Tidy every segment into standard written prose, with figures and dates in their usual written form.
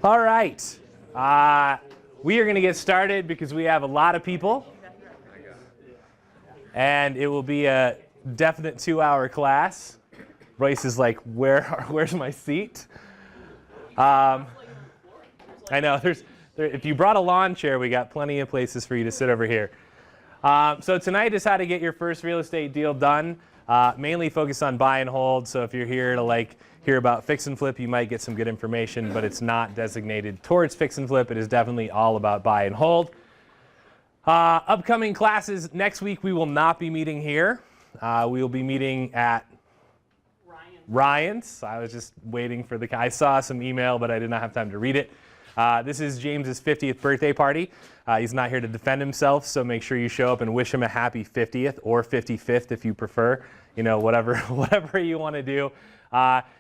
All right. We are going to get started because we have a lot of people. And it will be a definite 2-hour class. Royce is like, where's my seat? I know, if you brought a lawn chair, we got plenty of places for you to sit over here. So tonight is how to get your first real estate deal done. Mainly focused on buy and hold. So if you're here to hear about fix and flip, you might get some good information, but it's not designated towards fix and flip. It is definitely all about buy and hold. Upcoming classes next week, we will not be meeting here. We will be meeting at Ryan's. I was just waiting for I saw some email, but I did not have time to read it. This is James's 50th birthday party. He's not here to defend himself, so make sure you show up and wish him a happy 50th or 55th if you prefer. You know, whatever you want to do.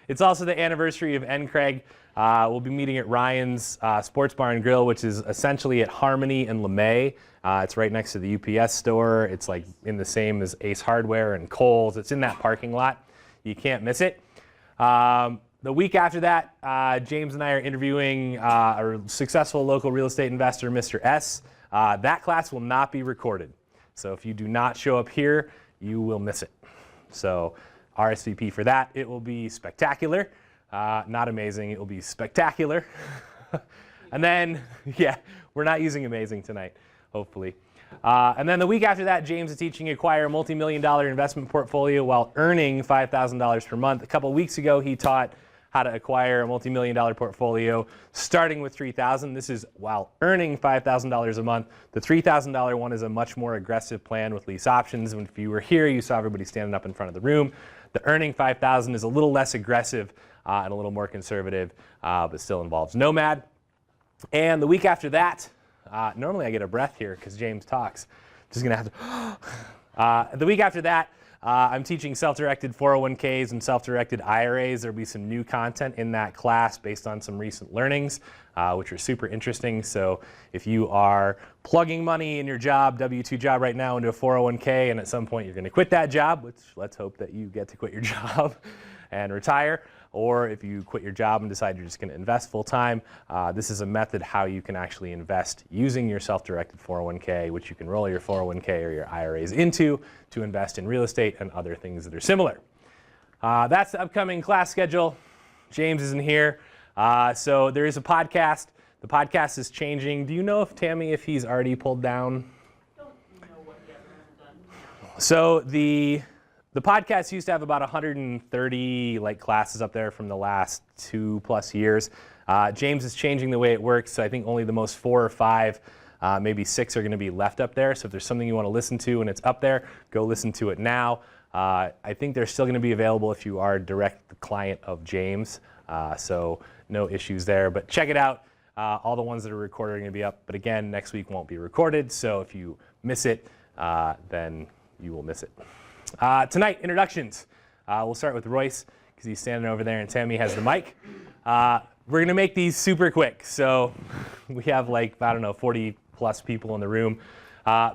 It's also the anniversary of Craig. We'll be meeting at Ryan's Sports Bar and Grill, which is essentially at Harmony and LeMay. It's right next to the UPS store. It's like in the same as Ace Hardware and Kohl's. It's in that parking lot. You can't miss it. The week after that, James and I are interviewing a successful local real estate investor, Mr. S. That class will not be recorded. So if you do not show up here, you will miss it. So RSVP for that. It will be spectacular. Not amazing. It will be spectacular. And then, yeah, we're not using amazing tonight, hopefully. And then the week after that, James is teaching Acquire a multi-million-dollar investment portfolio while earning $5,000 per month. A couple weeks ago, he taught how to acquire a multi-million-dollar portfolio starting with $3,000. This is while earning $5,000 a month. The $3,000 one is a much more aggressive plan with lease options. And if you were here, you saw everybody standing up in front of the room. The earning $5,000 is a little less aggressive and a little more conservative, but still involves Nomad. And the week after that, normally I get a breath here because James talks. Just gonna have to. The week after that, I'm teaching self-directed 401ks and self-directed IRAs. There'll be some new content in that class based on some recent learnings, which are super interesting. So if you are plugging money in your job, W-2 job right now into a 401k, and at some point you're going to quit that job, which let's hope that you get to quit your job and retire. Or if you quit your job and decide you're just going to invest full time, this is a method how you can actually invest using your self-directed 401k, which you can roll your 401k or your IRAs into to invest in real estate and other things that are similar. That's the upcoming class schedule. James isn't here. So there is a podcast. The podcast is changing. Do you know if he's already pulled down? Don't know what he hasn't done. So the podcast used to have about 130 classes up there from the last 2+ years. James is changing the way it works, so I think only the most 4 or 5, maybe 6 are going to be left up there. So if there's something you want to listen to and it's up there, go listen to it now. I think they're still going to be available if you are a direct client of James, so no issues there. But check it out. All the ones that are recorded are going to be up. But again, next week won't be recorded, so if you miss it, then you will miss it. Tonight, introductions. We'll start with Royce because he's standing over there and Tammy has the mic. We're going to make these super quick. So we have 40 plus people in the room.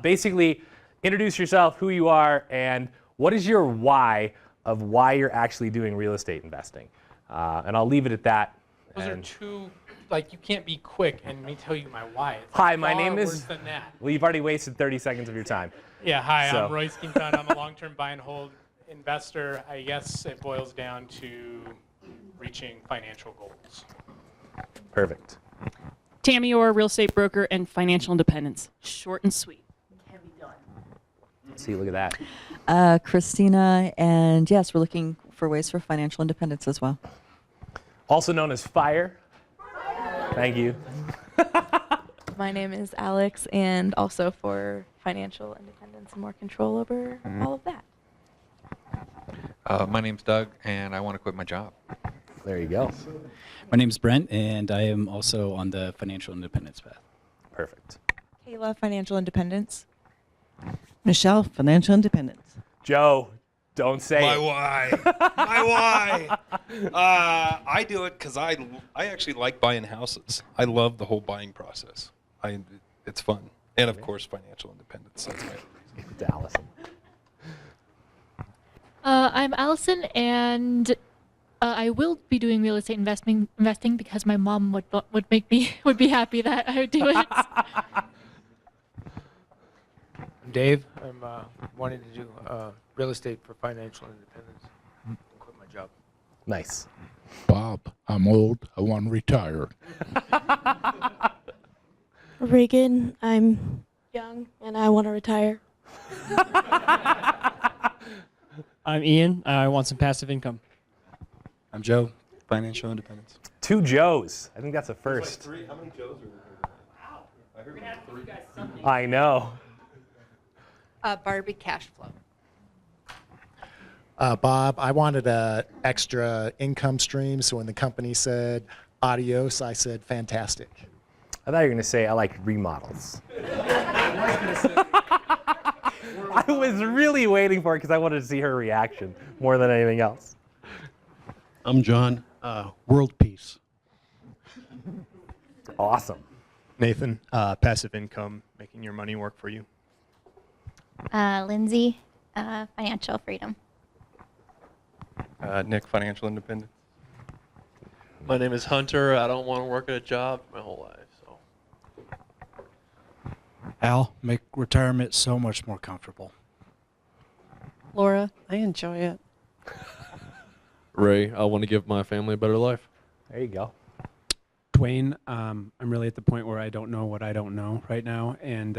Basically, introduce yourself, who you are, and what is your why of why you're actually doing real estate investing. And I'll leave it at that. Those are two, you can't be quick and me tell you my why. It's hi, my name is. Worse than that. Well, you've already wasted 30 seconds of your time. Yeah, hi, I'm Royce Quinton. I'm a long-term buy and hold investor. I guess it boils down to reaching financial goals. Perfect. Tammy Orr, real estate broker and financial independence. Short and sweet. Can be done. See, look at that. Christina, and yes, we're looking for ways for financial independence as well. Also known as FIRE. Thank you. My name is Alex, and also for financial independence and more control over all of that. My name's Doug, and I want to quit my job. There you go. My name's Brent, and I am also on the financial independence path. Perfect. Kayla, financial independence. Michelle, financial independence. Joe, don't say my it. why. My why. I do it because I actually like buying houses. I love the whole buying process. It's fun. And of course, financial independence. That's my reason. Allison. I'm Allison, and I will be doing real estate investing because my mom would be happy that I would do it. I'm Dave. I'm wanting to do real estate for financial independence. Quit my job. Nice. Bob, I'm old. I want to retire. Reagan, I'm young and I want to retire. I'm Ian. I want some passive income. I'm Joe, financial independence. 2 Joes. I think that's a first. How many Joes are there? I know. Barbie cash flow. Bob, I wanted a extra income stream, so when the company said adios, I said fantastic. I thought you were going to say I like remodels. I was really waiting for it because I wanted to see her reaction more than anything else. I'm John. World peace. Awesome. Nathan, passive income, making your money work for you. Lindsay, financial freedom. Nick, financial independence. My name is Hunter. I don't want to work at a job my whole life. So. Al, make retirement so much more comfortable. Laura. I enjoy it. Ray, I want to give my family a better life. There you go. Dwayne, I'm really at the point where I don't know what I don't know right now, and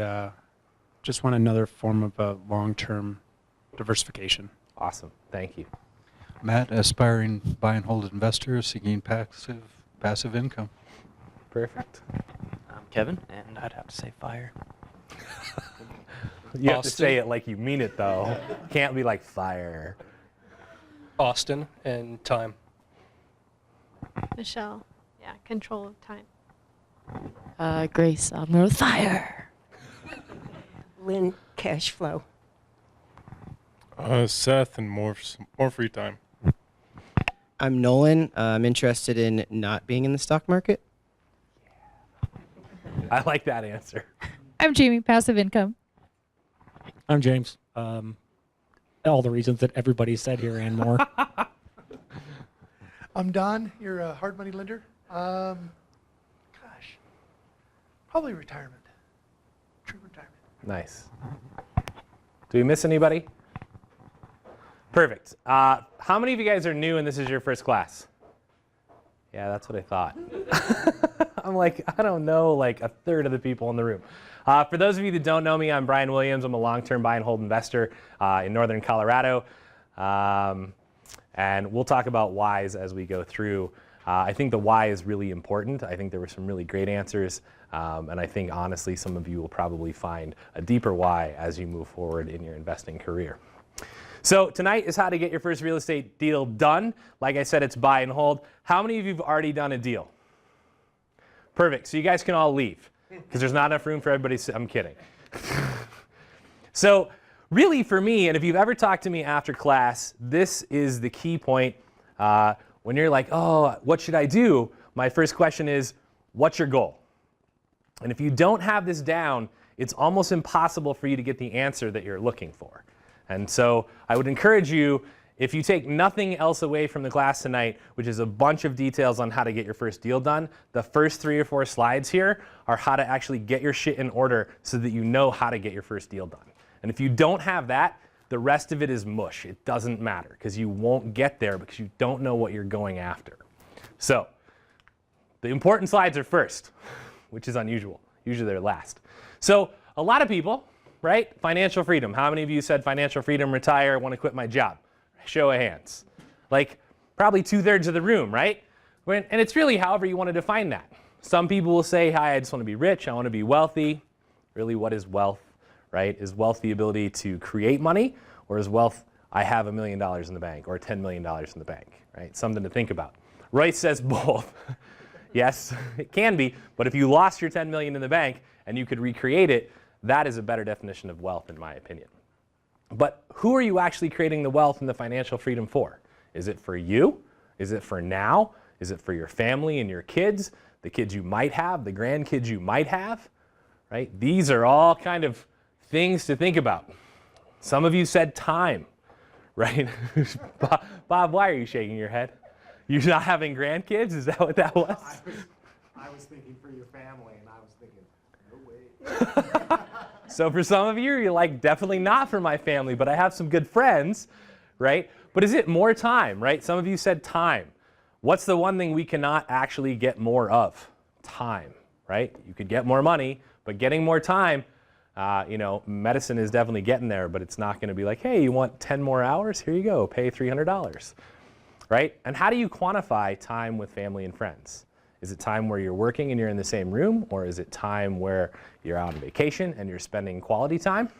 just want another form of long-term diversification. Awesome. Thank you. Matt, aspiring buy and hold investor seeking passive income. Perfect. I'm Kevin, and I'd have to say fire. You have to say it like you mean it, though. Can't be like fire. Austin and time. Michelle, yeah, control of time. Grace, I'm going with fire. Lynn, cash flow. Seth and more free time. I'm Nolan. I'm interested in not being in the stock market. I like that answer. I'm Jamie, passive income. I'm James. All the reasons that everybody said here and more. I'm Don. You're a hard money lender. Probably retirement. True retirement. Nice. Do we miss anybody? Perfect. How many of you guys are new and this is your first class? Yeah, that's what I thought. I'm like, I don't know, like a third of the people in the room. For those of you that don't know me, I'm Brian Williams. I'm a long-term buy and hold investor in Northern Colorado. And we'll talk about whys as we go through. I think the why is really important. I think there were some really great answers. And I think, honestly, some of you will probably find a deeper why as you move forward in your investing career. So tonight is how to get your first real estate deal done. Like I said, it's buy and hold. How many of you have already done a deal? Perfect. So you guys can all leave because there's not enough room for everybody. I'm kidding. So really for me, and if you've ever talked to me after class, this is the key point. When you're like, oh, what should I do? My first question is, what's your goal? And if you don't have this down, it's almost impossible for you to get the answer that you're looking for. And so I would encourage you, if you take nothing else away from the class tonight, which is a bunch of details on how to get your first deal done, the first 3 or 4 slides here are how to actually get your shit in order so that you know how to get your first deal done. And if you don't have that, the rest of it is mush. It doesn't matter because you won't get there because you don't know what you're going after. So the important slides are first, which is unusual. Usually they're last. So a lot of people, right? Financial freedom. How many of you said financial freedom, retire, want to quit my job? Show of hands. Like probably 2/3 of the room, right? And it's really however you want to define that. Some people will say, hi, I just want to be rich. I want to be wealthy. Really, what is wealth, right? Is wealth the ability to create money? Or is wealth, I have $1 million in the bank or $10 million in the bank, right? Something to think about. Royce says both. Yes, it can be. But if you lost your $10 million in the bank and you could recreate it, that is a better definition of wealth, in my opinion. But who are you actually creating the wealth and the financial freedom for? Is it for you? Is it for now? Is it for your family and your kids? The kids you might have, the grandkids you might have, right? These are all kind of things to think about. Some of you said time, right? Bob, why are you shaking your head? You're not having grandkids? Is that what that was? I was thinking for your family, and I was thinking, no way. So for some of you, you're like, definitely not for my family, but I have some good friends, right? But is it more time, right? Some of you said time. What's the one thing we cannot actually get more of? Time, right? You could get more money, but getting more time, medicine is definitely getting there, but it's not going to be like, hey, you want 10 more hours? Here you go, pay $300, right? And how do you quantify time with family and friends? Is it time where you're working and you're in the same room, or is it time where you're out on vacation and you're spending quality time,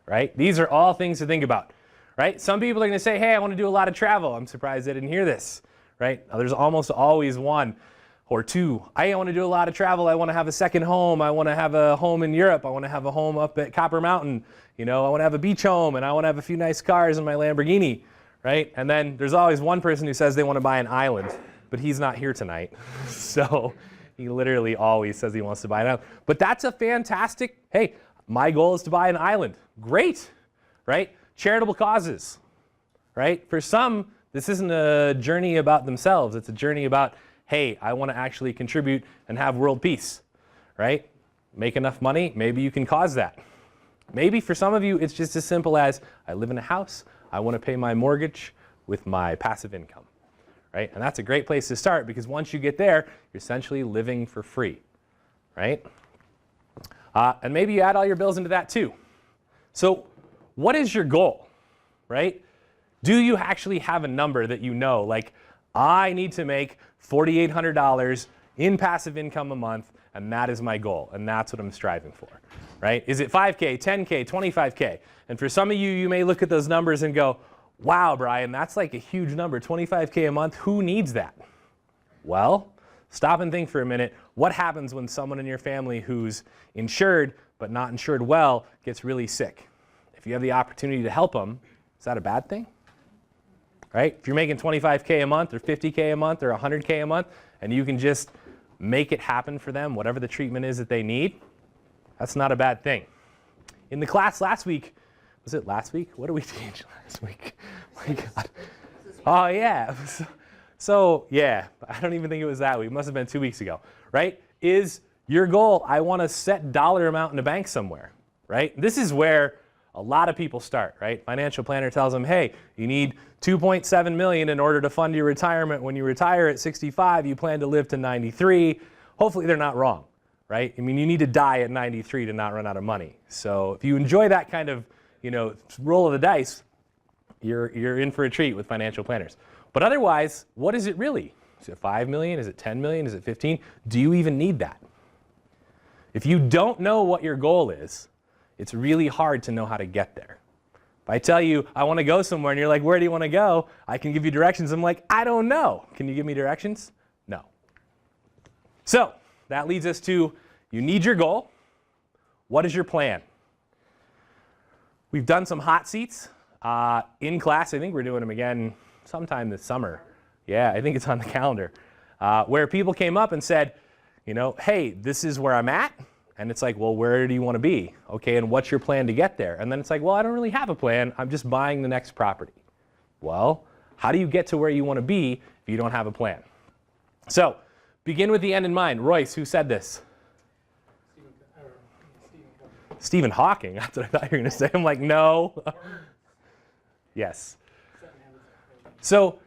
right? These are all things to think about, right? Some people are going to say, hey, I want to do a lot of travel. I'm surprised I didn't hear this, right? There's almost always one or two. I want to do a lot of travel. I want to have a second home. I want to have a home in Europe. I want to have a home up at Copper Mountain. I want to have a beach home, and I want to have a few nice cars in my Lamborghini, right? And then there's always one person who says they want to buy an island, but he's not here tonight. So he literally always says he wants to buy an island. But that's a fantastic, hey, my goal is to buy an island. Great, right? Charitable causes, right? For some, this isn't a journey about themselves. It's a journey about, hey, I want to actually contribute and have world peace, right? Make enough money, maybe you can cause that. Maybe for some of you, it's just as simple as, I live in a house, I want to pay my mortgage with my passive income, right? And that's a great place to start, because once you get there, you're essentially living for free, right? And maybe you add all your bills into that too. So what is your goal, right? Do you actually have a number that you know, like, I need to make $4,800 in passive income a month, and that is my goal, and that's what I'm striving for, right? Is it 5K, 10K, 25K? And for some of you, you may look at those numbers and go, wow, Brian, that's like a huge number, 25K a month. Who needs that? Well, stop and think for a minute. What happens when someone in your family who's insured but not insured well gets really sick? If you have the opportunity to help them, is that a bad thing? Right? If you're making 25K a month or 50K a month or 100K a month, and you can just make it happen for them, whatever the treatment is that they need, that's not a bad thing. In the class last week, was it last week? What did we teach last week? My God. Oh, yeah. So, yeah, I don't even think it was that week. It must have been 2 weeks ago, right? Is your goal, I want to set dollar amount in a bank somewhere, right? This is where a lot of people start, right? Financial planner tells them, hey, you need $2.7 million in order to fund your retirement. When you retire at 65, you plan to live to 93. Hopefully they're not wrong, right? I mean, you need to die at 93 to not run out of money. So if you enjoy that kind of, roll of the dice, you're in for a treat with financial planners. But otherwise, what is it really? Is it 5 million? Is it 10 million? Is it 15? Do you even need that? If you don't know what your goal is, it's really hard to know how to get there. If I tell you, I want to go somewhere, and you're like, where do you want to go? I can give you directions. I'm like, I don't know. Can you give me directions? No. So that leads us to, you need your goal. What is your plan? We've done some hot seats in class. I think we're doing them again sometime this summer. Yeah, I think it's on the calendar. Where people came up and said, hey, this is where I'm at. And it's like, well, where do you want to be? Okay, and what's your plan to get there? And then it's like, well, I don't really have a plan. I'm just buying the next property. Well, how do you get to where you want to be if you don't have a plan? So, begin with the end in mind. Royce, who said this? Stephen Hawking. That's what I thought you were going to say. I'm like, no. Yes. So,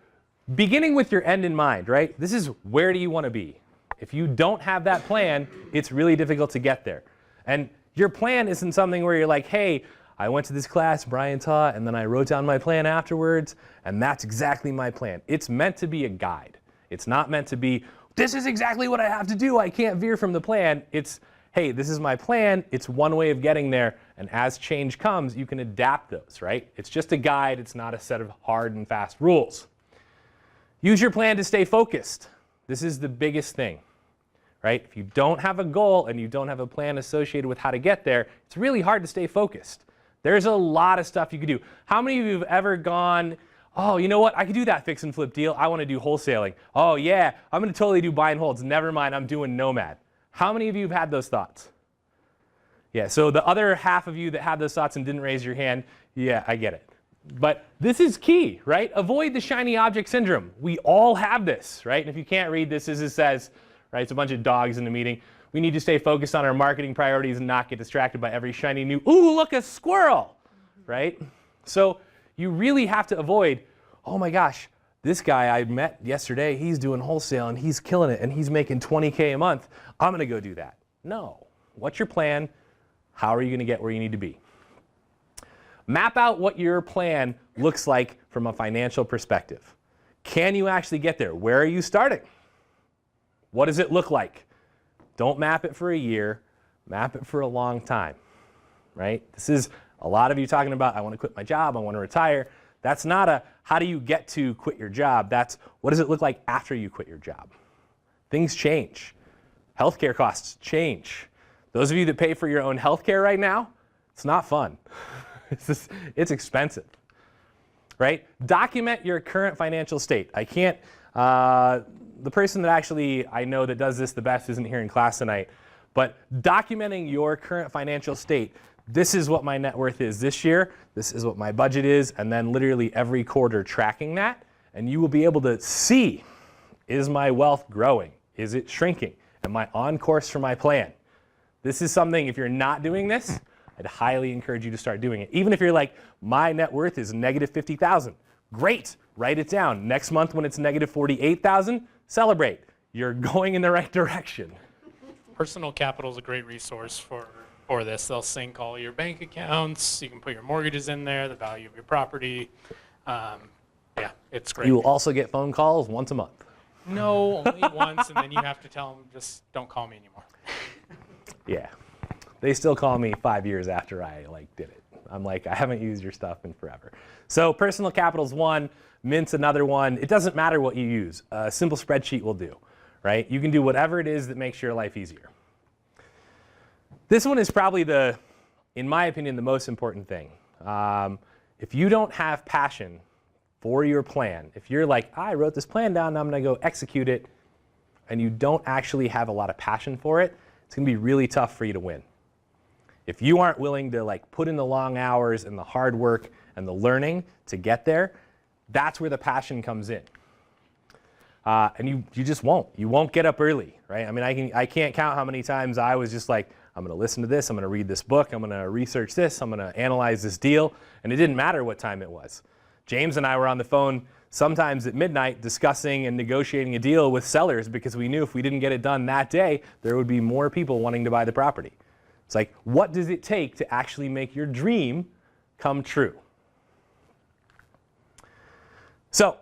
beginning with your end in mind, right? This is where do you want to be? If you don't have that plan, it's really difficult to get there. And your plan isn't something where you're like, hey, I went to this class Brian taught, and then I wrote down my plan afterwards, and that's exactly my plan. It's meant to be a guide. It's not meant to be, this is exactly what I have to do. I can't veer from the plan. It's, hey, this is my plan. It's one way of getting there. And as change comes, you can adapt those, right? It's just a guide. It's not a set of hard and fast rules. Use your plan to stay focused. This is the biggest thing. Right? If you don't have a goal and you don't have a plan associated with how to get there, it's really hard to stay focused. There's a lot of stuff you could do. How many of you have ever gone, oh, you know what? I could do that fix and flip deal. I want to do wholesaling. Oh, yeah, I'm going to totally do buy and holds. Never mind, I'm doing nomad. How many of you have had those thoughts? Yeah, so the other half of you that had those thoughts and didn't raise your hand, yeah, I get it. But this is key, right? Avoid the shiny object syndrome. We all have this, right? And if you can't read this, as it says, right, it's a bunch of dogs in the meeting. We need to stay focused on our marketing priorities and not get distracted by every shiny new, ooh, look, a squirrel, right? So you really have to avoid, oh my gosh, this guy I met yesterday, he's doing wholesale and he's killing it and he's making 20K a month. I'm gonna go do that. No. What's your plan? How are you gonna get where you need to be? Map out what your plan looks like from a financial perspective. Can you actually get there? Where are you starting? What does it look like? Don't map it for a year, map it for a long time, right? This is a lot of you talking about, I want to quit my job, I want to retire. That's not a, how do you get to quit your job? That's, what does it look like after you quit your job? Things change. Healthcare costs change. Those of you that pay for your own healthcare right now, it's not fun. It's expensive, right? Document your current financial state. I can't, the person that actually I know that does this the best isn't here in class tonight, but documenting your current financial state. This is what my net worth is this year, this is what my budget is, and then literally every quarter tracking that, and you will be able to see, is my wealth growing? Is it shrinking? Am I on course for my plan? This is something, if you're not doing this, I'd highly encourage you to start doing it. Even if you're like, my net worth is negative 50,000. Great, write it down. Next month when it's negative 48,000, celebrate. You're going in the right direction. Personal Capital is a great resource for this. They'll sync all your bank accounts. You can put your mortgages in there, the value of your property. Yeah, it's great. You will also get phone calls once a month. No, only once, and then you have to tell them, just don't call me anymore. Yeah. They still call me 5 years after I did it. I'm like, I haven't used your stuff in forever. So Personal Capital's one, Mint's another one. It doesn't matter what you use. A simple spreadsheet will do, right? You can do whatever it is that makes your life easier. This one is probably in my opinion, the most important thing. If you don't have passion for your plan, if you're like, I wrote this plan down and I'm gonna go execute it, and you don't actually have a lot of passion for it, it's gonna be really tough for you to win. If you aren't willing to put in the long hours and the hard work and the learning to get there, that's where the passion comes in. And you just won't. You won't get up early, right? I mean, I can't count how many times I was just like, I'm going to listen to this, I'm going to read this book, I'm going to research this, I'm going to analyze this deal, and it didn't matter what time it was. James and I were on the phone sometimes at midnight discussing and negotiating a deal with sellers because we knew if we didn't get it done that day, there would be more people wanting to buy the property. It's like, what does it take to actually make your dream come true? So,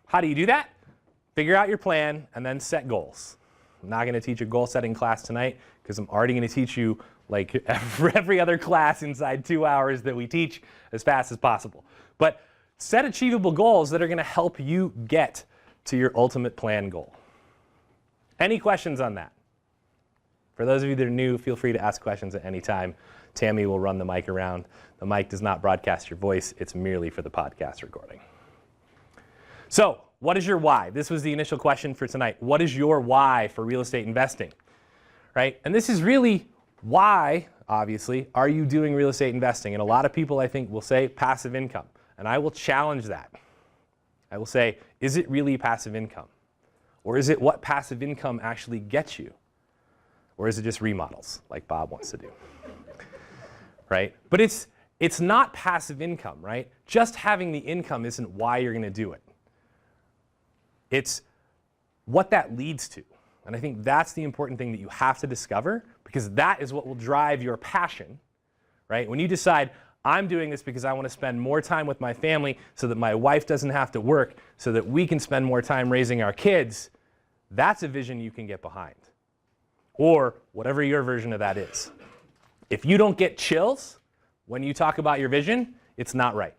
how do you do that? Figure out your plan and then set goals. I'm not going to teach a goal setting class tonight because I'm already going to teach you like every other class inside 2 hours that we teach as fast as possible. But set achievable goals that are going to help you get to your ultimate plan goal. Any questions on that? For those of you that are new, feel free to ask questions at any time. Tammy will run the mic around. The mic does not broadcast your voice. It's merely for the podcast recording. So, what is your why? This was the initial question for tonight. What is your why for real estate investing? Right? And this is really why, obviously, are you doing real estate investing? And a lot of people, I think, will say passive income. And I will challenge that. I will say, is it really passive income? Or is it what passive income actually gets you? Or is it just remodels, like Bob wants to do? Right? But it's not passive income, right? Just having the income isn't why you're going to do it. It's what that leads to. And I think that's the important thing that you have to discover, because that is what will drive your passion, right? When you decide, I'm doing this because I want to spend more time with my family so that my wife doesn't have to work, so that we can spend more time raising our kids, that's a vision you can get behind. Or whatever your version of that is. If you don't get chills when you talk about your vision, it's not right.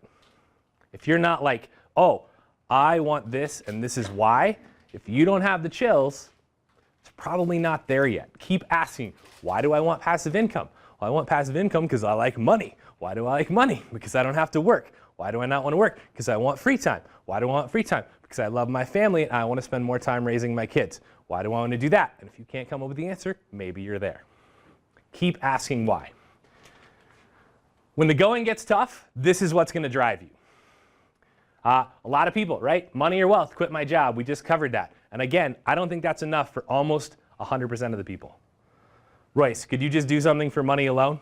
If you're not like, oh, I want this and this is why, if you don't have the chills, it's probably not there yet. Keep asking, why do I want passive income? Well, I want passive income because I like money. Why do I like money? Because I don't have to work. Why do I not want to work? Because I want free time. Why do I want free time? Because I love my family and I want to spend more time raising my kids. Why do I want to do that? And if you can't come up with the answer, maybe you're there. Keep asking why. When the going gets tough, this is what's going to drive you. A lot of people, right? Money or wealth, quit my job. We just covered that. And again, I don't think that's enough for almost 100% of the people. Royce, could you just do something for money alone?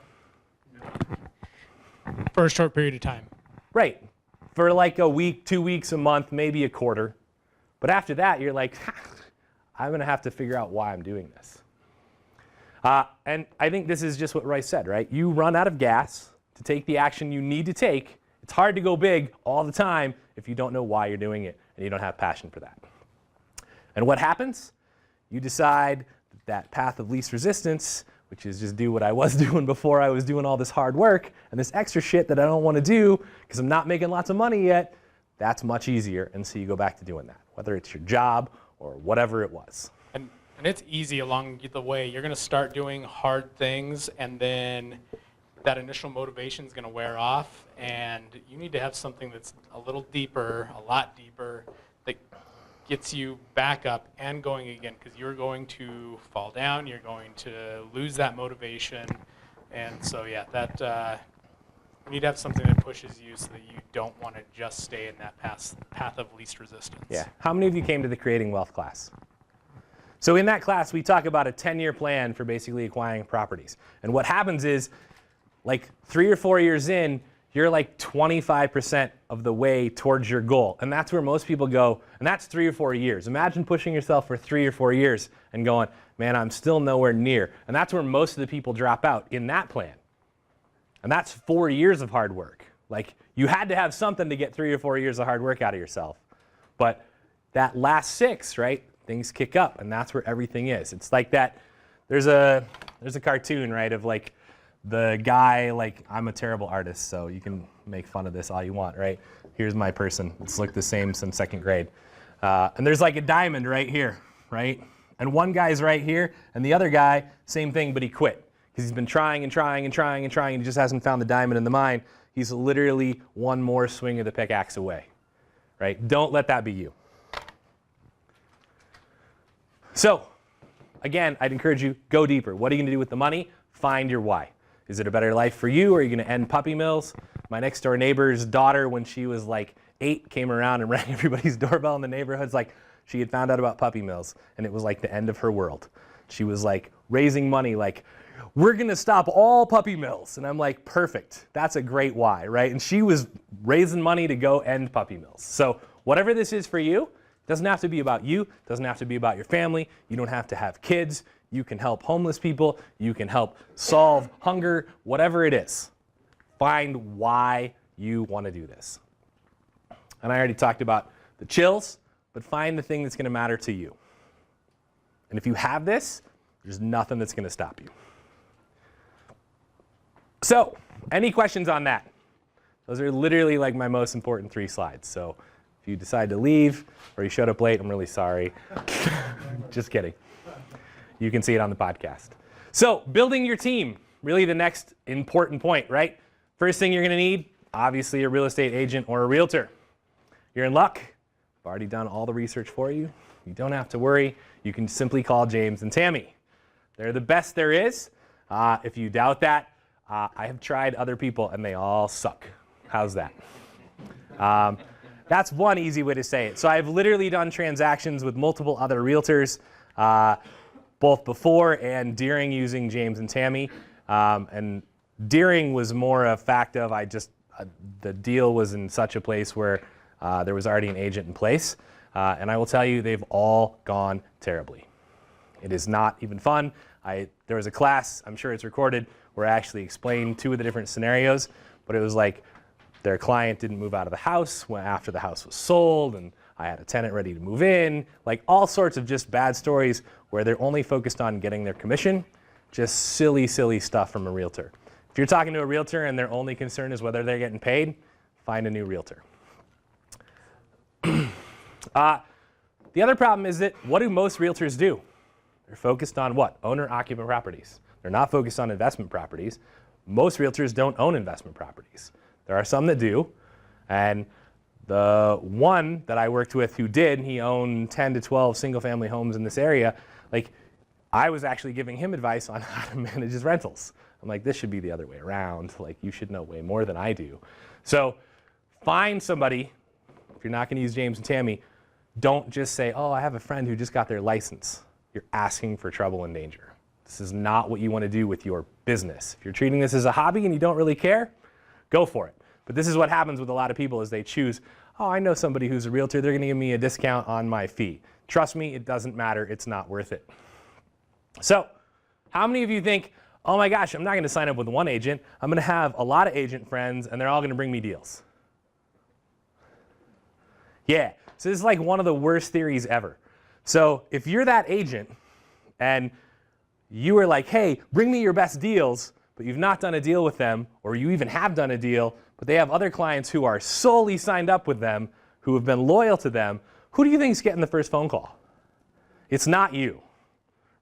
For a short period of time. Right. For like a week, 2 weeks, a month, maybe a quarter. But after that, you're like, I'm going to have to figure out why I'm doing this. And I think this is just what Royce said, right? You run out of gas to take the action you need to take. It's hard to go big all the time if you don't know why you're doing it and you don't have passion for that. And what happens? You decide that path of least resistance, which is just do what I was doing before I was doing all this hard work and this extra shit that I don't want to do because I'm not making lots of money yet, that's much easier. And so you go back to doing that, whether it's your job or whatever it was. And it's easy along the way. You're going to start doing hard things, and then that initial motivation is going to wear off, and you need to have something that's a little deeper, a lot deeper, that gets you back up and going again, because you're going to fall down, you're going to lose that motivation. And so yeah, that you need to have something that pushes you so that you don't want to just stay in that path of least resistance. Yeah. How many of you came to the Creating Wealth class? So in that class, we talk about a 10-year plan for basically acquiring properties. And what happens is, like 3 or 4 years in, you're like 25% of the way towards your goal. And that's where most people go, and that's 3 or 4 years. Imagine pushing yourself for 3 or 4 years and going, man, I'm still nowhere near. And that's where most of the people drop out in that plan. And that's 4 years of hard work. Like, you had to have something to get 3 or 4 years of hard work out of yourself. But that last 6, right, things kick up, and that's where everything is. It's like that, there's a cartoon, right, of like, the guy, like, I'm a terrible artist, so you can make fun of this all you want, right? Here's my person. It's looked the same since 2nd grade. And there's like a diamond right here, right? And one guy's right here, and the other guy, same thing, but he quit. Because he's been trying and trying and trying and trying, and he just hasn't found the diamond in the mine. He's literally one more swing of the pickaxe away, right? Don't let that be you. So, again, I'd encourage you, go deeper. What are you going to do with the money? Find your why. Is it a better life for you, or are you going to end puppy mills? My next door neighbor's daughter, when she was like 8, came around and rang everybody's doorbell in the neighborhoods. Like, she had found out about puppy mills, and it was like the end of her world. She was like raising money, like, we're going to stop all puppy mills. And I'm like, perfect. That's a great why, right? And she was raising money to go end puppy mills. So whatever this is for you, it doesn't have to be about you. It doesn't have to be about your family. You don't have to have kids. You can help homeless people. You can help solve hunger, whatever it is. Find why you want to do this. And I already talked about the chills, but find the thing that's going to matter to you. And if you have this, there's nothing that's going to stop you. So, any questions on that? Those are literally like my most important 3 slides. So, if you decide to leave or you showed up late, I'm really sorry. Just kidding. You can see it on the podcast. So, building your team, really the next important point, right? First thing you're going to need, obviously a real estate agent or a realtor. You're in luck. I've already done all the research for you. You don't have to worry. You can simply call James and Tammy. They're the best there is. If you doubt that, I have tried other people and they all suck. How's that? That's one easy way to say it. So I've literally done transactions with multiple other realtors, both before and during using James and Tammy. And during was more a fact of the deal was in such a place where there was already an agent in place. And I will tell you, they've all gone terribly. It is not even fun. There was a class, I'm sure it's recorded, where I actually explained 2 of the different scenarios, but it was like their client didn't move out of the house after the house was sold, and I had a tenant ready to move in, like all sorts of just bad stories where they're only focused on getting their commission, just silly, silly stuff from a realtor. If you're talking to a realtor and their only concern is whether they're getting paid, find a new realtor. The other problem is that what do most realtors do? They're focused on what? Owner-occupant properties. They're not focused on investment properties. Most realtors don't own investment properties. There are some that do, and the one that I worked with who did, he owned 10 to 12 single-family homes in this area. Like, I was actually giving him advice on how to manage his rentals. I'm like, this should be the other way around. Like, you should know way more than I do. So find somebody if you're not going to use James and Tammy, don't just say, oh, I have a friend who just got their license. You're asking for trouble and danger. This is not what you want to do with your business. If you're treating this as a hobby and you don't really care, go for it. But this is what happens with a lot of people is they choose, oh, I know somebody who's a realtor. They're going to give me a discount on my fee. Trust me, it doesn't matter. It's not worth it. So how many of you think, oh my gosh, I'm not going to sign up with one agent. I'm going to have a lot of agent friends, and they're all going to bring me deals? Yeah. So this is like one of the worst theories ever. So if you're that agent and you are like, hey, bring me your best deals, but you've not done a deal with them, or you even have done a deal, but they have other clients who are solely signed up with them, who have been loyal to them, who do you think is getting the first phone call? It's not you,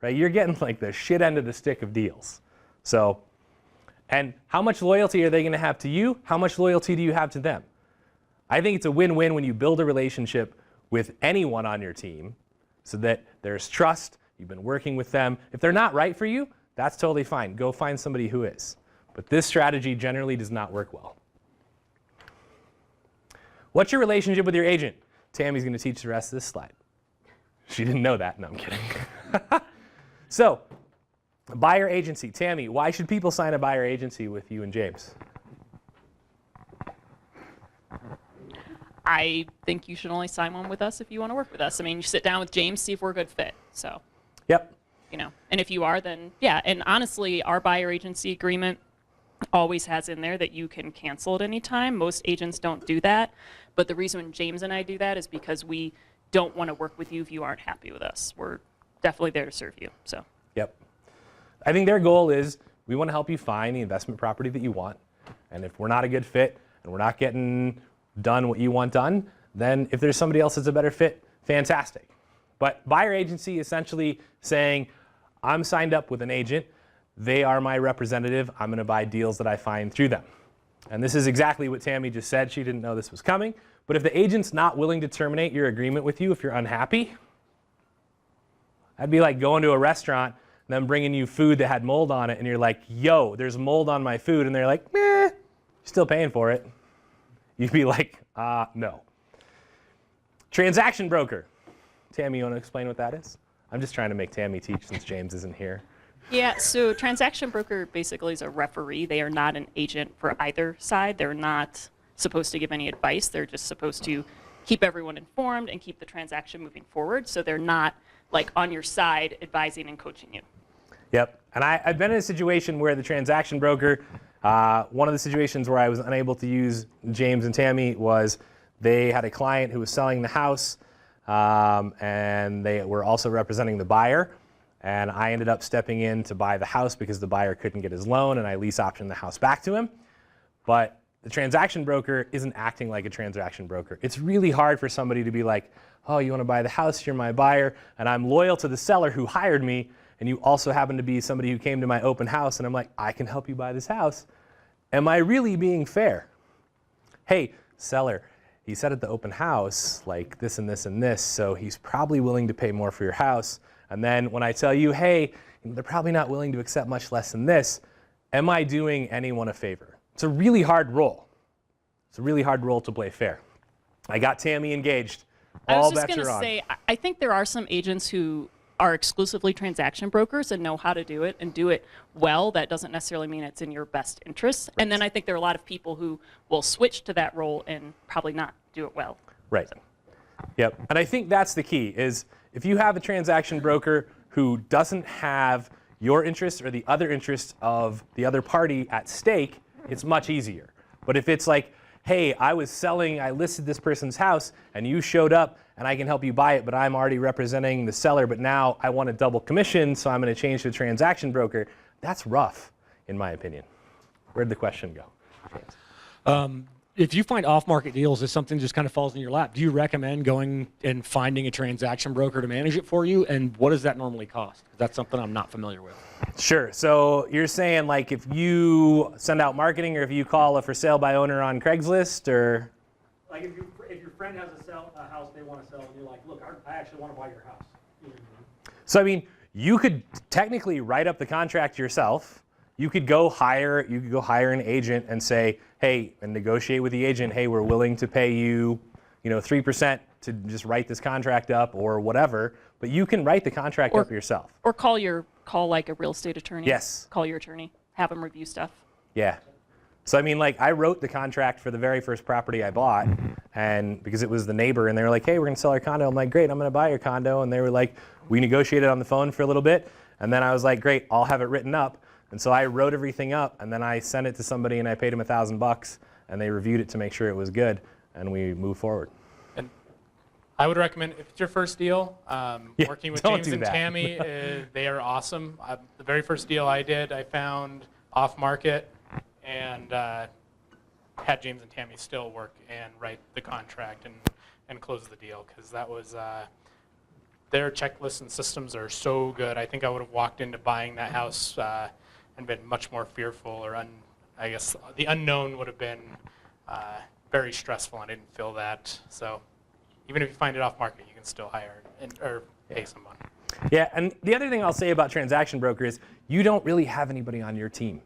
right? You're getting like the shit end of the stick of deals. So, and how much loyalty are they going to have to you? How much loyalty do you have to them? I think it's a win-win when you build a relationship with anyone on your team so that there's trust, you've been working with them. If they're not right for you, that's totally fine. Go find somebody who is. But this strategy generally does not work well. What's your relationship with your agent? Tammy's going to teach the rest of this slide. She didn't know that. No, I'm kidding. So, buyer agency. Tammy, why should people sign a buyer agency with you and James? I think you should only sign one with us if you want to work with us. I mean, you sit down with James, see if we're a good fit. So, yep. You know, and if you are, then yeah. And honestly, our buyer agency agreement always has in there that you can cancel at any time. Most agents don't do that. But the reason James and I do that is because we don't want to work with you if you aren't happy with us. We're definitely there to serve you. So. Yep. I think their goal is we want to help you find the investment property that you want. And if we're not a good fit and we're not getting done what you want done, then if there's somebody else that's a better fit, fantastic. But buyer agency essentially saying, I'm signed up with an agent. They are my representative. I'm going to buy deals that I find through them. And this is exactly what Tammy just said. She didn't know this was coming. But if the agent's not willing to terminate your agreement with you if you're unhappy, that'd be like going to a restaurant and them bringing you food that had mold on it, and you're like, yo, there's mold on my food. And they're like, meh, you're still paying for it. You'd be like, no. Transaction broker. Tammy, you want to explain what that is? I'm just trying to make Tammy teach since James isn't here. Yeah, so transaction broker basically is a referee. They are not an agent for either side. They're not supposed to give any advice. They're just supposed to keep everyone informed and keep the transaction moving forward. So they're not like on your side advising and coaching you. Yep, and I've been in a situation where the transaction broker, one of the situations where I was unable to use James and Tammy was they had a client who was selling the house, and they were also representing the buyer. And I ended up stepping in to buy the house because the buyer couldn't get his loan, and I lease optioned the house back to him. But the transaction broker isn't acting like a transaction broker. It's really hard for somebody to be like, oh, you want to buy the house, you're my buyer, and I'm loyal to the seller who hired me, and you also happen to be somebody who came to my open house, and I'm like, I can help you buy this house. Am I really being fair? Hey, seller, he said at the open house, like this and this and this, so he's probably willing to pay more for your house. And then when I tell you, hey, they're probably not willing to accept much less than this, am I doing anyone a favor? It's a really hard role. It's a really hard role to play fair. I got Tammy engaged. All bets are on. I was just going to say, I think there are some agents who are exclusively transaction brokers and know how to do it and do it well. That doesn't necessarily mean it's in your best interest. Right. And then I think there are a lot of people who will switch to that role and probably not do it well. Right. So. Yep. And I think that's the key is if you have a transaction broker who doesn't have your interests or the other interests of the other party at stake, it's much easier. But if it's like, hey, I listed this person's house and you showed up and I can help you buy it, but I'm already representing the seller, but now I want a double commission, so I'm going to change to a transaction broker, that's rough, in my opinion. Where'd the question go? James. If you find off-market deals, if something just kind of falls in your lap, do you recommend going and finding a transaction broker to manage it for you? And what does that normally cost? That's something I'm not familiar with. Sure. So you're saying like if you send out marketing or if you call a for sale by owner on Craigslist or? Like if your friend has a house they want to sell and you're like, look, I actually want to buy your house. So I mean, you could technically write up the contract yourself. You could go hire an agent and say, hey, and negotiate with the agent, hey, we're willing to pay you 3% to just write this contract up or whatever, but you can write the contract up yourself. Or call like a real estate attorney. Yes. Call your attorney. Have them review stuff. Yeah. So I mean, like, I wrote the contract for the very first property I bought, and because it was the neighbor, and they were like, hey, we're going to sell our condo. I'm like, great, I'm going to buy your condo. And they were like, we negotiated on the phone for a little bit, and then I was like, great, I'll have it written up. And so I wrote everything up, and then I sent it to somebody, and I paid them $1,000, and they reviewed it to make sure it was good, and we moved forward. And I would recommend, if it's your first deal, working with James and Tammy, they are awesome. The very first deal I did, I found off market, and had James and Tammy still work and write the contract and close the deal, because that was their checklists and systems are so good. I think I would have walked into buying that house and been much more fearful, or I guess the unknown would have been very stressful. I didn't feel that. So even if you find it off market, you can still hire or pay someone. Yeah, and the other thing I'll say about transaction broker is you don't really have anybody on your team.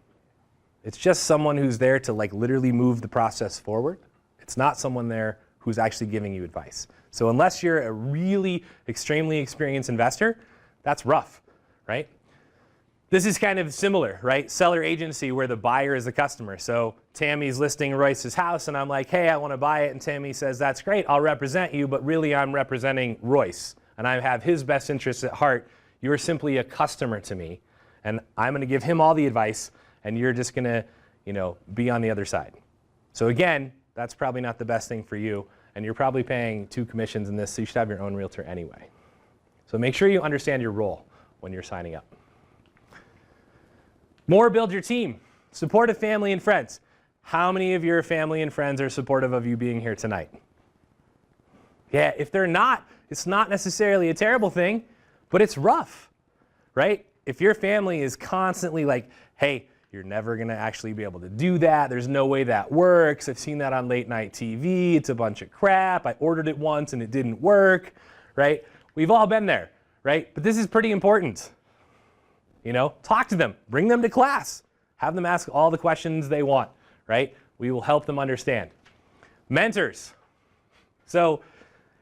It's just someone who's there to like literally move the process forward. It's not someone there who's actually giving you advice. So unless you're a really extremely experienced investor, that's rough, right? This is kind of similar, right? Seller agency where the buyer is the customer. So Tammy's listing Royce's house, and I'm like, hey, I want to buy it. And Tammy says, that's great, I'll represent you, but really I'm representing Royce, and I have his best interests at heart. You're simply a customer to me, and I'm going to give him all the advice, and you're just going to, be on the other side. So again, that's probably not the best thing for you, and you're probably paying 2 commissions in this, so you should have your own realtor anyway. So make sure you understand your role when you're signing up. More, build your team. Supportive family and friends. How many of your family and friends are supportive of you being here tonight? Yeah, if they're not, it's not necessarily a terrible thing, but it's rough, right? If your family is constantly like, hey, you're never going to actually be able to do that. There's no way that works. I've seen that on late night TV. It's a bunch of crap. I ordered it once and it didn't work, right? We've all been there, right? But this is pretty important. Talk to them. Bring them to class. Have them ask all the questions they want, right? We will help them understand. Mentors. So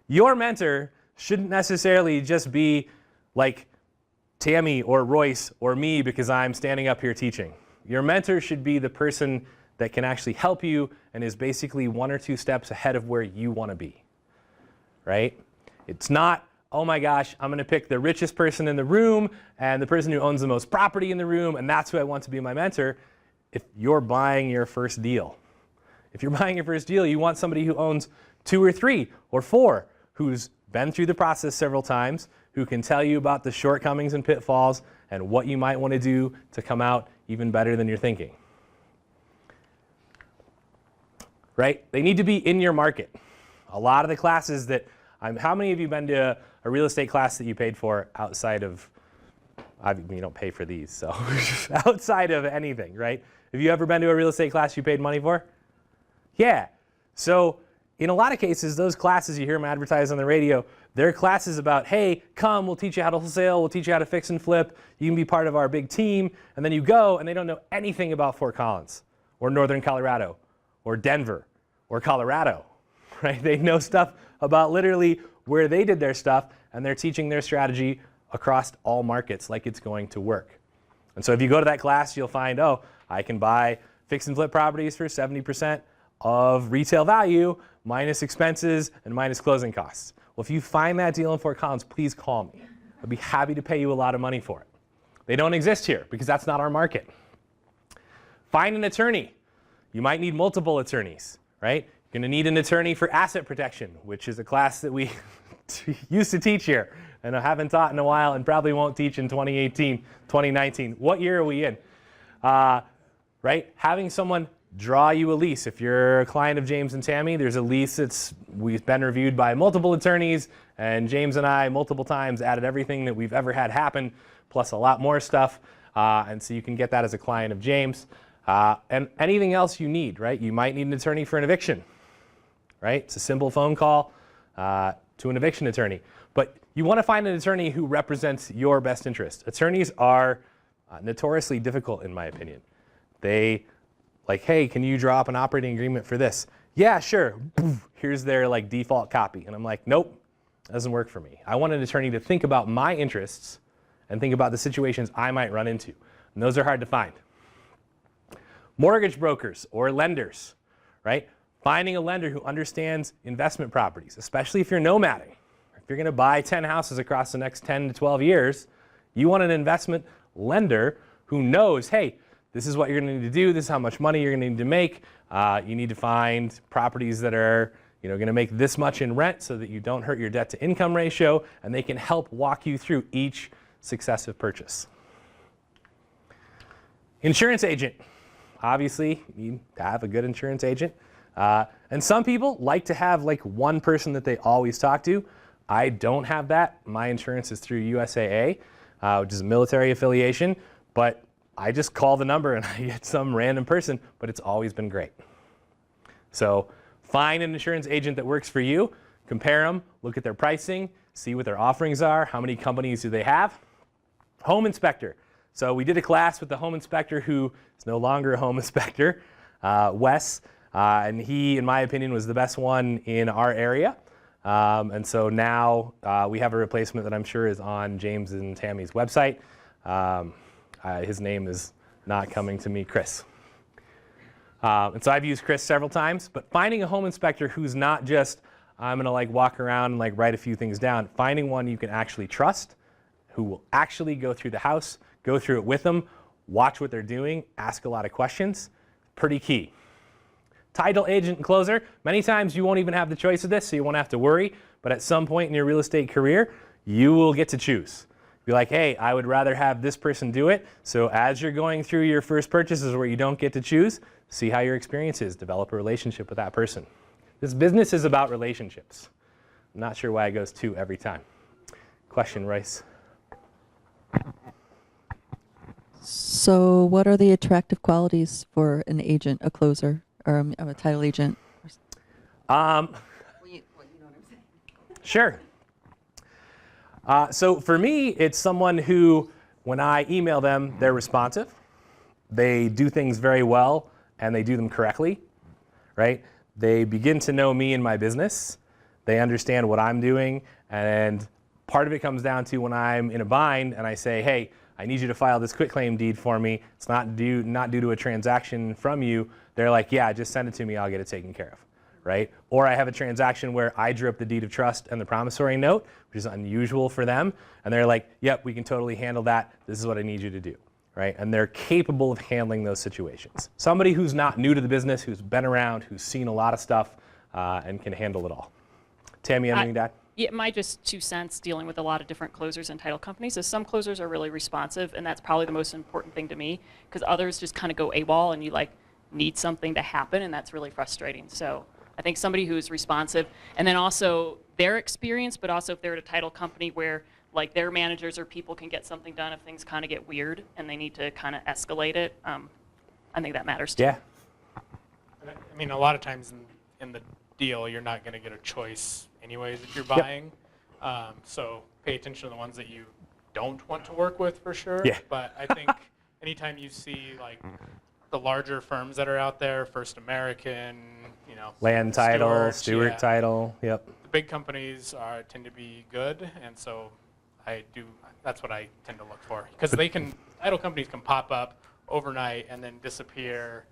your mentor shouldn't necessarily just be like Tammy or Royce or me because I'm standing up here teaching. Your mentor should be the person that can actually help you and is basically 1 or 2 steps ahead of where you want to be, right? It's not, oh my gosh, I'm going to pick the richest person in the room and the person who owns the most property in the room, and that's who I want to be my mentor. If you're buying your first deal, you want somebody who owns 2 or 3 or 4, who's been through the process several times, who can tell you about the shortcomings and pitfalls and what you might want to do to come out even better than you're thinking. Right? They need to be in your market. A lot of the classes that how many of you been to a real estate class that you paid for outside of, you don't pay for these, so outside of anything, right? Have you ever been to a real estate class you paid money for? Yeah. So in a lot of cases, those classes, you hear them advertised on the radio, they're classes about, hey, come, we'll teach you how to wholesale, we'll teach you how to fix and flip, you can be part of our big team, and then you go and they don't know anything about Fort Collins or Northern Colorado or Denver or Colorado, right? They know stuff about literally where they did their stuff, and they're teaching their strategy across all markets like it's going to work. And so if you go to that class, you'll find, oh, I can buy fix and flip properties for 70% of retail value minus expenses and minus closing costs. Well, if you find that deal in Fort Collins, please call me. I'd be happy to pay you a lot of money for it. They don't exist here because that's not our market. Find an attorney. You might need multiple attorneys, right? You're going to need an attorney for asset protection, which is a class that we used to teach here and I haven't taught in a while and probably won't teach in 2018, 2019. What year are we in? Right? Having someone draw you a lease. If you're a client of James and Tammy, there's a lease we've been reviewed by multiple attorneys, and James and I multiple times added everything that we've ever had happen, plus a lot more stuff. And so you can get that as a client of James. And anything else you need, right? You might need an attorney for an eviction, right? It's a simple phone call to an eviction attorney. But you want to find an attorney who represents your best interest. Attorneys are notoriously difficult, in my opinion. They like, hey, can you draw up an operating agreement for this? yeah, sure. Here's their like default copy. And I'm like, nope, doesn't work for me. I want an attorney to think about my interests and think about the situations I might run into. And those are hard to find. Mortgage brokers or lenders, right? Finding a lender who understands investment properties, especially if you're nomading. If you're going to buy 10 houses across the next 10 to 12 years, you want an investment lender who knows, hey, this is what you're going to need to do. This is how much money you're going to need to make. You need to find properties that are going to make this much in rent so that you don't hurt your debt to income ratio, and they can help walk you through each successive purchase. Insurance agent. Obviously, you need to have a good insurance agent. And some people like to have like one person that they always talk to. I don't have that. My insurance is through USAA, which is a military affiliation, but I just call the number and I get some random person, but it's always been great. So find an insurance agent that works for you, compare them, look at their pricing, see what their offerings are, how many companies do they have. Home inspector. So we did a class with the home inspector who is no longer a home inspector, Wes, and he, in my opinion, was the best one in our area. And so now we have a replacement that I'm sure is on James and Tammy's website. His name is not coming to me, Chris. And so I've used Chris several times, but finding a home inspector who's not just, I'm going to like walk around and like write a few things down, finding one you can actually trust, who will actually go through the house, go through it with them, watch what they're doing, ask a lot of questions, pretty key. Title agent and closer, many times you won't even have the choice of this, so you won't have to worry, but at some point in your real estate career, you will get to choose. Be like, hey, I would rather have this person do it, so as you're going through your first purchases where you don't get to choose, see how your experience is, develop a relationship with that person. This business is about relationships. I'm not sure why it goes to every time. Question, Rice? So what are the attractive qualities for an agent, a closer, or a title agent? Sure. So for me, it's someone who, when I email them, they're responsive. They do things very well, and they do them correctly, right? They begin to know me and my business. They understand what I'm doing, and part of it comes down to when I'm in a bind and I say, hey, I need you to file this quitclaim deed for me. It's not due to a transaction from you. They're like, yeah, just send it to me. I'll get it taken care of, right? Or I have a transaction where I drew up the deed of trust and the promissory note, which is unusual for them. And they're like, yep, we can totally handle that. This is what I need you to do, right? And they're capable of handling those situations. Somebody who's not new to the business, who's been around, who's seen a lot of stuff, and can handle it all. Tammy, anything to add? Yeah, my just 2 cents dealing with a lot of different closers and title companies is some closers are really responsive, and that's probably the most important thing to me, because others just kind of go AWOL and you like need something to happen, and that's really frustrating. So I think somebody who's responsive, and then also their experience, but also if they're at a title company where like their managers or people can get something done if things kind of get weird and they need to kind of escalate it. I think that matters too. Yeah. I mean, a lot of times in the deal, you're not going to get a choice anyways if you're buying. So pay attention to the ones that you don't want to work with for sure. Yeah. But I think anytime you see like the larger firms that are out there, First American, Land Title, Stewart, Stewart Title, yep. The big companies tend to be good, and so that's what I tend to look for. Because title companies can pop up overnight and then disappear,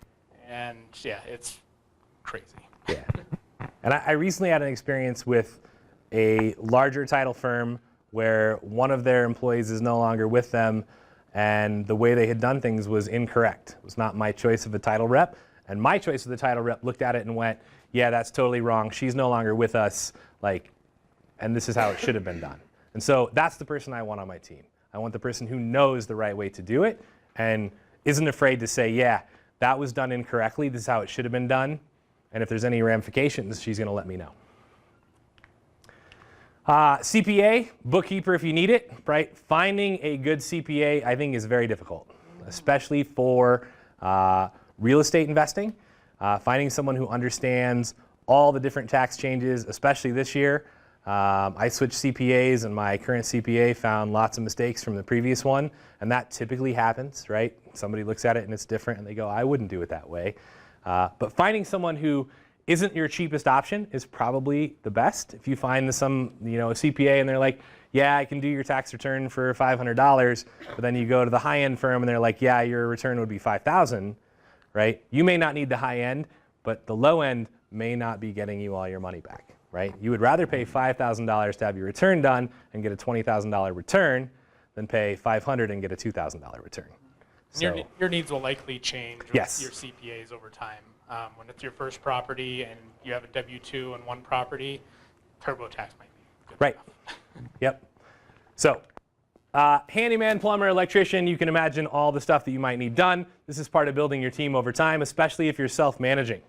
and yeah, it's crazy. Yeah. And I recently had an experience with a larger title firm where one of their employees is no longer with them, and the way they had done things was incorrect. It was not my choice of a title rep, and my choice of the title rep looked at it and went, yeah, that's totally wrong. She's no longer with us, and this is how it should have been done. And so that's the person I want on my team. I want the person who knows the right way to do it and isn't afraid to say, yeah, that was done incorrectly. This is how it should have been done. And if there's any ramifications, she's going to let me know. CPA, bookkeeper if you need it, right? Finding a good CPA, I think, is very difficult, especially for real estate investing. Finding someone who understands all the different tax changes, especially this year. I switched CPAs, and my current CPA found lots of mistakes from the previous one, and that typically happens, right? Somebody looks at it and it's different, and they go, I wouldn't do it that way. But finding someone who isn't your cheapest option is probably the best. If you find some, a CPA and they're like, yeah, I can do your tax return for $500, but then you go to the high-end firm and they're like, yeah, your return would be $5,000, right? You may not need the high end, but the low end may not be getting you all your money back, right? You would rather pay $5,000 to have your return done and get a $20,000 return than pay $500 and get a $2,000 return. So, Your needs will likely change with yes. your CPAs over time. When it's your first property and you have a W-2 on one property, TurboTax might be good right. Yep. So, handyman, plumber, electrician, you can imagine all the stuff that you might need done. This is part of building your team over time, especially if you're self-managing,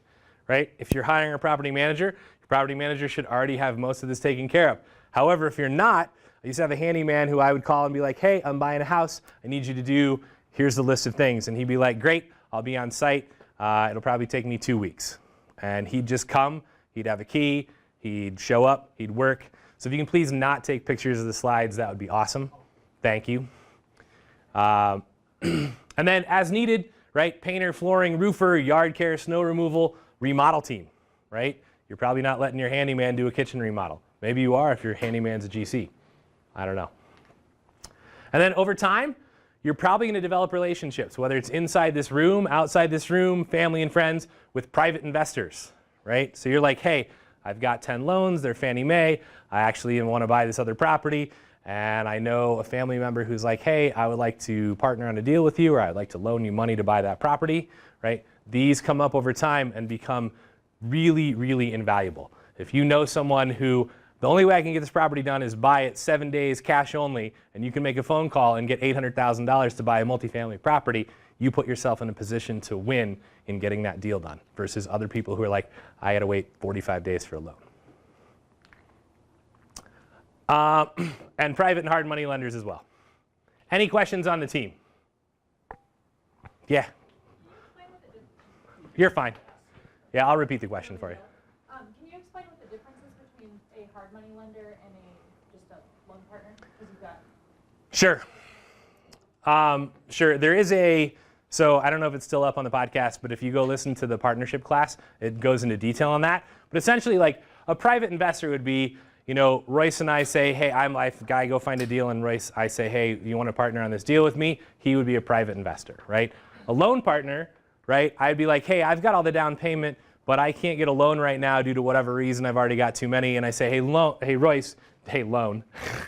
right? If you're hiring a property manager, your property manager should already have most of this taken care of. However, if you're not, I used to have a handyman who I would call and be like, hey, I'm buying a house. I need you to do, here's the list of things. And he'd be like, great, I'll be on site. It'll probably take me 2 weeks. And he'd just come, he'd have a key, he'd show up, he'd work. So if you can please not take pictures of the slides, that would be awesome. Thank you. And then as needed, right, painter, flooring, roofer, yard care, snow removal, remodel team, right? You're probably not letting your handyman do a kitchen remodel. Maybe you are if your handyman's a GC. I don't know. And then over time, you're probably going to develop relationships, whether it's inside this room, outside this room, family and friends, with private investors, right? So you're like, hey, I've got 10 loans, they're Fannie Mae, I actually want to buy this other property, and I know a family member who's like, hey, I would like to partner on a deal with you, or I'd like to loan you money to buy that property, right? These come up over time and become really, really invaluable. If you know someone who, the only way I can get this property done is buy it 7 days cash only, and you can make a phone call and get $800,000 to buy a multifamily property, you put yourself in a position to win in getting that deal done versus other people who are like, I had to wait 45 days for a loan. And private and hard money lenders as well. Any questions on the team? Yeah. You're fine. Yeah, I'll repeat the question for you. Can you explain what the difference is between a hard money lender and just a loan partner? Because you've got. Sure. Sure. There is so I don't know if it's still up on the podcast, but if you go listen to the partnership class, it goes into detail on that. But essentially, like a private investor would be, Royce and I say, hey, I'm life guy, go find a deal. And Royce, I say, hey, you want to partner on this deal with me? He would be a private investor, right? A loan partner, right? I'd be like, hey, I've got all the down payment, but I can't get a loan right now due to whatever reason. I've already got too many. And I say, hey, Royce, hey, loan.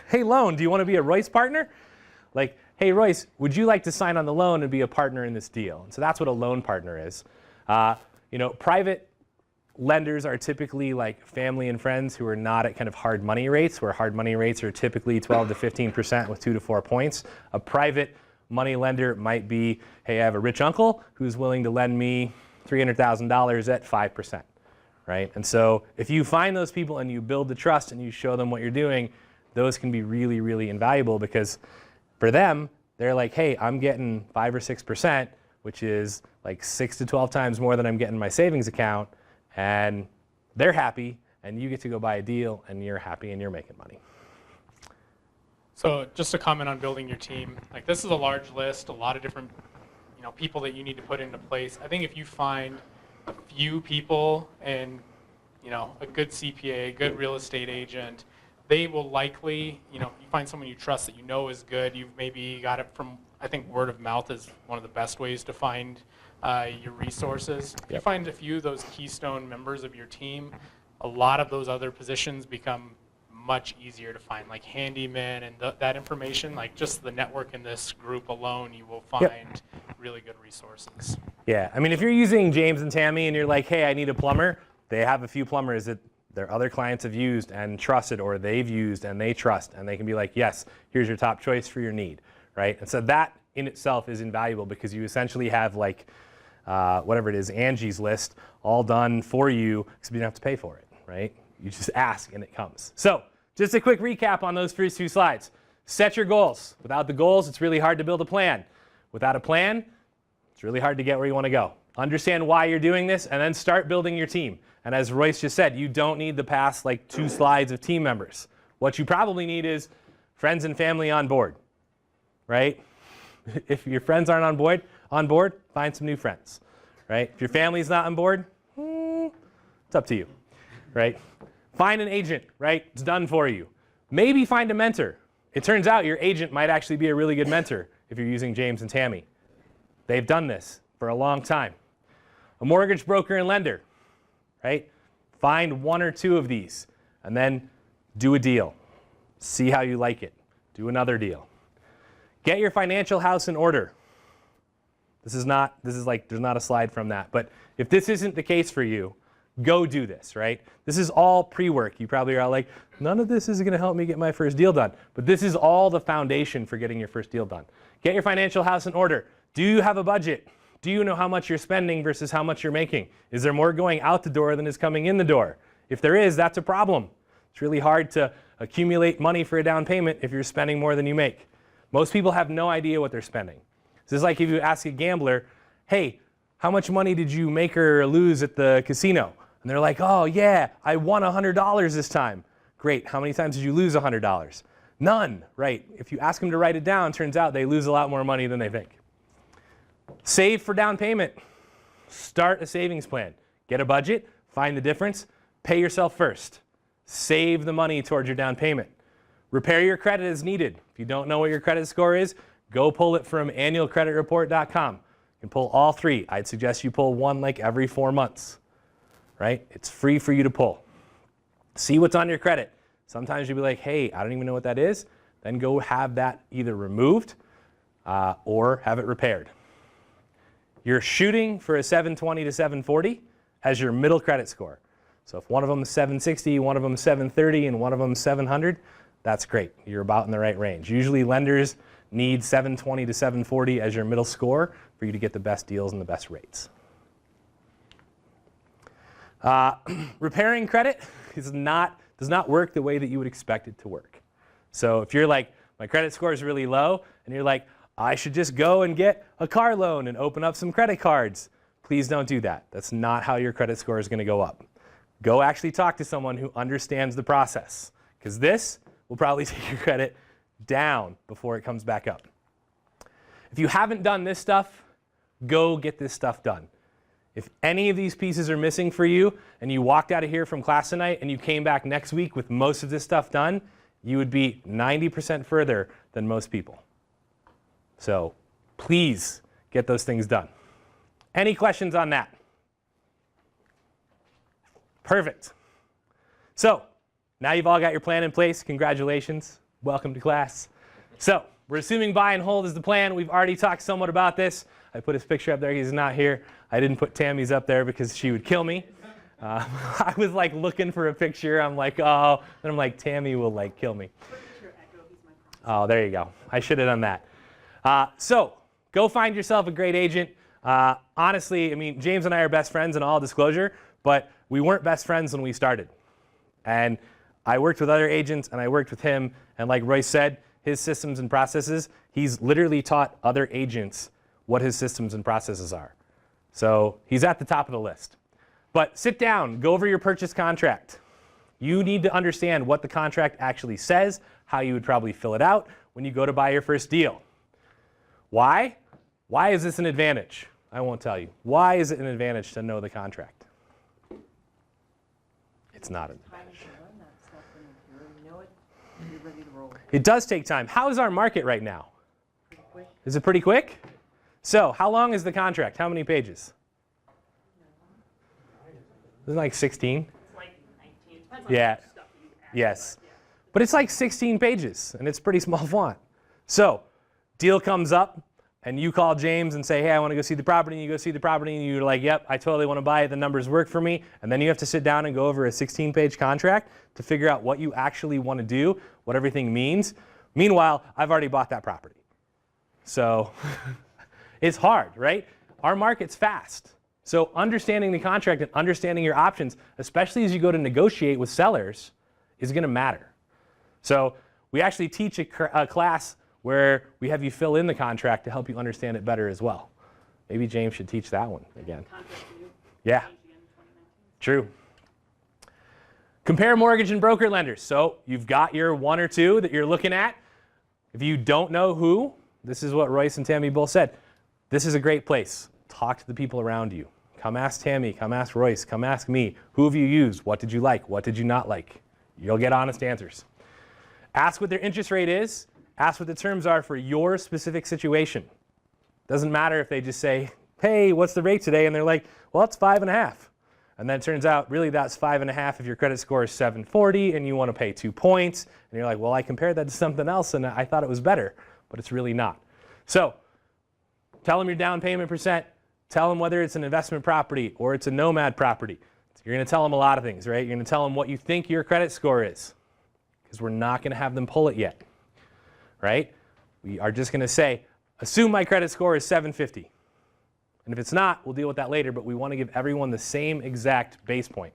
Hey, loan, do you want to be a Royce partner? Like, hey, Royce, would you like to sign on the loan and be a partner in this deal? And so that's what a loan partner is. Private lenders are typically like family and friends who are not at kind of hard money rates, where hard money rates are typically 12 to 15% with 2 to 4 points. A private money lender might be, hey, I have a rich uncle who's willing to lend me $300,000 at 5%, right? And so if you find those people and you build the trust and you show them what you're doing, those can be really, really invaluable because for them, they're like, hey, I'm getting 5 or 6%, which is like 6 to 12 times more than I'm getting in my savings account, and they're happy, and you get to go buy a deal, and you're happy, and you're making money. So just to comment on building your team, like this is a large list, a lot of different people that you need to put into place. I think if you find a few people and a good CPA, a good real estate agent, they will likely, you find someone you trust that is good. You've maybe got it from, I think word of mouth is one of the best ways to find your resources. If you find a few of those keystone members of your team, a lot of those other positions become much easier to find, like handyman and that information, like just the network in this group alone, you will find really good resources. Yeah, I mean, if you're using James and Tammy and you're like, hey, I need a plumber, they have a few plumbers that their other clients have used and trusted, or they've used and they trust, and they can be like, yes, here's your top choice for your need, right? And so that in itself is invaluable because you essentially have like, whatever it is, Angie's List, all done for you because you don't have to pay for it, right? You just ask and it comes. So just a quick recap on those first 2 slides. Set your goals. Without the goals, it's really hard to build a plan. Without a plan, it's really hard to get where you want to go. Understand why you're doing this, and then start building your team. And as Royce just said, you don't need the past 2 slides of team members. What you probably need is friends and family on board, right? If your friends aren't on board, find some new friends, right? If your family's not on board, It's up to you, right? Find an agent, right? It's done for you. Maybe find a mentor. It turns out your agent might actually be a really good mentor if you're using James and Tammy. They've done this for a long time. A mortgage broker and lender, right? Find one or two of these and then do a deal. See how you like it. Do another deal. Get your financial house in order. This is like, there's not a slide from that. But if this isn't the case for you, go do this, right? This is all pre-work. You probably are all like, none of this is going to help me get my first deal done. But this is all the foundation for getting your first deal done. Get your financial house in order. Do you have a budget? Do you know how much you're spending versus how much you're making? Is there more going out the door than is coming in the door? If there is, that's a problem. It's really hard to accumulate money for a down payment if you're spending more than you make. Most people have no idea what they're spending. This is like if you ask a gambler, hey, how much money did you make or lose at the casino? And they're like, oh yeah, I won $100 this time. Great, how many times did you lose $100? None, right? If you ask them to write it down, it turns out they lose a lot more money than they think. Save for down payment. Start a savings plan. Get a budget, find the difference, pay yourself first. Save the money towards your down payment. Repair your credit as needed. If you don't know what your credit score is, go pull it from annualcreditreport.com. You can pull all three. I'd suggest you pull one like every 4 months, right? It's free for you to pull. See what's on your credit. Sometimes you'll be like, hey, I don't even know what that is. Then go have that either removed or have it repaired. You're shooting for a 720 to 740 as your middle credit score. So if one of them is 760, one of them is 730, and one of them is 700, that's great. You're about in the right range. Usually lenders need 720 to 740 as your middle score for you to get the best deals and the best rates. Repairing credit does not work the way that you would expect it to work. So if you're like, my credit score is really low, and you're like, I should just go and get a car loan and open up some credit cards. Please don't do that. That's not how your credit score is going to go up. Go actually talk to someone who understands the process, because this will probably take your credit down before it comes back up. If you haven't done this stuff, go get this stuff done. If any of these pieces are missing for you and you walked out of here from class tonight and you came back next week with most of this stuff done, you would be 90% further than most people. So please get those things done. Any questions on that? Perfect. So now you've all got your plan in place. Congratulations. Welcome to class. So we're assuming buy and hold is the plan. We've already talked somewhat about this. I put his picture up there. He's not here. I didn't put Tammy's up there because she would kill me. I was like looking for a picture. I'm like, oh, and I'm like, Tammy will like kill me. Oh, there you go. I should have done that. So go find yourself a great agent. Honestly, I mean, James and I are best friends in all disclosure, but we weren't best friends when we started. And I worked with other agents and I worked with him. And like Royce said, his systems and processes, he's literally taught other agents what his systems and processes are. So he's at the top of the list. But sit down, go over your purchase contract. You need to understand what the contract actually says, how you would probably fill it out when you go to buy your first deal. Why? Why is this an advantage? I won't tell you. Why is it an advantage to know the contract? It's not an advantage. It does take time. How is our market right now? Is it pretty quick? So how long is the contract? How many pages? Isn't it like 16? It's like 19. Depends on Yeah. how much stuff you add, Yes. but yeah. But it's like 16 pages, and it's pretty small font. So deal comes up, and you call James and say, hey, I want to go see the property, and you go see the property, and you're like, yep, I totally want to buy it, the numbers work for me, and then you have to sit down and go over a 16-page contract to figure out what you actually want to do, what everything means. Meanwhile, I've already bought that property. So it's hard, right? Our market's fast. So understanding the contract and understanding your options, especially as you go to negotiate with sellers, is going to matter. So we actually teach a class where we have you fill in the contract to help you understand it better as well. Maybe James should teach that one again. Yeah, true. Compare mortgage and broker lenders. So you've got your one or two that you're looking at. If you don't know who, this is what Royce and Tammy both said. This is a great place. Talk to the people around you. Come ask Tammy, come ask Royce, come ask me. Who have you used? What did you like? What did you not like? You'll get honest answers. Ask what their interest rate is. Ask what the terms are for your specific situation. Doesn't matter if they just say, hey, what's the rate today? And they're like, well, it's 5.5. And then it turns out, really, that's 5.5 if your credit score is 740 and you want to pay 2 points. And you're like, well, I compared that to something else and I thought it was better, but it's really not. So tell them your down payment percent. Tell them whether it's an investment property or it's a nomad property. You're going to tell them a lot of things, right? You're going to tell them what you think your credit score is, because we're not going to have them pull it yet, right? We are just going to say, assume my credit score is 750. And if it's not, we'll deal with that later, but we want to give everyone the same exact base point.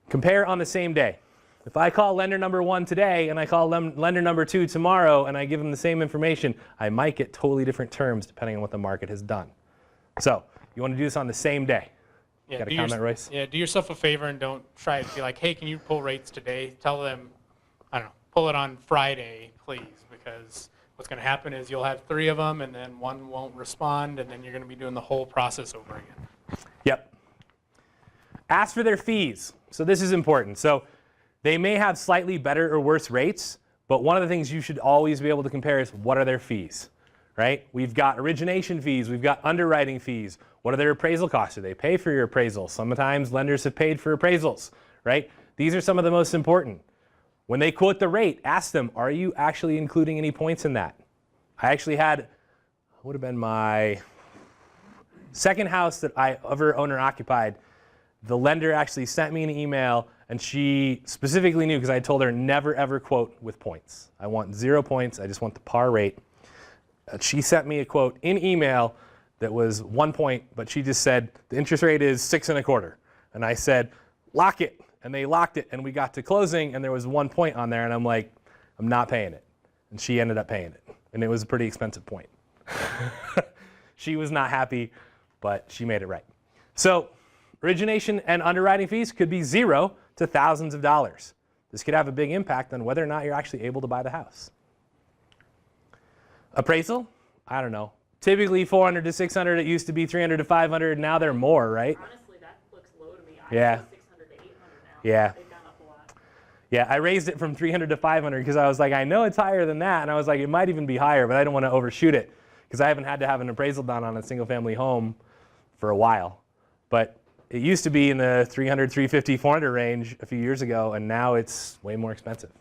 Compare on the same day. If I call lender number 1 today and I call lender number 2 tomorrow and I give them the same information, I might get totally different terms depending on what the market has done. So you want to do this on the same day. Yeah, Got a comment, Royce? Yeah, do yourself a favor and don't try to be like, hey, can you pull rates today? Tell them, I don't know, pull it on Friday, please, because what's going to happen is you'll have 3 of them and then 1 won't respond and then you're going to be doing the whole process over again. Yep. Ask for their fees. So this is important. So they may have slightly better or worse rates, but one of the things you should always be able to compare is what are their fees, right? We've got origination fees. We've got underwriting fees. What are their appraisal costs? Do they pay for your appraisal? Sometimes lenders have paid for appraisals, right? These are some of the most important. When they quote the rate, ask them, are you actually including any points in that? I actually had, would have been my second house that I ever owner occupied. The lender actually sent me an email and she specifically knew, because I told her never ever quote with points. I want 0 points. I just want the par rate. She sent me a quote in email that was 1 point, but she just said the interest rate is 6.25. And I said, lock it. And they locked it and we got to closing and there was 1 point on there and I'm like, I'm not paying it. And she ended up paying it. And it was a pretty expensive point. She was not happy, but she made it right. So origination and underwriting fees could be 0 to thousands of dollars. This could have a big impact on whether or not you're actually able to buy the house. Appraisal, I don't know. Typically 400 to 600, it used to be 300 to 500, now they're more, right? Honestly, that looks low to me. Yeah. 600 to 800 now. Yeah. They've gone up a lot. Yeah, I raised it from 300 to 500 because I was like, I know it's higher than that. And I was like, it might even be higher, but I don't want to overshoot it because I haven't had to have an appraisal done on a single family home for a while. But it used to be in the 300, 350, 400 range a few years ago, and now it's way more expensive.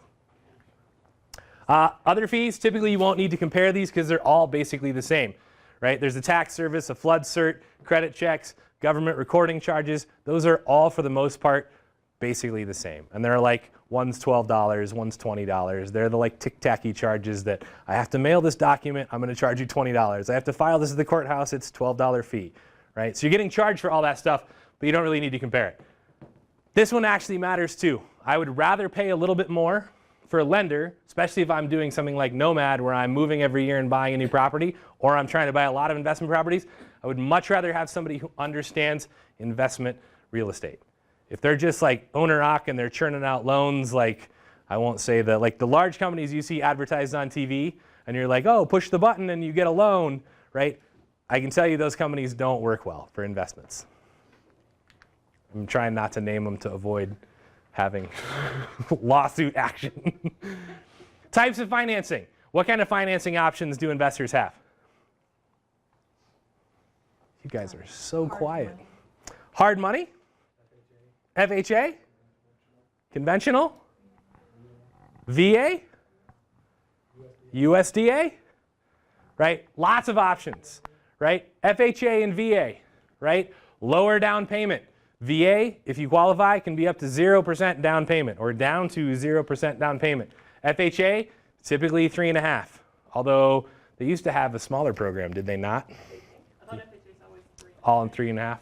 Other fees, typically you won't need to compare these because they're all basically the same, right? There's a tax service, a flood cert, credit checks, government recording charges. Those are all, for the most part, basically the same. And they're like, one's $12, one's $20. They're the like tick-tacky charges that I have to mail this document, I'm going to charge you $20. I have to file this at the courthouse, it's $12 fee, right? So you're getting charged for all that stuff, but you don't really need to compare it. This one actually matters too. I would rather pay a little bit more for a lender, especially if I'm doing something like Nomad where I'm moving every year and buying a new property, or I'm trying to buy a lot of investment properties. I would much rather have somebody who understands investment real estate. If they're just like owner-occ and they're churning out loans, like I won't say that, like the large companies you see advertised on TV and you're like, oh, push the button and you get a loan, right? I can tell you those companies don't work well for investments. I'm trying not to name them to avoid having lawsuit action. Types of financing. What kind of financing options do investors have? You guys are so quiet. Hard money? FHA? Conventional? VA? USDA? Right? Lots of options, right? FHA and VA, right? Lower down payment. VA, if you qualify, can be up to 0% down payment or down to 0% down payment. FHA, typically 3.5%. Although they used to have a smaller program, did they not? I thought FHA's always 3. All in 3.5%? Yeah.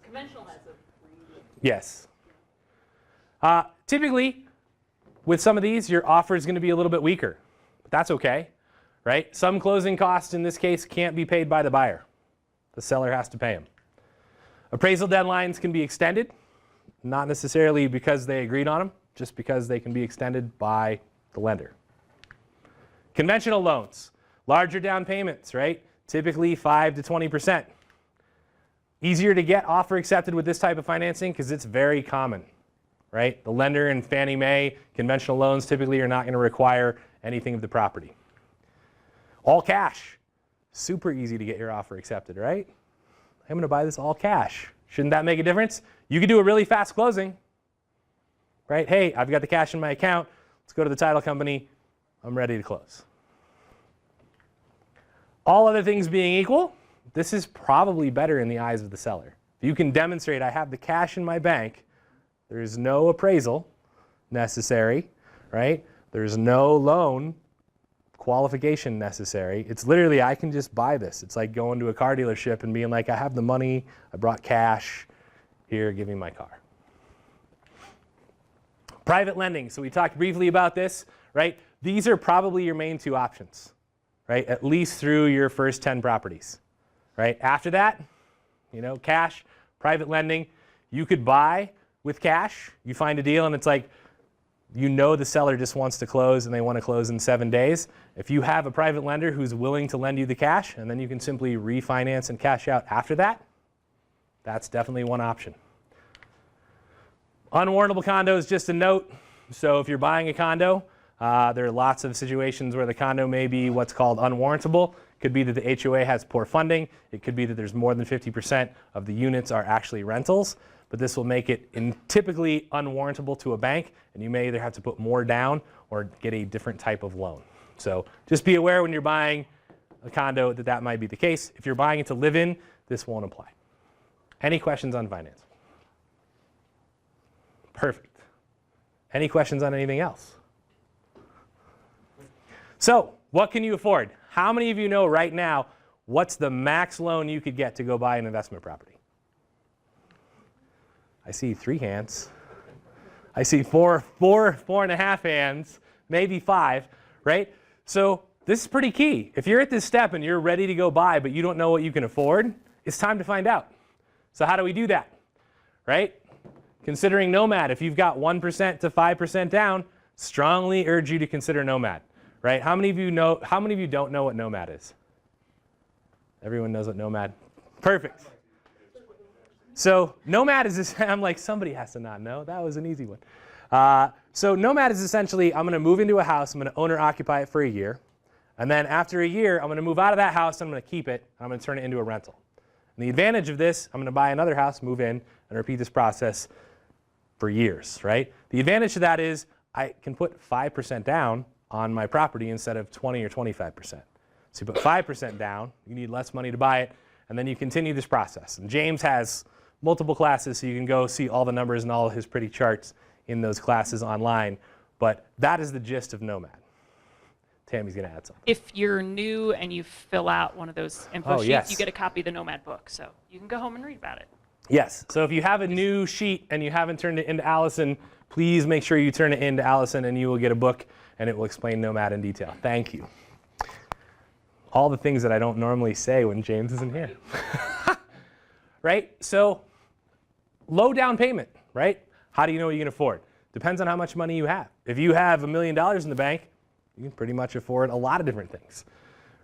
Conventional has a 3. Yes. Typically, with some of these, your offer is going to be a little bit weaker. But that's okay, right? Some closing costs in this case can't be paid by the buyer. The seller has to pay them. Appraisal deadlines can be extended, not necessarily because they agreed on them, just because they can be extended by the lender. Conventional loans, larger down payments, right? Typically 5 to 20%. Easier to get offer accepted with this type of financing because it's very common, right? The lender in Fannie Mae, conventional loans typically are not going to require anything of the property. All cash. Super easy to get your offer accepted, right? I'm going to buy this all cash. Shouldn't that make a difference? You could do a really fast closing, right? Hey, I've got the cash in my account. Let's go to the title company. I'm ready to close. All other things being equal, this is probably better in the eyes of the seller. If you can demonstrate I have the cash in my bank, there's no appraisal necessary, right? There's no loan qualification necessary. It's literally, I can just buy this. It's like going to a car dealership and being like, I have the money, I brought cash, here, give me my car. Private lending, so we talked briefly about this, right? These are probably your main two options, right? At least through your first 10 properties, right? After that, cash, private lending, you could buy with cash. You find a deal and it's like, the seller just wants to close and they want to close in 7 days. If you have a private lender who's willing to lend you the cash and then you can simply refinance and cash out after that, that's definitely one option. Unwarrantable condos, just a note. So if you're buying a condo, there are lots of situations where the condo may be what's called unwarrantable. It could be that the HOA has poor funding. It could be that there's more than 50% of the units are actually rentals. But this will make it typically unwarrantable to a bank, and you may either have to put more down or get a different type of loan. So just be aware when you're buying a condo that might be the case. If you're buying it to live in, this won't apply. Any questions on finance? Perfect. Any questions on anything else? So what can you afford? How many of you know right now what's the max loan you could get to go buy an investment property? I see 3 hands. I see four and a half hands, maybe 5, right? So this is pretty key. If you're at this step and you're ready to go buy, but you don't know what you can afford, it's time to find out. So how do we do that, right? Considering Nomad, if you've got 1% to 5% down, strongly urge you to consider Nomad, right? How many of you don't know what Nomad is? Everyone knows what Nomad? Perfect. So Nomad is this, I'm like, somebody has to not know. That was an easy one. So Nomad is essentially, I'm going to move into a house, I'm going to owner occupy it for a year, and then after a year, I'm going to move out of that house, I'm going to keep it, and I'm going to turn it into a rental. And the advantage of this, I'm going to buy another house, move in, and repeat this process for years, right? The advantage to that is I can put 5% down on my property instead of 20 or 25%. So you put 5% down, you need less money to buy it, and then you continue this process. And James has multiple classes, so you can go see all the numbers and all of his pretty charts in those classes online. But that is the gist of Nomad. Tammy's going to add something. If you're new and you fill out one of those info sheets, yes. you get a copy of the Nomad book. So you can go home and read about it. Yes. So if you have a new sheet and you haven't turned it into Allison, please make sure you turn it into Allison and you will get a book and it will explain Nomad in detail. Thank you. All the things that I don't normally say when James isn't here. Right? So low down payment, right? How do you know what you can afford? Depends on how much money you have. If you have $1 million in the bank, you can pretty much afford a lot of different things,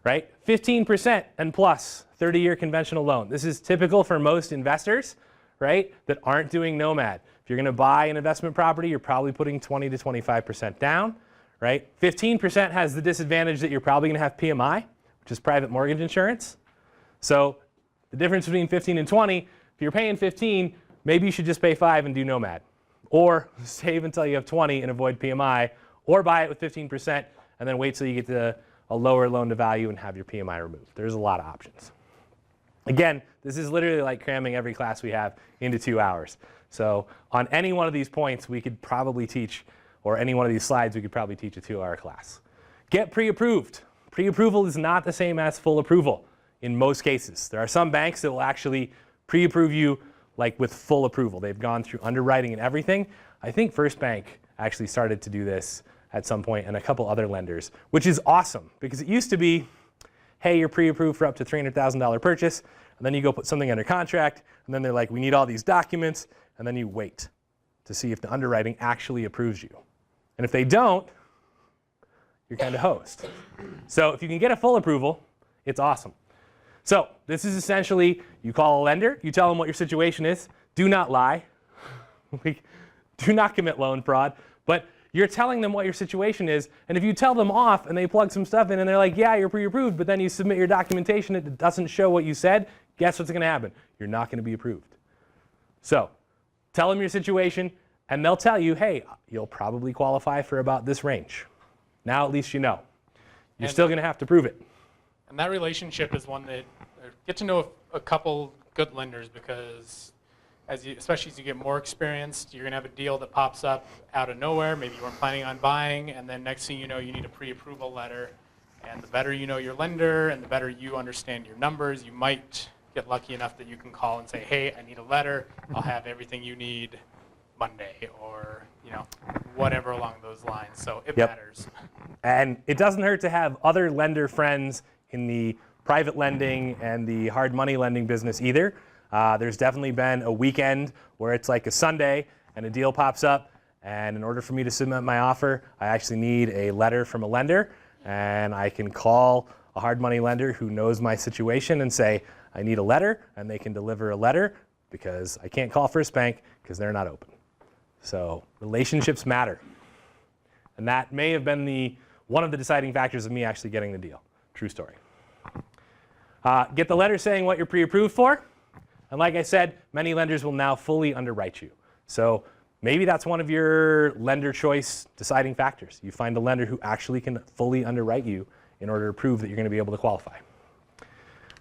right? 15% and plus 30-year conventional loan. This is typical for most investors, right, that aren't doing Nomad. If you're going to buy an investment property, you're probably putting 20 to 25% down, right? 15% has the disadvantage that you're probably going to have PMI, which is private mortgage insurance. So the difference between 15 and 20, if you're paying 15, maybe you should just pay 5 and do Nomad. Or save until you have 20 and avoid PMI, or buy it with 15% and then wait till you get to a lower loan to value and have your PMI removed. There's a lot of options. Again, this is literally like cramming every class we have into 2 hours. So on any one of these points, we could probably teach, or any one of these slides, we could probably teach a 2-hour class. Get pre-approved. Pre-approval is not the same as full approval in most cases. There are some banks that will actually pre-approve you like with full approval. They've gone through underwriting and everything. I think First Bank actually started to do this at some point, and a couple other lenders, which is awesome because it used to be, hey, you're pre-approved for up to $300,000 purchase, and then you go put something under contract, and then they're like, we need all these documents, and then you wait to see if the underwriting actually approves you. And if they don't, you're kind of host. So if you can get a full approval, it's awesome. So this is essentially, you call a lender, you tell them what your situation is. Do not lie. Do not commit loan fraud. But you're telling them what your situation is, and if you tell them off and they plug some stuff in and they're like, yeah, you're pre-approved, but then you submit your documentation, it doesn't show what you said, guess what's going to happen? You're not going to be approved. So tell them your situation, and they'll tell you, hey, you'll probably qualify for about this range. Now at least you know. You're still going to have to prove it. And that relationship is one that, get to know a couple good lenders, because especially as you get more experienced, you're going to have a deal that pops up out of nowhere. Maybe you weren't planning on buying, and then next thing you know, you need a pre-approval letter. And the better you know your lender and the better you understand your numbers, you might get lucky enough that you can call and say, hey, I need a letter. I'll have everything you need Monday, or whatever along those lines. So it matters. And it doesn't hurt to have other lender friends in the private lending and the hard money lending business either. There's definitely been a weekend where it's like a Sunday and a deal pops up, and in order for me to submit my offer, I actually need a letter from a lender, and I can call a hard money lender who knows my situation and say, I need a letter, and they can deliver a letter, because I can't call First Bank because they're not open. So relationships matter. And that may have been one of the deciding factors of me actually getting the deal. True story. Get the letter saying what you're pre-approved for. And like I said, many lenders will now fully underwrite you. So maybe that's one of your lender choice deciding factors. You find a lender who actually can fully underwrite you in order to prove that you're going to be able to qualify.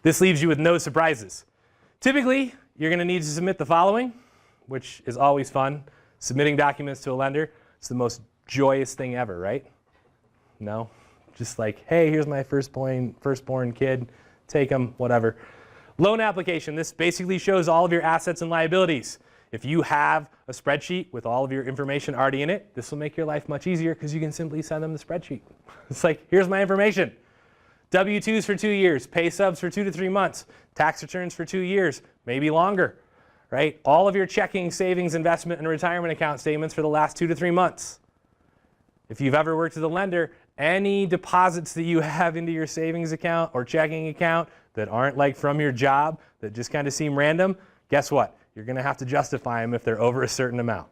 This leaves you with no surprises. Typically, you're going to need to submit the following, which is always fun. Submitting documents to a lender, it's the most joyous thing ever, right? No? Just like, hey, here's my firstborn kid, take them, whatever. Loan application, this basically shows all of your assets and liabilities. If you have a spreadsheet with all of your information already in it, this will make your life much easier because you can simply send them the spreadsheet. It's like, here's my information. W-2s for 2 years, pay stubs for 2 to 3 months, tax returns for 2 years, maybe longer, right? All of your checking, savings, investment, and retirement account statements for the last 2 to 3 months. If you've ever worked with a lender, any deposits that you have into your savings account or checking account that aren't like from your job, that just kind of seem random, guess what? You're going to have to justify them if they're over a certain amount.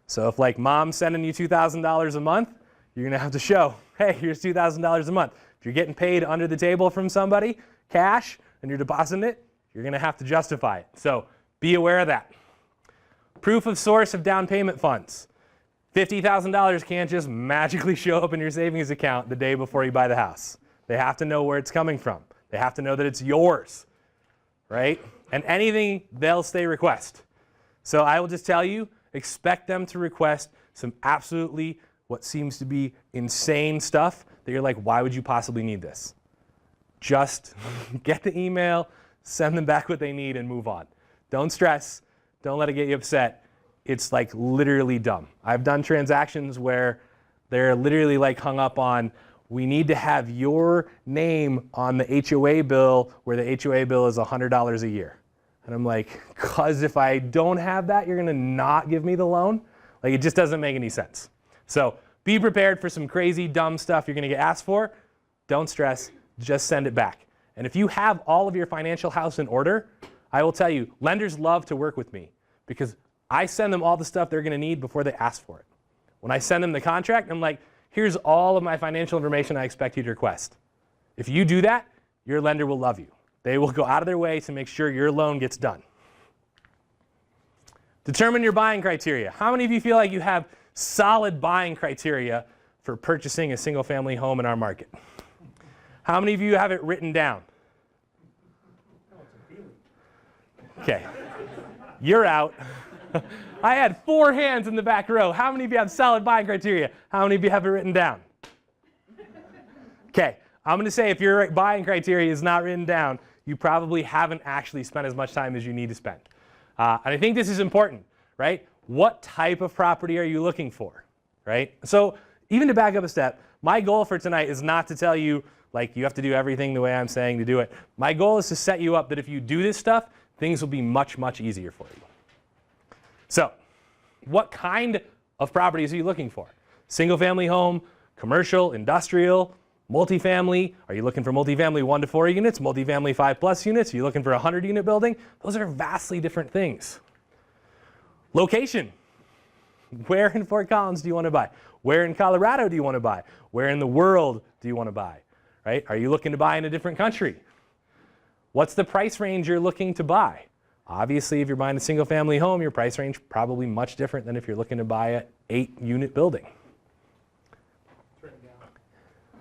So if like mom's sending you $2,000 a month, you're going to have to show, hey, here's $2,000 a month. If you're getting paid under the table from somebody, cash, and you're depositing it, you're going to have to justify it. So be aware of that. Proof of source of down payment funds. $50,000 can't just magically show up in your savings account the day before you buy the house. They have to know where it's coming from. They have to know that it's yours, right? And anything they'll say request. So I will just tell you, expect them to request some absolutely what seems to be insane stuff that you're like, why would you possibly need this? Just get the email, send them back what they need, and move on. Don't stress. Don't let it get you upset. It's like literally dumb. I've done transactions where they're literally like hung up on, we need to have your name on the HOA bill where the HOA bill is $100 a year. And I'm like, cause if I don't have that, you're gonna not give me the loan? Like, it just doesn't make any sense. So be prepared for some crazy dumb stuff you're gonna get asked for. Don't stress, just send it back. And if you have all of your financial house in order, I will tell you, lenders love to work with me because I send them all the stuff they're gonna need before they ask for it. When I send them the contract, I'm like, here's all of my financial information I expect you to request. If you do that, your lender will love you. They will go out of their way to make sure your loan gets done. Determine your buying criteria. How many of you feel like you have solid buying criteria for purchasing a single-family home in our market? How many of you have it written down? Okay, you're out. I had 4 hands in the back row. How many of you have solid buying criteria? How many of you have it written down? Okay, I'm going to say if your buying criteria is not written down, you probably haven't actually spent as much time as you need to spend. And I think this is important, right? What type of property are you looking for, right? So even to back up a step, my goal for tonight is not to tell you, like, you have to do everything the way I'm saying to do it. My goal is to set you up that if you do this stuff, things will be much, much easier for you. So what kind of properties are you looking for? Single family home, commercial, industrial, Multifamily, are you looking for multifamily 1 to 4 units, multifamily 5+ units? Are you looking for a 100-unit building? Those are vastly different things. Location. Where in Fort Collins do you want to buy? Where in Colorado do you want to buy? Where in the world do you want to buy? Right? Are you looking to buy in a different country? What's the price range you're looking to buy? Obviously, if you're buying a single-family home, your price range probably much different than if you're looking to buy an 8-unit building.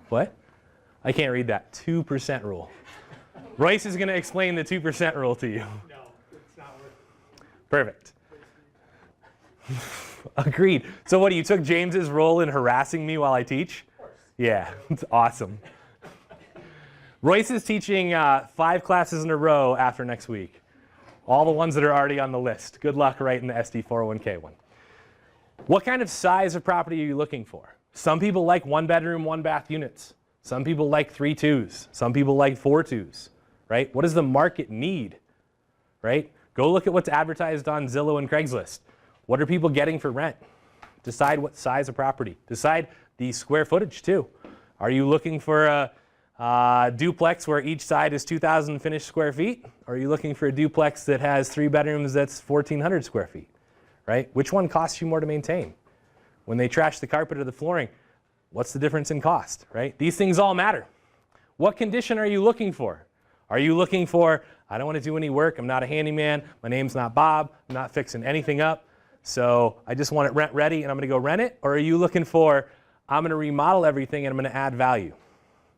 What? I can't read that. 2% rule. Royce is going to explain the 2% rule to you. No, it's not worth it. Perfect. Agreed. So what, you took James's role in harassing me while I teach? Of course. Yeah, it's awesome. Royce is teaching 5 classes in a row after next week. All the ones that are already on the list. Good luck writing the SD 401k one. What kind of size of property are you looking for? Some people like 1-bedroom, 1-bath units. Some people like 3 2s. Some people like 4 2s, right? What does the market need, right? Go look at what's advertised on Zillow and Craigslist. What are people getting for rent? Decide what size of property. Decide the square footage too. Are you looking for a duplex where each side is 2,000 finished square feet? Or are you looking for a duplex that has 3 bedrooms that's 1,400 square feet, right? Which one costs you more to maintain? When they trash the carpet or the flooring, what's the difference in cost, right? These things all matter. What condition are you looking for? Are you looking for, I don't want to do any work, I'm not a handyman, my name's not Bob, I'm not fixing anything up, so I just want it rent ready and I'm going to go rent it? Or are you looking for, I'm going to remodel everything and I'm going to add value?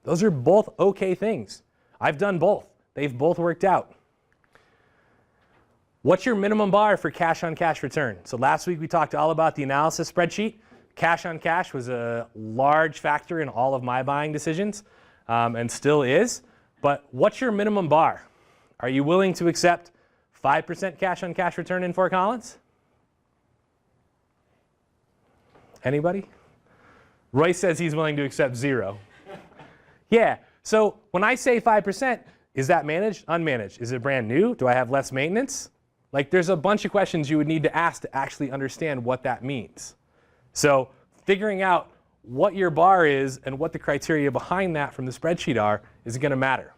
Those are both okay things. I've done both. They've both worked out. What's your minimum bar for cash-on-cash return? So last week we talked all about the analysis spreadsheet. Cash-on-cash was a large factor in all of my buying decisions and still is. But what's your minimum bar? Are you willing to accept 5% cash-on-cash return in Fort Collins? Anybody? Royce says he's willing to accept 0. Yeah, so when I say 5%, is that managed, unmanaged? Is it brand new? Do I have less maintenance? Like, there's a bunch of questions you would need to ask to actually understand what that means. So figuring out what your bar is and what the criteria behind that from the spreadsheet are is going to matter.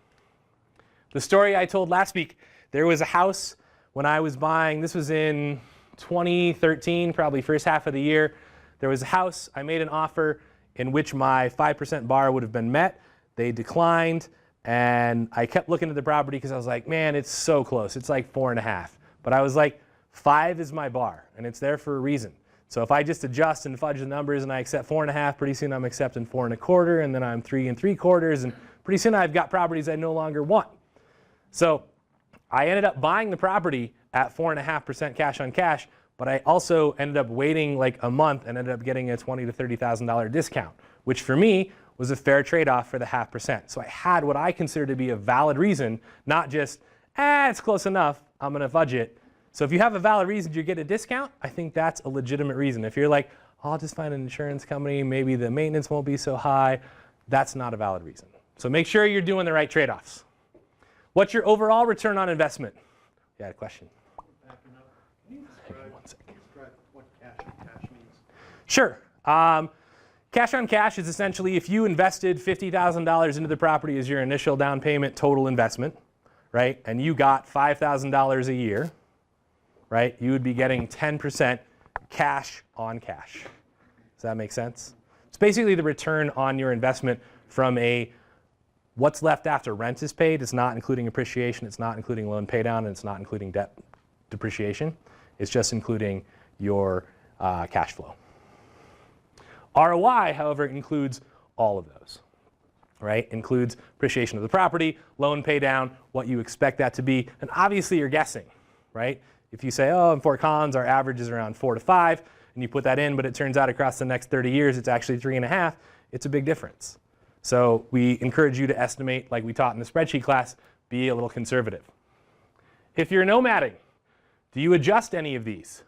The story I told last week, there was a house when I was buying, this was in 2013, probably first half of the year. There was a house, I made an offer in which my 5% bar would have been met. They declined, and I kept looking at the property because I was like, man, it's so close. It's like 4.5. But I was like, 5 is my bar, and it's there for a reason. So if I just adjust and fudge the numbers and I accept 4.5, pretty soon I'm accepting 4.25, and then I'm 3 3/4, and pretty soon I've got properties I no longer want. So I ended up buying the property at 4.5% cash on cash, but I also ended up waiting like a month and ended up getting a $20,000 to $30,000 discount, which for me was a fair trade-off for the 0.5%. So I had what I consider to be a valid reason, not just, it's close enough, I'm going to fudge it. So if you have a valid reason to get a discount, I think that's a legitimate reason. If you're like, I'll just find an insurance company, maybe the maintenance won't be so high, that's not a valid reason. So make sure you're doing the right trade-offs. What's your overall return on investment? You had a question. Backing up, can you describe what cash on cash means? Sure. Cash on cash is essentially if you invested $50,000 into the property as your initial down payment total investment, right, and you got $5,000 a year, right, you would be getting 10% cash on cash. Does that make sense? It's basically the return on your investment from a what's left after rent is paid. It's not including appreciation, it's not including loan pay down, and it's not including debt depreciation. It's just including your cash flow. ROI, however, includes all of those, right? Includes appreciation of the property, loan pay down, what you expect that to be, and obviously you're guessing, right? If you say, oh, in Fort Collins, our average is around 4 to 5, and you put that in, but it turns out across the next 30 years, it's actually 3.5, it's a big difference. So we encourage you to estimate, like we taught in the spreadsheet class, be a little conservative. If you're nomading, do you adjust any of these?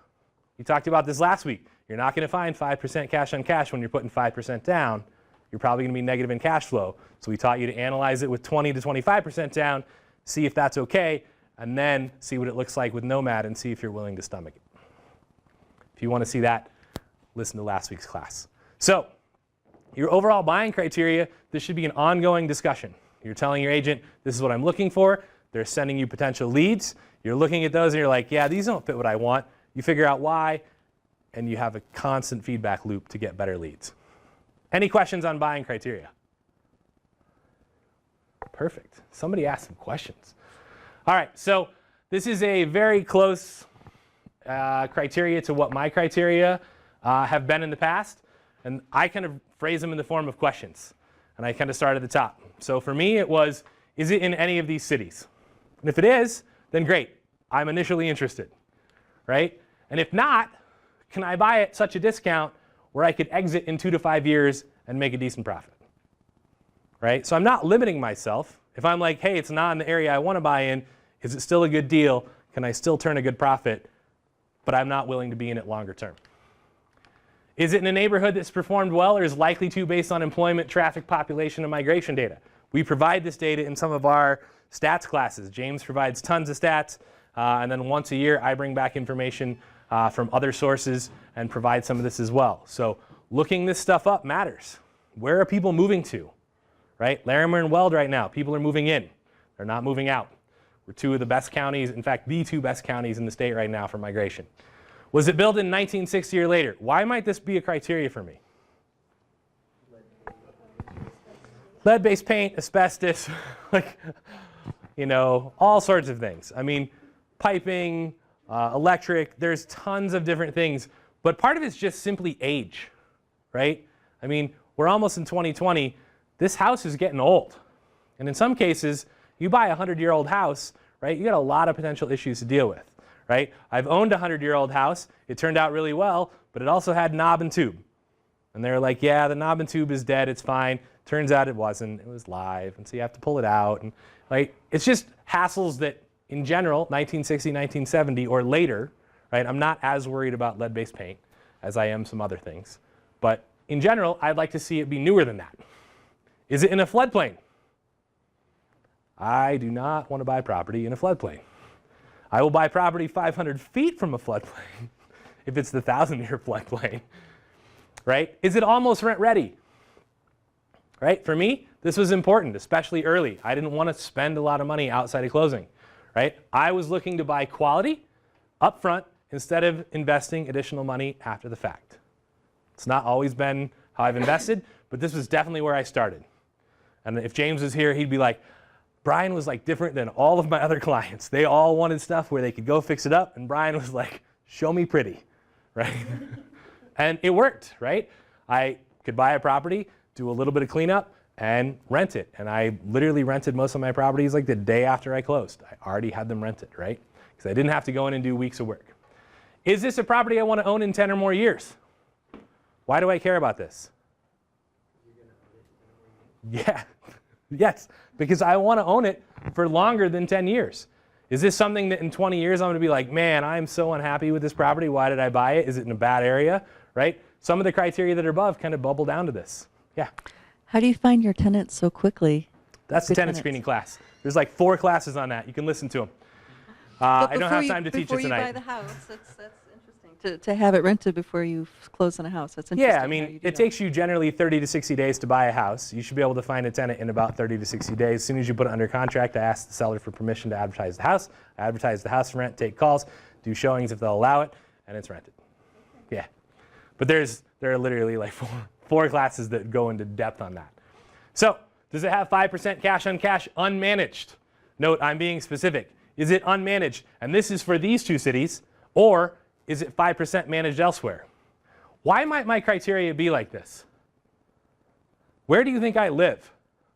We talked about this last week. You're not going to find 5% cash on cash when you're putting 5% down. You're probably going to be negative in cash flow. So we taught you to analyze it with 20 to 25% down, see if that's okay, and then see what it looks like with Nomad and see if you're willing to stomach it. If you want to see that, listen to last week's class. So Your overall buying criteria, this should be an ongoing discussion. You're telling your agent, this is what I'm looking for. They're sending you potential leads. You're looking at those and you're like, yeah, these don't fit what I want. You figure out why, and you have a constant feedback loop to get better leads. Any questions on buying criteria? Perfect. Somebody asked some questions. All right, so this is a very close criteria to what my criteria have been in the past. And I kind of phrase them in the form of questions. And I kind of start at the top. So for me, it was, is it in any of these cities? And if it is, then great. I'm initially interested, right? And if not, can I buy at such a discount where I could exit in 2 to 5 years and make a decent profit, right? So I'm not limiting myself. If I'm like, hey, it's not in the area I want to buy in, is it still a good deal? Can I still turn a good profit? But I'm not willing to be in it longer term. Is it in a neighborhood that's performed well or is likely to based on employment, traffic, population, and migration data? We provide this data in some of our stats classes. James provides tons of stats, and then once a year I bring back information from other sources and provide some of this as well. So looking this stuff up matters. Where are people moving to? Right? Larimer and Weld right now, people are moving in. They're not moving out. We're 2 of the best counties, in fact, the 2 best counties in the state right now for migration. Was it built in 1960 or later? Why might this be a criteria for me? Lead-based paint, asbestos, like, you know, all sorts of things. I mean, piping, electric, there's tons of different things. But part of it's just simply age, right? I mean, we're almost in 2020. This house is getting old. And in some cases, you buy a 100-year-old house, right? You got a lot of potential issues to deal with. Right? I've owned a 100-year-old house. It turned out really well, but it also had knob and tube. And they were like, yeah, the knob and tube is dead. It's fine. Turns out it wasn't. It was live. And so you have to pull it out. And like, it's just hassles that, in general, 1960, 1970, or later, right? I'm not as worried about lead-based paint as I am some other things. But in general, I'd like to see it be newer than that. Is it in a floodplain? I do not want to buy property in a floodplain. I will buy property 500 feet from a floodplain if it's the 1,000-year floodplain, right? Is it almost rent ready? Right? For me, this was important, especially early. I didn't want to spend a lot of money outside of closing, right? I was looking to buy quality up front instead of investing additional money after the fact. It's not always been how I've invested, but this was definitely where I started. And if James was here, he'd be like, Brian was like different than all of my other clients. They all wanted stuff where they could go fix it up, and Brian was like, show me pretty, right? And it worked, right? I could buy a property, do a little bit of cleanup, and rent it. And I literally rented most of my properties like the day after I closed. I already had them rented, right? Because I didn't have to go in and do weeks of work. Is this a property I want to own in 10 or more years? Why do I care about this? Yeah. Yes, because I want to own it for longer than 10 years. Is this something that in 20 years I'm going to be like, man, I'm so unhappy with this property. Why did I buy it? Is it in a bad area? Right? Some of the criteria that are above kind of bubble down to this. Yeah. How do you find your tenants so quickly? That's the tenant screening class. There's like 4 classes on that. You can listen to them. I don't have time to teach it tonight. Before you buy the house, that's interesting. To have it rented before you close on a house. That's interesting. Yeah, I mean, it takes you generally 30 to 60 days to buy a house. You should be able to find a tenant in about 30 to 60 days. As soon as you put it under contract, I ask the seller for permission to advertise the house. I advertise the house for rent, take calls, do showings if they'll allow it, and it's rented. Yeah. But there are literally like 4 classes that go into depth on that. So, does it have 5% cash on cash unmanaged? Note, I'm being specific. Is it unmanaged? And this is for these 2 cities, or is it 5% managed elsewhere? Why might my criteria be like this? Where do you think I live?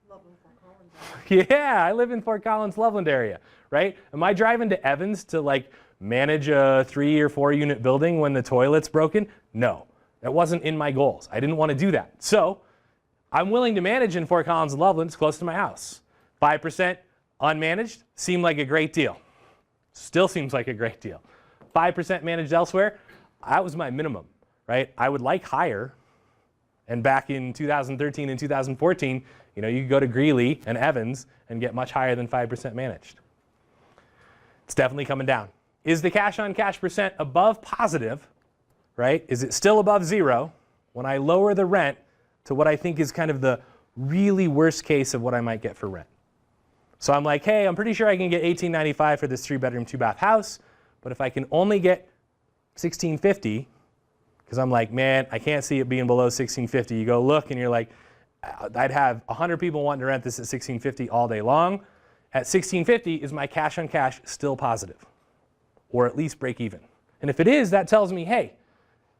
Loveland, Fort Collins. Yeah, I live in Fort Collins, Loveland area, right? Am I driving to Evans to like manage a 3 or 4 unit building when the toilet's broken? No, that wasn't in my goals. I didn't want to do that. So I'm willing to manage in Fort Collins and Loveland. It's close to my house. 5% unmanaged seemed like a great deal. Still seems like a great deal. 5% managed elsewhere, that was my minimum, right? I would like higher. And back in 2013 and 2014, you know, you could go to Greeley and Evans and get much higher than 5% managed. It's definitely coming down. Is the cash on cash percent above positive, right? Is it still above 0? When I lower the rent, to what I think is kind of the really worst case of what I might get for rent. So I'm like, hey, I'm pretty sure I can get $18.95 for this 3-bedroom, 2-bath house, but if I can only get $16.50, because I'm like, man, I can't see it being below $16.50. You go look and you're like, I'd have 100 people wanting to rent this at $16.50 all day long. At $16.50, is my cash on cash still positive? Or at least break even? And if it is, that tells me, hey,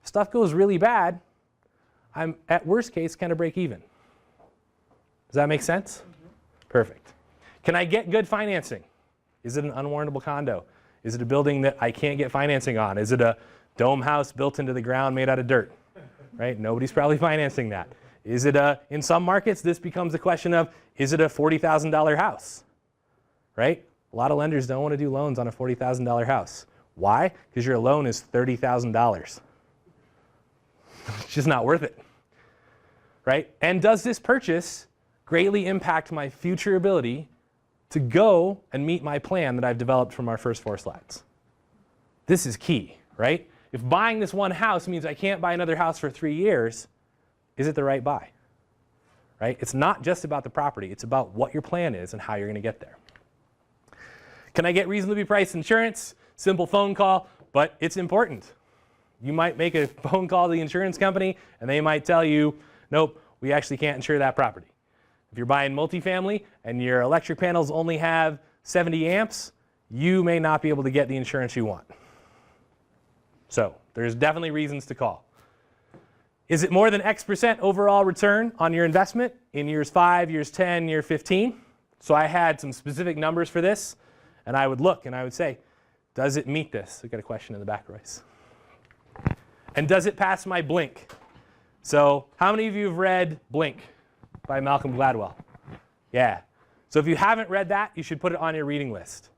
if stuff goes really bad, I'm at worst case kind of break even. Does that make sense? Perfect. Can I get good financing? Is it an unwarrantable condo? Is it a building that I can't get financing on? Is it a dome house built into the ground made out of dirt? Right? Nobody's probably financing that. Is it in some markets, this becomes a question of, is it a $40,000 house? Right? A lot of lenders don't want to do loans on a $40,000 house. Why? Because your loan is $30,000. It's just not worth it. Right? And does this purchase greatly impact my future ability to go and meet my plan that I've developed from our first 4 slides? This is key, right? If buying this one house means I can't buy another house for 3 years, is it the right buy? Right? It's not just about the property. It's about what your plan is and how you're going to get there. Can I get reasonably priced insurance? Simple phone call, but it's important. You might make a phone call to the insurance company and they might tell you, nope, we actually can't insure that property. If you're buying multifamily and your electric panels only have 70 amps, you may not be able to get the insurance you want. So there's definitely reasons to call. Is it more than X% overall return on your investment in years 5, years 10, year 15? So I had some specific numbers for this, and I would look and I would say, does it meet this? I've got a question in the back, Royce. And does it pass my Blink? So how many of you have read Blink by Malcolm Gladwell? Yeah. So if you haven't read that, you should put it on your reading list.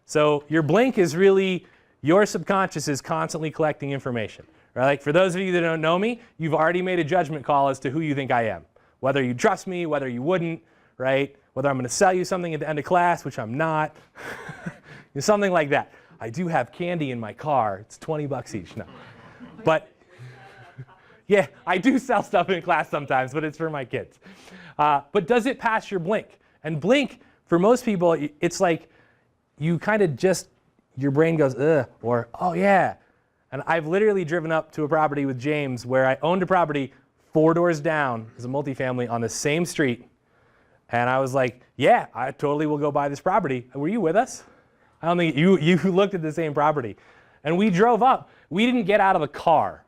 So your Blink is really, your subconscious is constantly collecting information. Right? Like for those of you that don't know me, you've already made a judgment call as to who you think I am. Whether you trust me, whether you wouldn't, right? Whether I'm going to sell you something at the end of class, which I'm not. Something like that. I do have candy in my car. It's 20 bucks each. No. But yeah, I do sell stuff in class sometimes, but it's for my kids. But does it pass your Blink? And Blink, for most people, it's like you kind of just, your brain goes, ugh, or, oh yeah. And I've literally driven up to a property with James where I owned a property 4 doors down as a multifamily on the same street. And I was like, yeah, I totally will go buy this property. Were you with us? I don't think you looked at the same property. And we drove up. We didn't get out of the car.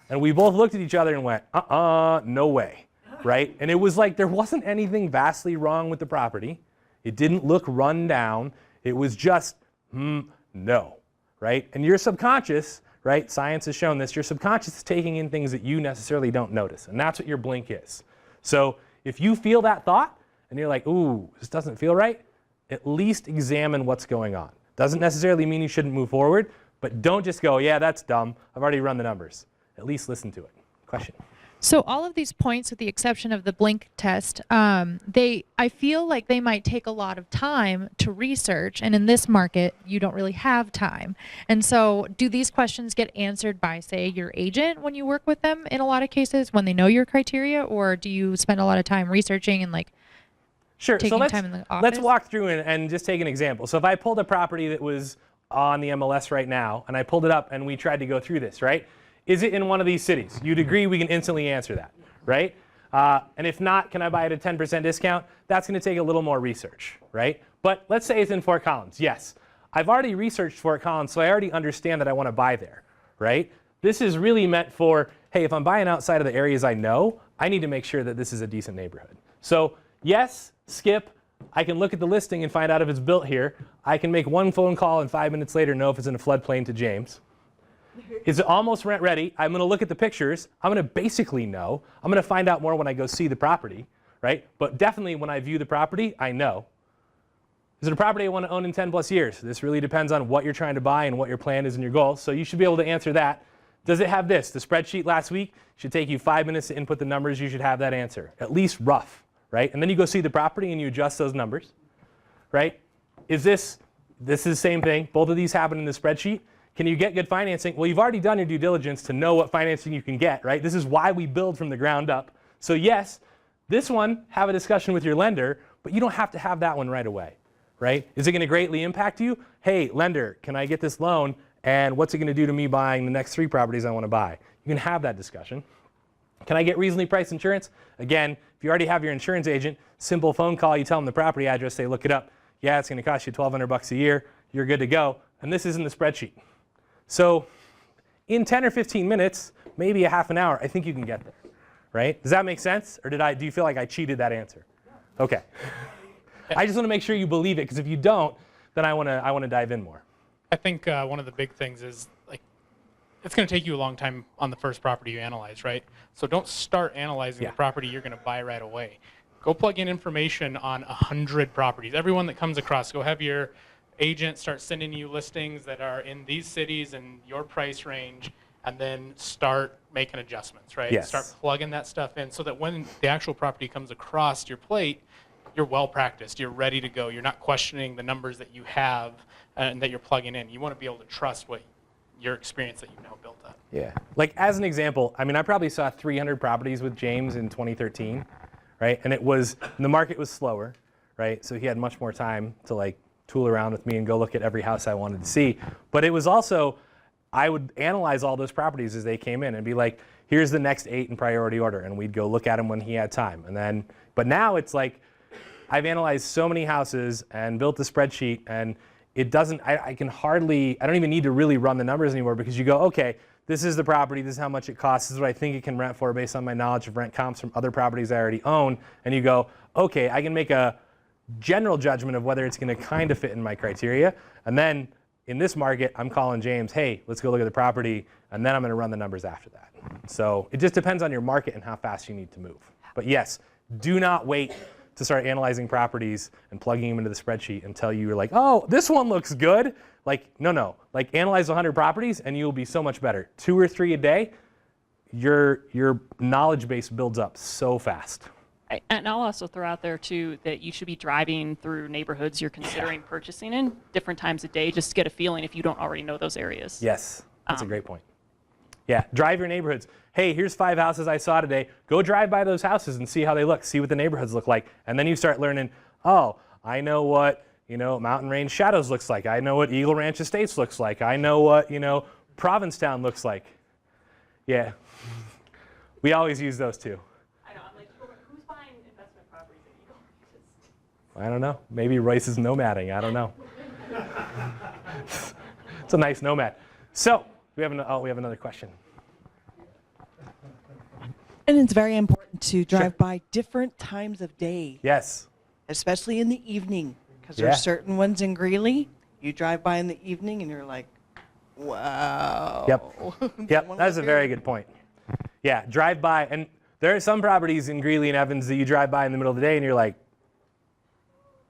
And we both looked at each other and went, no way, right? And it was like there wasn't anything vastly wrong with the property. It didn't look run down. It was just, no, right? And your subconscious, right, science has shown this, your subconscious is taking in things that you necessarily don't notice. And that's what your Blink is. So if you feel that thought and you're like, ooh, this doesn't feel right, at least examine what's going on. Doesn't necessarily mean you shouldn't move forward, but don't just go, yeah, that's dumb. I've already run the numbers. At least listen to it. Question. So all of these points, with the exception of the Blink test, I feel like they might take a lot of time to research, and in this market, you don't really have time. And so do these questions get answered by, say, your agent when you work with them in a lot of cases, when they know your criteria, or do you spend a lot of time researching and like Sure. taking So time in the office? let's walk through and just take an example. So if I pulled a property that was on the MLS right now, and I pulled it up and we tried to go through this, right? Is it in one of these cities? You'd agree we can instantly answer that, right? And if not, can I buy it at a 10% discount? That's going to take a little more research, right? But let's say it's in Fort Collins. Yes, I've already researched Fort Collins, so I already understand that I want to buy there, right? This is really meant for, hey, if I'm buying outside of the areas I know, I need to make sure that this is a decent neighborhood. So yes, skip. I can look at the listing and find out if it's built here. I can make one phone call and 5 minutes later know if it's in a floodplain to James. Is it almost rent ready? I'm going to look at the pictures. I'm going to basically know. I'm going to find out more when I go see the property, right? But definitely when I view the property, I know. Is it a property I want to own in 10 plus years? This really depends on what you're trying to buy and what your plan is and your goals. So you should be able to answer that. Does it have this? The spreadsheet last week should take you 5 minutes to input the numbers. You should have that answer, at least rough, right? And then you go see the property and you adjust those numbers, right? Is this is the same thing. Both of these happen in the spreadsheet. Can you get good financing? Well, you've already done your due diligence to know what financing you can get, right? This is why we build from the ground up, So yes, this one, have a discussion with your lender, but you don't have to have that one right away, right? Is it going to greatly impact you? Hey, lender, can I get this loan? And what's it going to do to me buying the next 3 properties I want to buy? You can have that discussion. Can I get reasonably priced insurance? Again, if you already have your insurance agent, simple phone call, you tell them the property address, they look it up. Yeah, it's going to cost you $1,200 a year. You're good to go. And this is in the spreadsheet. So in 10 or 15 minutes, maybe a half an hour, I think you can get there, right? Does that make sense? Or do you feel like I cheated that answer? Okay. I just want to make sure you believe it, because if you don't, then I want to dive in more. I think one of the big things is, like, it's going to take you a long time on the first property you analyze, right? So don't start analyzing the property you're going to buy right away. Go plug in information on 100 properties. Everyone that comes across, go have your agent start sending you listings that are in these cities and your price range, and then start making adjustments, right? Yes. Start plugging that stuff in so that when the actual property comes across your plate, you're well practiced, you're ready to go. You're not questioning the numbers that you have and that you're plugging in. You want to be able to trust what your experience that you've now built up. Yeah. Like, as an example, I mean, I probably saw 300 properties with James in 2013, right? And the market was slower, right? So he had much more time to, like, tool around with me and go look at every house I wanted to see. But it was also, I would analyze all those properties as they came in and be like, here's the next 8 in priority order. And we'd go look at them when he had time. And then, but now it's like, I've analyzed so many houses and built the spreadsheet, and it doesn't, I don't even need to really run the numbers anymore, because you go, okay, this is the property, this is how much it costs, this is what I think it can rent for based on my knowledge of rent comps from other properties I already own. And you go, okay, I can make a general judgment of whether it's going to kind of fit in my criteria. And then in this market, I'm calling James, hey, let's go look at the property, and then I'm going to run the numbers after that. So it just depends on your market and how fast you need to move. But yes, do not wait to start analyzing properties and plugging them into the spreadsheet until you're like, oh, this one looks good. Like, no. Like, analyze 100 properties and you'll be so much better. 2 or 3 a day, your knowledge base builds up so fast. And I'll also throw out there, too, that you should be driving through neighborhoods you're considering purchasing in different times of day, just to get a feeling if you don't already know those areas. Yes, that's a great point. Yeah, drive your neighborhoods. Hey, here's 5 houses I saw today. Go drive by those houses and see how they look. See what the neighborhoods look like. And then you start learning, oh, I know what, Mountain Range Shadows looks like. I know what Eagle Ranch Estates looks like. I know what, Provincetown looks like. Yeah. We always use those too. I know. I'm like, who's buying investment properties at Eagle Ranch? I don't know. Maybe Royce is nomading. I don't know. It's a nice nomad. So, we have another question. And it's very important to drive by different times of day. Yes. Especially in the evening, because there are certain ones in Greeley, you drive by in the evening and you're like, wow. Yep, that's a very good point. Yeah, drive by, and there are some properties in Greeley and Evans that you drive by in the middle of the day and you're like,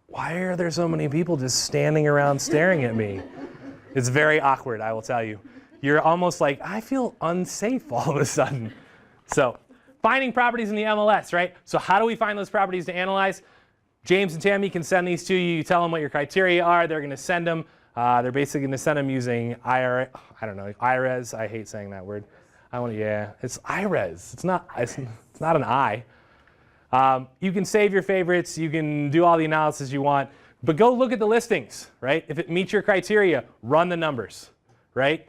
why are there so many people just standing around staring at me? It's very awkward, I will tell you. You're almost like, I feel unsafe all of a sudden. So, finding properties in the MLS, right? So how do we find those properties to analyze? James and Tammy can send these to you. You tell them what your criteria are. They're going to send them. They're basically going to send them using IRES. I hate saying that word. It's IRES. It's not an I. You can save your favorites. You can do all the analysis you want. But go look at the listings, right? If it meets your criteria, run the numbers, right?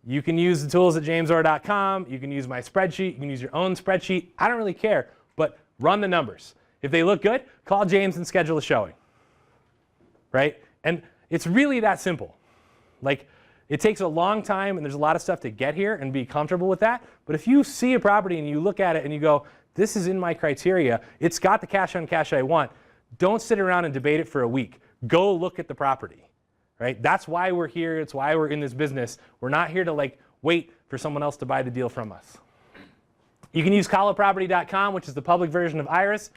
You can use the tools at jamesorr.com. You can use my spreadsheet. You can use your own spreadsheet. I don't really care, but run the numbers. If they look good, call James and schedule a showing, right? And it's really that simple. Like, it takes a long time, and there's a lot of stuff to get here and be comfortable with that. But if you see a property and you look at it and you go, this is in my criteria, it's got the cash on cash I want, don't sit around and debate it for a week. Go look at the property. Right? That's why we're here. It's why we're in this business. We're not here to wait for someone else to buy the deal from us. You can use coloproperty.com, which is the public version of Iris.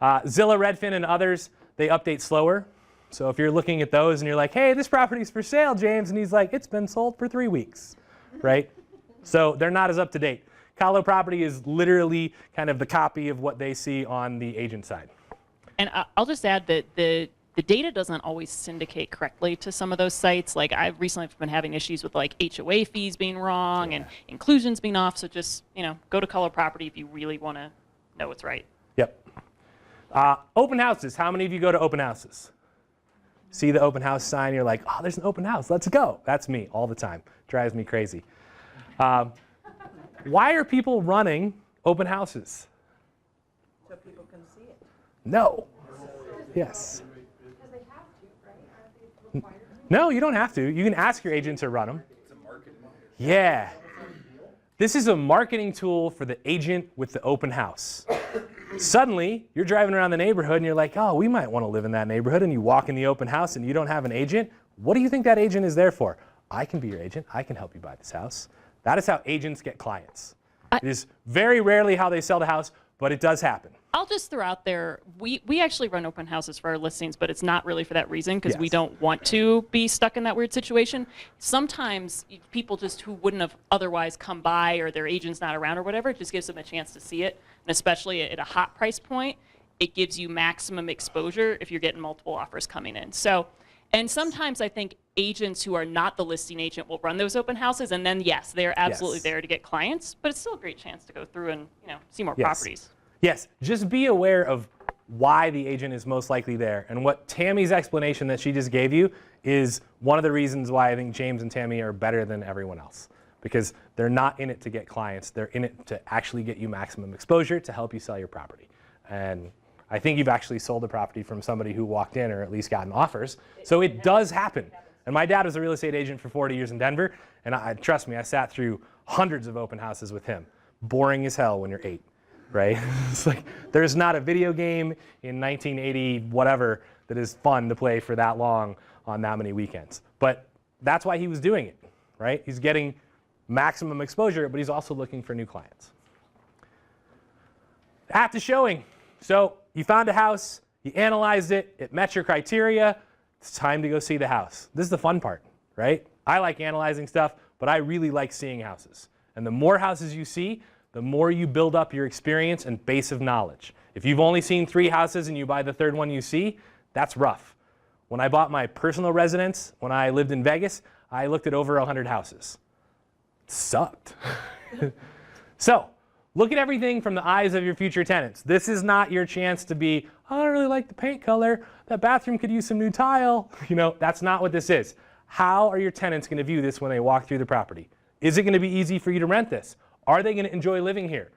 Zillow, Redfin, and others, they update slower. So if you're looking at those and you're like, hey, this property's for sale, James, and he's like, it's been sold for 3 weeks, right? So they're not as up to date. Colo Property is literally kind of the copy of what they see on the agent side. And I'll just add that the the data doesn't always syndicate correctly to some of those sites. Like I've recently been having issues with like HOA fees being wrong and inclusions being off. So just, go to Color Property if you really want to know what's right. Yep. Open houses. How many of you go to open houses? See the open house sign, you're like, oh, there's an open house, let's go. That's me all the time. Drives me crazy. Why are people running open houses? So people can see it. No. Yes. Because they have to, right? Aren't they required to? No, you don't have to. You can ask your agent to run them. Yeah. This is a marketing tool for the agent with the open house. Suddenly, you're driving around the neighborhood and you're like, oh, we might want to live in that neighborhood, and you walk in the open house and you don't have an agent. What do you think that agent is there for? I can be your agent. I can help you buy this house. That is how agents get clients. It is very rarely how they sell the house, but it does happen. I'll just throw out there, we actually run open houses for our listings, but it's not really for that reason because we don't want to be stuck in that weird situation. Sometimes people just who wouldn't have otherwise come by, or their agent's not around or whatever, it just gives them a chance to see it. And especially at a hot price point, it gives you maximum exposure if you're getting multiple offers coming in. So, and sometimes I think agents who are not the listing agent will run those open houses, and then yes, they're absolutely there to get clients, but it's still a great chance to go through and see more properties. Yes, just be aware of why the agent is most likely there. And what Tammy's explanation that she just gave you is one of the reasons why I think James and Tammy are better than everyone else. Because they're not in it to get clients, they're in it to actually get you maximum exposure to help you sell your property. And I think you've actually sold a property from somebody who walked in or at least gotten offers. So it does happen. And my dad was a real estate agent for 40 years in Denver, and trust me, I sat through hundreds of open houses with him. Boring as hell when you're 8. Right? It's like there's not a video game in 1980 whatever that is fun to play for that long on that many weekends. But that's why he was doing it, right? He's getting maximum exposure, but he's also looking for new clients. After showing, so you found a house, you analyzed it, it met your criteria, it's time to go see the house. This is the fun part, right? I like analyzing stuff, but I really like seeing houses. And the more houses you see, the more you build up your experience and base of knowledge. If you've only seen 3 houses and you buy the 3rd one you see, that's rough. When I bought my personal residence, when I lived in Vegas, I looked at over 100 houses. It sucked. So, look at everything from the eyes of your future tenants. This is not your chance to be, oh, I don't really like the paint color. That bathroom could use some new tile. That's not what this is. How are your tenants going to view this when they walk through the property? Is it going to be easy for you to rent this? Are they going to enjoy living here?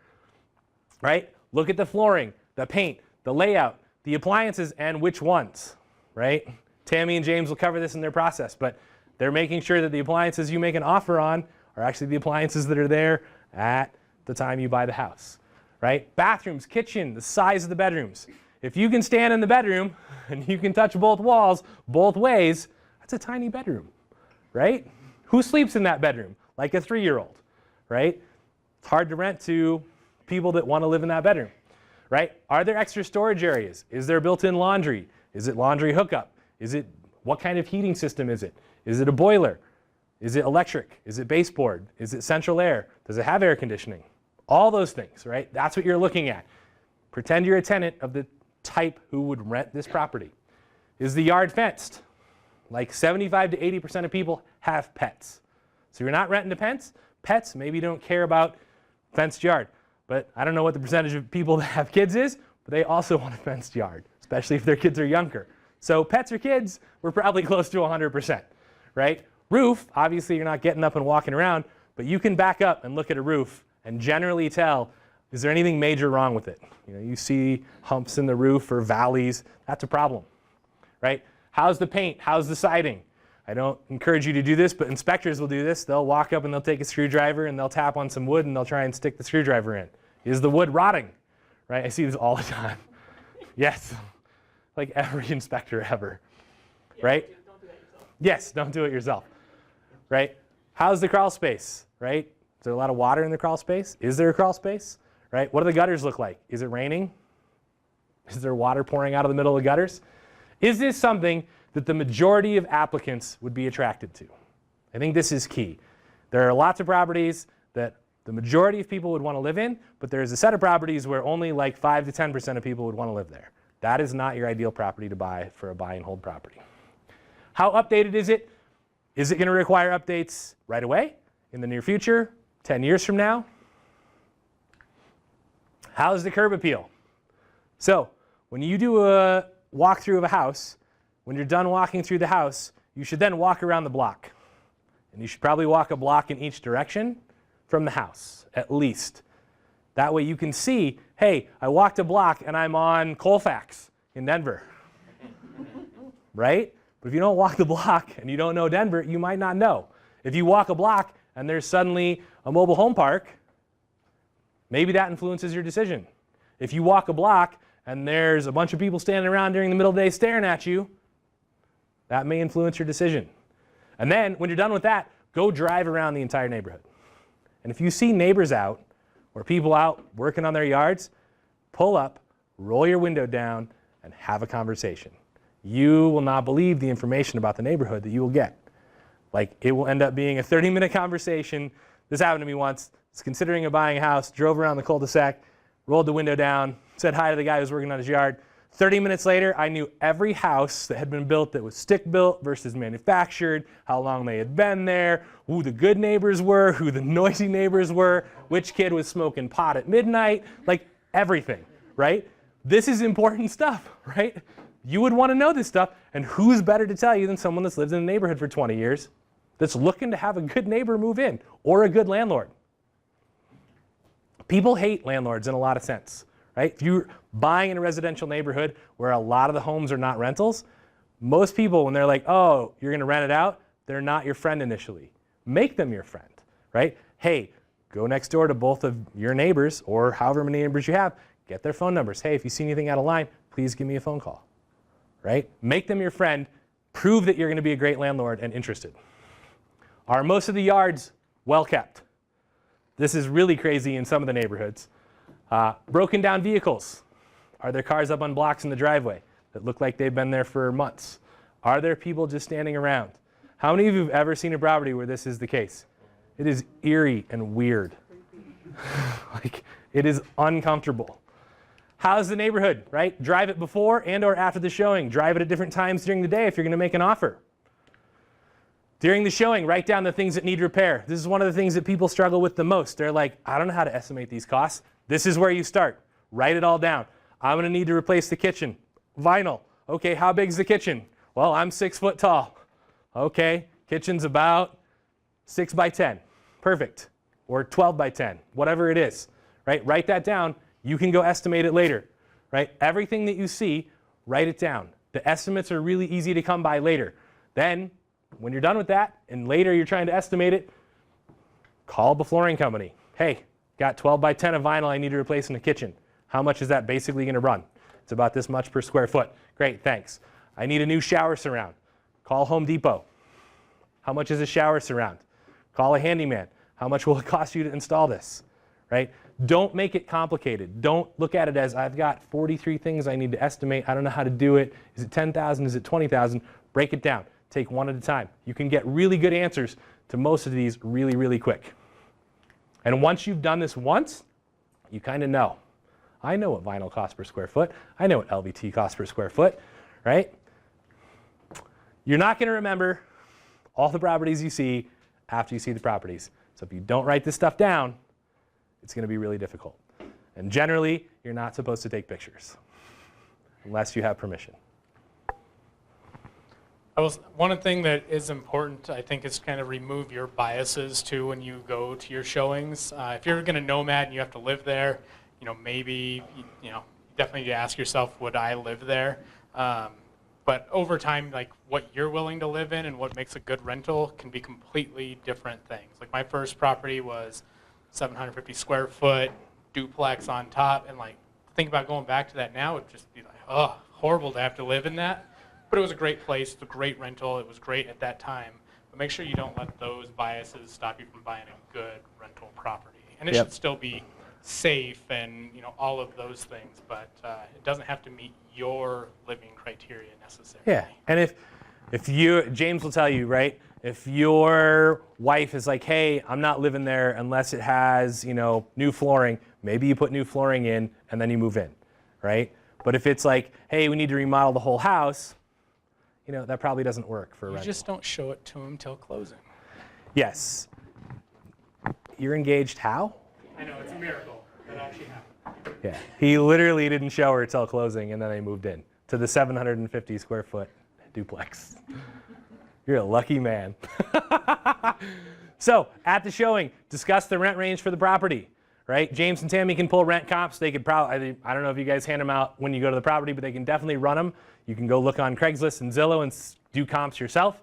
Right? Look at the flooring, the paint, the layout, the appliances, and which ones, right? Tammy and James will cover this in their process, but they're making sure that the appliances you make an offer on are actually the appliances that are there at the time you buy the house, right? Bathrooms, kitchen, the size of the bedrooms. If you can stand in the bedroom and you can touch both walls both ways, that's a tiny bedroom, right? Who sleeps in that bedroom? Like a 3-year-old, right? It's hard to rent to people that want to live in that bedroom, right? Are there extra storage areas? Is there built-in laundry? Is it laundry hookup? What kind of heating system is it? Is it a boiler? Is it electric? Is it baseboard? Is it central air? Does it have air conditioning? All those things, right? That's what you're looking at. Pretend you're a tenant of the type who would rent this property. Is the yard fenced? Like 75 to 80% of people have pets. So you're not renting to pets, maybe you don't care about fenced yard. But I don't know what the percentage of people that have kids is, but they also want a fenced yard, especially if their kids are younger. So pets or kids, we're probably close to 100%, right? Roof, obviously you're not getting up and walking around, but you can back up and look at a roof and generally tell, is there anything major wrong with it? You see humps in the roof or valleys, that's a problem, right? How's the paint? How's the siding? I don't encourage you to do this, but inspectors will do this. They'll walk up and they'll take a screwdriver and they'll tap on some wood and they'll try and stick the screwdriver in. Is the wood rotting? Right? I see this all the time. Yes. Like every inspector ever. Right? Don't do that yourself. Yes, don't do it yourself. Right? How's the crawl space? Right? Is there a lot of water in the crawl space? Is there a crawl space? Right? What do the gutters look like? Is it raining? Is there water pouring out of the middle of the gutters? Is this something that the majority of applicants would be attracted to? I think this is key. There are lots of properties that the majority of people would want to live in, but there's a set of properties where only like 5 to 10% of people would want to live there. That is not your ideal property to buy for a buy and hold property. How updated is it? Is it going to require updates right away, in the near future, 10 years from now? How's the curb appeal? So when you do a walkthrough of a house, when you're done walking through the house, you should then walk around the block. And you should probably walk a block in each direction from the house, at least. That way you can see, hey, I walked a block and I'm on Colfax in Denver. Right? But if you don't walk the block and you don't know Denver, you might not know. If you walk a block and there's suddenly a mobile home park, maybe that influences your decision. If you walk a block and there's a bunch of people standing around during the middle of the day staring at you, that may influence your decision. And then when you're done with that, go drive around the entire neighborhood. And if you see neighbors out or people out working on their yards, pull up, roll your window down, and have a conversation. You will not believe the information about the neighborhood that you will get. Like, it will end up being a 30-minute conversation. This happened to me once. I was considering buying a house, drove around the cul-de-sac, rolled the window down, said hi to the guy who was working on his yard. 30 minutes later, I knew every house that had been built that was stick-built versus manufactured, how long they had been there, who the good neighbors were, who the noisy neighbors were, which kid was smoking pot at midnight, like everything, right? This is important stuff, right? You would want to know this stuff, and who's better to tell you than someone that's lived in the neighborhood for 20 years that's looking to have a good neighbor move in, or a good landlord. People hate landlords in a lot of sense, right? If you're buying in a residential neighborhood where a lot of the homes are not rentals, most people, when they're like, oh, you're going to rent it out, they're not your friend initially. Make them your friend, right? Hey, go next door to both of your neighbors, or however many neighbors you have, get their phone numbers. Hey, if you see anything out of line, please give me a phone call, right? Make them your friend. Prove that you're going to be a great landlord and interested. Are most of the yards well kept? This is really crazy in some of the neighborhoods. Broken down vehicles. Are there cars up on blocks in the driveway that look like they've been there for months? Are there people just standing around? How many of you have ever seen a property where this is the case? It is eerie and weird. Like, it is uncomfortable. How's the neighborhood, right? Drive it before and or after the showing. Drive it at different times during the day if you're going to make an offer. During the showing, write down the things that need repair. This is one of the things that people struggle with the most. They're like, I don't know how to estimate these costs. This is where you start. Write it all down. I'm going to need to replace the kitchen. Vinyl. Okay, how big is the kitchen? Well, I'm 6 foot tall. Okay, kitchen's about 6 by 10. Perfect. Or 12 by 10, whatever it is. Right? Write that down. You can go estimate it later. Right? Everything that you see, write it down. The estimates are really easy to come by later. Then, when you're done with that, and later you're trying to estimate it, call the flooring company. Hey, got 12 by 10 of vinyl I need to replace in the kitchen. How much is that basically going to run? It's about this much per square foot. Great, thanks. I need a new shower surround. Call Home Depot. How much is a shower surround? Call a handyman. How much will it cost you to install this? Right? Don't make it complicated. Don't look at it as, I've got 43 things I need to estimate. I don't know how to do it. Is it 10,000? Is it 20,000? Break it down. Take one at a time. You can get really good answers to most of these really, really quick. And once you've done this once, you kind of know. I know what vinyl costs per square foot. I know what LVT costs per square foot, right? You're not going to remember all the properties you see after you see the properties. So if you don't write this stuff down, it's going to be really difficult. And generally, you're not supposed to take pictures unless you have permission. One thing that is important, I think, is kind of remove your biases too when you go to your showings. If you're going to nomad and you have to live there, maybe, definitely need to ask yourself, would I live there? But over time, like what you're willing to live in and what makes a good rental can be completely different things. Like my first property was 750 square foot, duplex on top, and like think about going back to that now, it'd just be like, oh, horrible to have to live in that. But it was a great place, it's a great rental, it was great at that time. But make sure you don't let those biases stop you from buying a good rental property. And it should still be safe and all of those things, but it doesn't have to meet your living criteria necessarily. Yeah, and if you, James will tell you, right? If your wife is like, hey, I'm not living there unless it has, new flooring, maybe you put new flooring in and then you move in, right? But if it's like, hey, we need to remodel the whole house, you know, that probably doesn't work for a You rental. just don't show it to them till closing. Yes. You're engaged how? I know, it's a miracle. That actually happened. Yeah. He literally didn't show her till closing, and then they moved in to the 750 square foot duplex. You're a lucky man. So at the showing, discuss the rent range for the property, right? James and Tammy can pull rent comps. They could probably, I don't know if you guys hand them out when you go to the property, but they can definitely run them. You can go look on Craigslist and Zillow and do comps yourself.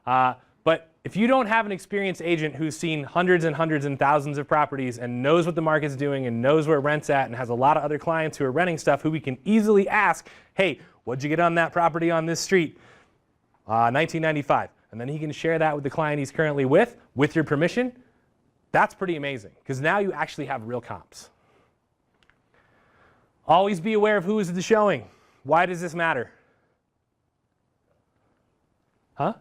But if you don't have an experienced agent who's seen hundreds and hundreds and thousands of properties and knows what the market's doing and knows where rent's at and has a lot of other clients who are renting stuff who we can easily ask, hey, what'd you get on that property on this street? 1995. And then he can share that with the client he's currently with your permission. That's pretty amazing because now you actually have real comps. Always be aware of who is at the showing. Why does this matter? Huh?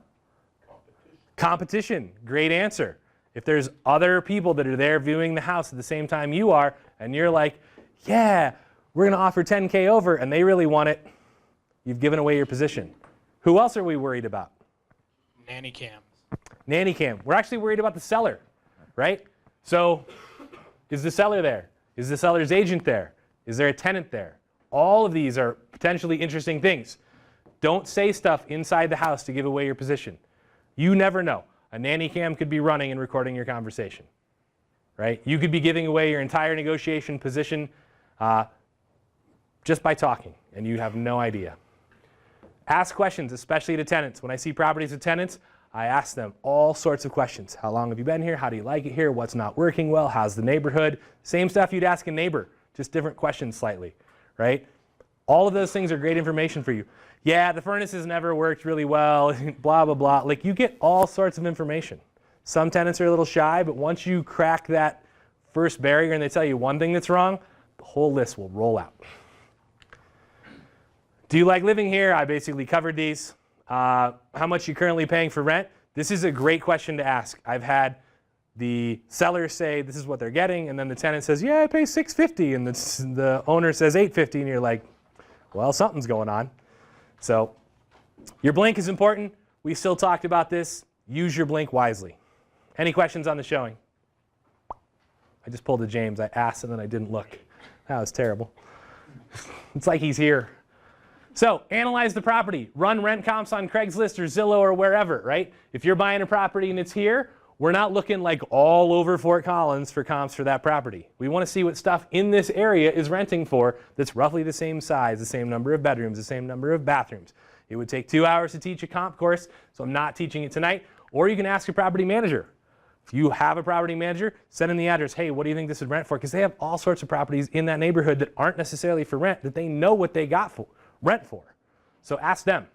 Competition. Great answer. If there's other people that are there viewing the house at the same time you are, and you're like, yeah, we're going to offer 10K over, and they really want it, you've given away your position. Who else are we worried about? Nanny cams. Nanny cam. We're actually worried about the seller, right? So is the seller there? Is the seller's agent there? Is there a tenant there? All of these are potentially interesting things. Don't say stuff inside the house to give away your position. You never know. A nanny cam could be running and recording your conversation, right? You could be giving away your entire negotiation position just by talking, and you have no idea. Ask questions, especially to tenants. When I see properties with tenants, I ask them all sorts of questions. How long have you been here? How do you like it here? What's not working well? How's the neighborhood? Same stuff you'd ask a neighbor, just different questions slightly, right? All of those things are great information for you. Yeah, the furnace has never worked really well, blah, blah, blah. Like, you get all sorts of information. Some tenants are a little shy, but once you crack that first barrier and they tell you one thing that's wrong, the whole list will roll out. Do you like living here? I basically covered these. How much are you currently paying for rent? This is a great question to ask. I've had the seller say this is what they're getting, and then the tenant says, yeah, I pay $650, and the owner says $850, and you're like, well, something's going on. So your blink is important. We still talked about this. Use your blink wisely. Any questions on the showing? I just pulled a James. I asked and then I didn't look. That was terrible. It's like he's here. So analyze the property. Run rent comps on Craigslist or Zillow or wherever, right? If you're buying a property and it's here, we're not looking like all over Fort Collins for comps for that property. We want to see what stuff in this area is renting for that's roughly the same size, the same number of bedrooms, the same number of bathrooms. It would take 2 hours to teach a comp course, so I'm not teaching it tonight. Or you can ask a property manager. If you have a property manager, send in the address, hey, what do you think this would rent for? Because they have all sorts of properties in that neighborhood that aren't necessarily for rent, that they know what they got for rent for. So ask them.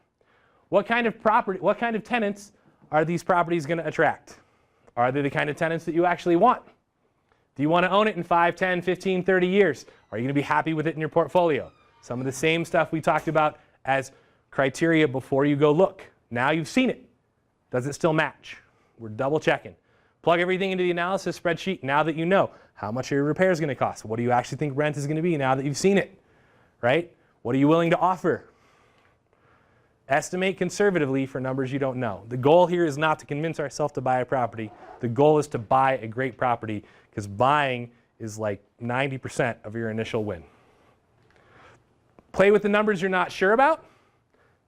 What kind of tenants are these properties going to attract? Are they the kind of tenants that you actually want? Do you want to own it in 5, 10, 15, 30 years? Are you going to be happy with it in your portfolio? Some of the same stuff we talked about as criteria before you go look. Now you've seen it. Does it still match? We're double checking. Plug everything into the analysis spreadsheet now that you know. How much are your repairs going to cost? What do you actually think rent is going to be now that you've seen it? Right? What are you willing to offer? Estimate conservatively for numbers you don't know. The goal here is not to convince ourselves to buy a property. The goal is to buy a great property because buying is like 90% of your initial win. Play with the numbers you're not sure about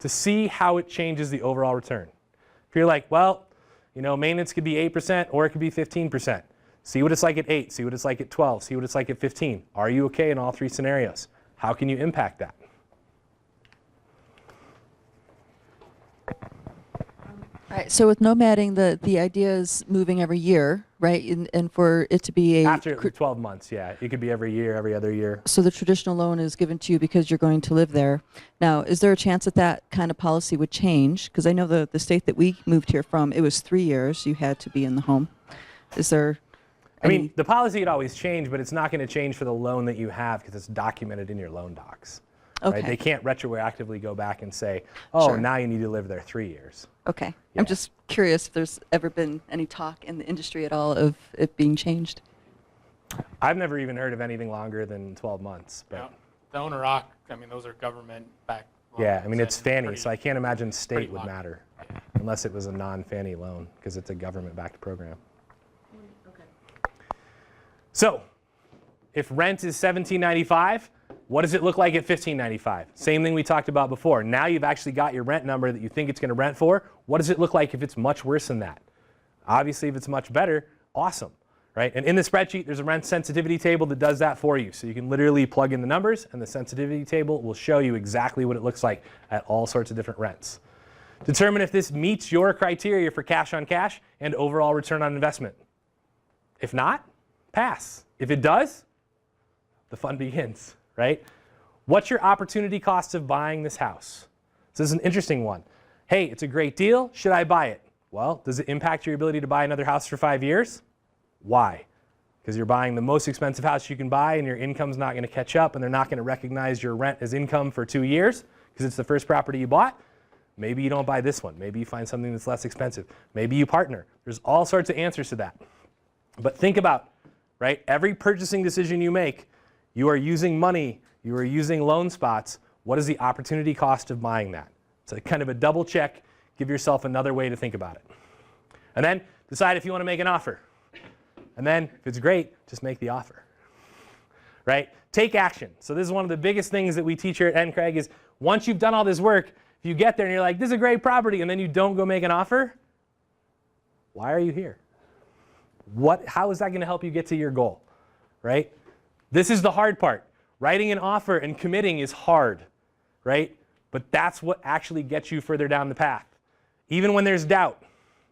to see how it changes the overall return. If you're like, well, you know, maintenance could be 8% or it could be 15%. See what it's like at 8, see what it's like at 12, see what it's like at 15. Are you okay in all three scenarios? How can you impact that? All right, so with nomading, the idea is moving every year, right? And for it to be a... After 12 months, yeah. It could be every year, every other year. So the traditional loan is given to you because you're going to live there. Now, is there a chance that that kind of policy would change? Because I know the state that we moved here from, it was 3 years you had to be in the home. Is there... I mean, the policy could always change, but it's not going to change for the loan that you have because it's documented in your loan docs. Okay. Right? They can't retroactively go back and say, oh, Sure. now you need to live there 3 years. Okay. Yeah. I'm just curious if there's ever been any talk in the industry at all of it being changed. I've never even heard of anything longer than 12 months. But The owner-occ, I mean, those are government-backed loans. Yeah, I mean, it's and Fannie, pretty- so I can't imagine state pretty would locked. matter unless it was a non-Fannie loan because it's a government-backed program. So, if rent is $17.95, what does it look like at $15.95? Same thing we talked about before. Now you've actually got your rent number that you think it's going to rent for. What does it look like if it's much worse than that? Obviously, if it's much better, awesome, right? And in the spreadsheet, there's a rent sensitivity table that does that for you. So you can literally plug in the numbers, and the sensitivity table will show you exactly what it looks like at all sorts of different rents. Determine if this meets your criteria for cash on cash and overall return on investment. If not, pass. If it does, the fun begins, right? What's your opportunity cost of buying this house? This is an interesting one. Hey, it's a great deal. Should I buy it? Well, does it impact your ability to buy another house for 5 years? Why? Because you're buying the most expensive house you can buy and your income's not going to catch up and they're not going to recognize your rent as income for 2 years because it's the first property you bought. Maybe you don't buy this one. Maybe you find something that's less expensive. Maybe you partner. There's all sorts of answers to that. But think about, right? Every purchasing decision you make, you are using money, you are using loan spots. What is the opportunity cost of buying that? So kind of a double check, give yourself another way to think about it. And then decide if you want to make an offer. And then if it's great, just make the offer, right? Take action. So this is one of the biggest things that we teach here at NCRAG is once you've done all this work, if you get there and you're like, this is a great property, and then you don't go make an offer, why are you here? How is that going to help you get to your goal, right? This is the hard part. Writing an offer and committing is hard, right? But that's what actually gets you further down the path. Even when there's doubt.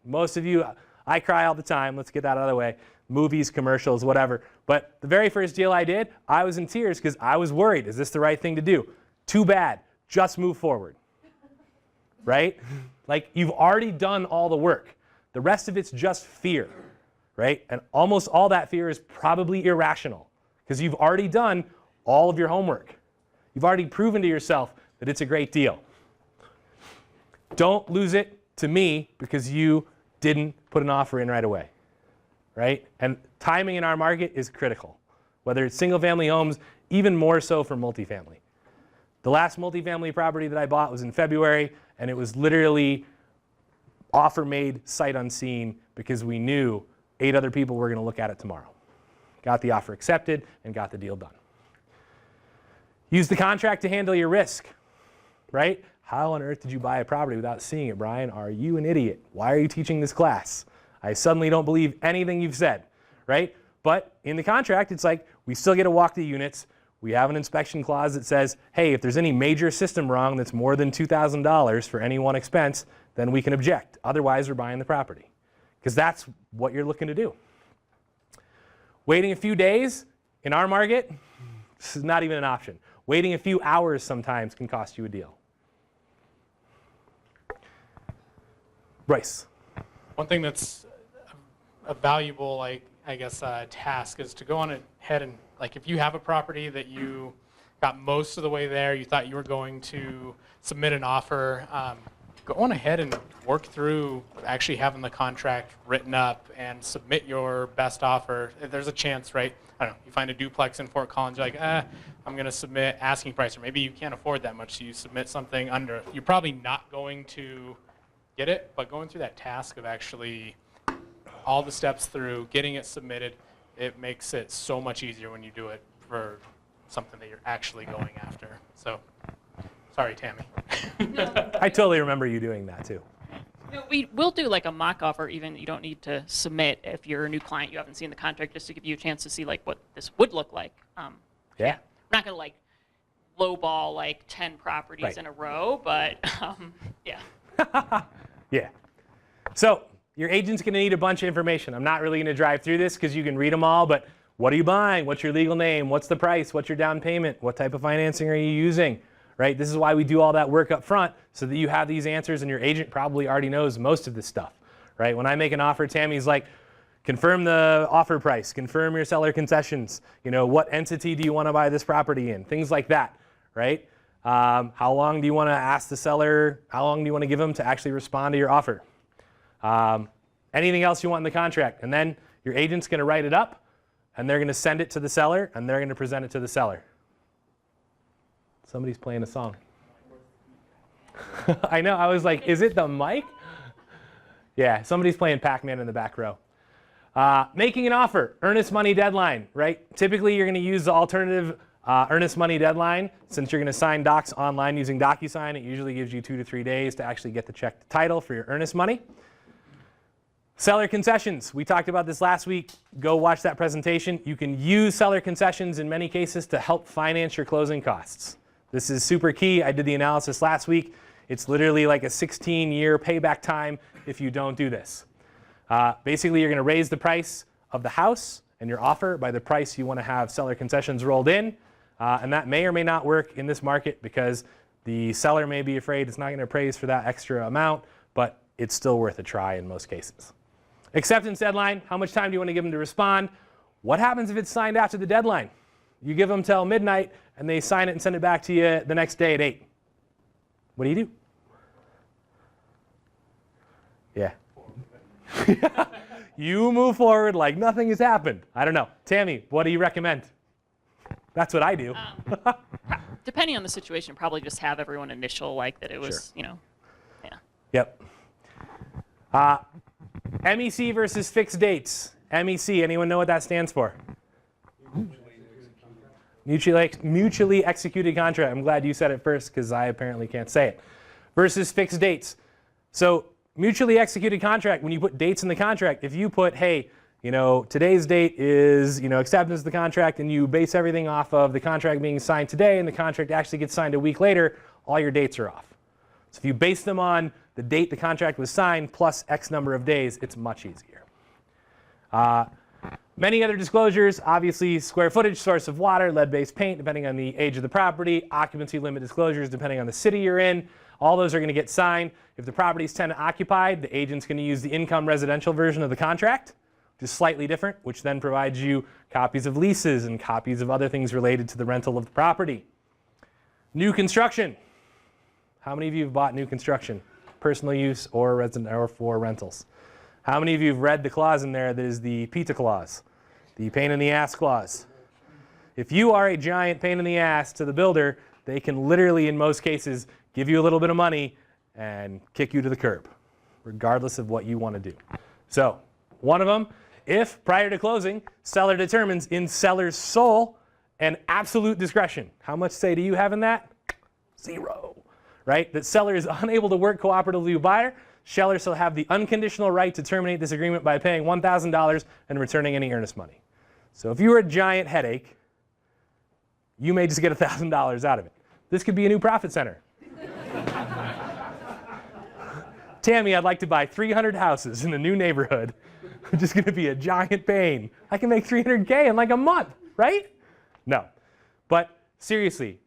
Most of you, I cry all the time. Let's get that out of the way. Movies, commercials, whatever. But the very first deal I did, I was in tears because I was worried. Is this the right thing to do? Too bad. Just move forward, right? Like you've already done all the work. The rest of it's just fear, right? And almost all that fear is probably irrational because you've already done all of your homework. You've already proven to yourself that it's a great deal. Don't lose it to me because you didn't put an offer in right away, right? And timing in our market is critical, whether it's single-family homes, even more so for multifamily. The last multifamily property that I bought was in February, and it was literally offer made, sight unseen, because we knew 8 other people were going to look at it tomorrow. Got the offer accepted and got the deal done. Use the contract to handle your risk, right? How on earth did you buy a property without seeing it, Brian? Are you an idiot? Why are you teaching this class? I suddenly don't believe anything you've said, right? But in the contract, it's like we still get to walk the units. We have an inspection clause that says, hey, if there's any major system wrong that's more than $2,000 for any one expense, then we can object. Otherwise, we're buying the property. Because that's what you're looking to do. Waiting a few days in our market, this is not even an option. Waiting a few hours sometimes can cost you a deal. Bryce. One thing that's a valuable, task is to go on ahead and, if you have a property that you got most of the way there, you thought you were going to submit an offer, go on ahead and work through actually having the contract written up and submit your best offer. There's a chance, right? I don't know, you find a duplex in Fort Collins, you're like, I'm going to submit asking price, or maybe you can't afford that much, so you submit something under. You're probably not going to get it, but going through that task of actually all the steps through, getting it submitted, it makes it so much easier when you do it for something that you're actually going after. So, sorry, Tammy. I totally remember you doing that too. No, we will do like a mock offer, even you don't need to submit if you're a new client, you haven't seen the contract, just to give you a chance to see what this would look like. Yeah. We're not going to lowball 10 properties Right. in a row, but yeah. Yeah. So your agent's going to need a bunch of information. I'm not really going to drive through this because you can read them all, but what are you buying? What's your legal name? What's the price? What's your down payment? What type of financing are you using? Right? This is why we do all that work up front so that you have these answers and your agent probably already knows most of this stuff. Right? When I make an offer, Tammy's like, confirm the offer price, confirm your seller concessions. What entity do you want to buy this property in? Things like that. Right? How long do you want to ask the seller? How long do you want to give them to actually respond to your offer? Anything else you want in the contract. And then your agent's going to write it up, and they're going to send it to the seller, and they're going to present it to the seller. Somebody's playing a song. I know, I was like, is it the mic? Yeah, somebody's playing Pac-Man in the back row. Making an offer, earnest money deadline, right? Typically, you're going to use the alternative earnest money deadline. Since you're going to sign docs online using DocuSign, it usually gives you 2 to 3 days to actually get the check to title for your earnest money. Seller concessions. We talked about this last week. Go watch that presentation. You can use seller concessions in many cases to help finance your closing costs. This is super key. I did the analysis last week. It's literally like a 16-year payback time if you don't do this. Basically, you're going to raise the price of the house and your offer by the price you want to have seller concessions rolled in. And that may or may not work in this market because the seller may be afraid it's not going to appraise for that extra amount, but it's still worth a try in most cases. Acceptance deadline, how much time do you want to give them to respond? What happens if it's signed after the deadline? You give them till midnight and they sign it and send it back to you the next day at 8. What do? Yeah. You move forward like nothing has happened. I don't know. Tammy, what do you recommend? That's what I do. Depending on the situation, probably just have everyone initial like that it was, you know, yeah. Yep. MEC versus fixed dates. MEC, anyone know what that stands for? Mutually executed contract. I'm glad you said it first because I apparently can't say it. Versus fixed dates. So mutually executed contract, when you put dates in the contract, if you put, hey, you know, today's date is, you know, acceptance of the contract, and you base everything off of the contract being signed today and the contract actually gets signed a week later, all your dates are off. So if you base them on the date the contract was signed plus X number of days, it's much easier. Many other disclosures, obviously square footage, source of water, lead-based paint, depending on the age of the property, occupancy limit disclosures, depending on the city you're in. All those are going to get signed. If the property is tenant occupied, the agent's going to use the income residential version of the contract, which is slightly different, which then provides you copies of leases and copies of other things related to the rental of the property. New construction. How many of you have bought new construction? Personal use or resident or for rentals? How many of you have read the clause in there that is the PITA clause, the pain in the ass clause? If you are a giant pain in the ass to the builder, they can literally, in most cases, give you a little bit of money and kick you to the curb, regardless of what you want to do. So, one of them, if prior to closing, seller determines in seller's sole and absolute discretion. How much say do you have in that? 0. Right? That seller is unable to work cooperatively with buyer, seller shall have the unconditional right to terminate this agreement by paying $1,000 and returning any earnest money. So if you were a giant headache, you may just get $1,000 out of it. This could be a new profit center. Tammy, I'd like to buy 300 houses in a new neighborhood. It's just going to be a giant pain. I can make $300K in like a month, right? No. But seriously,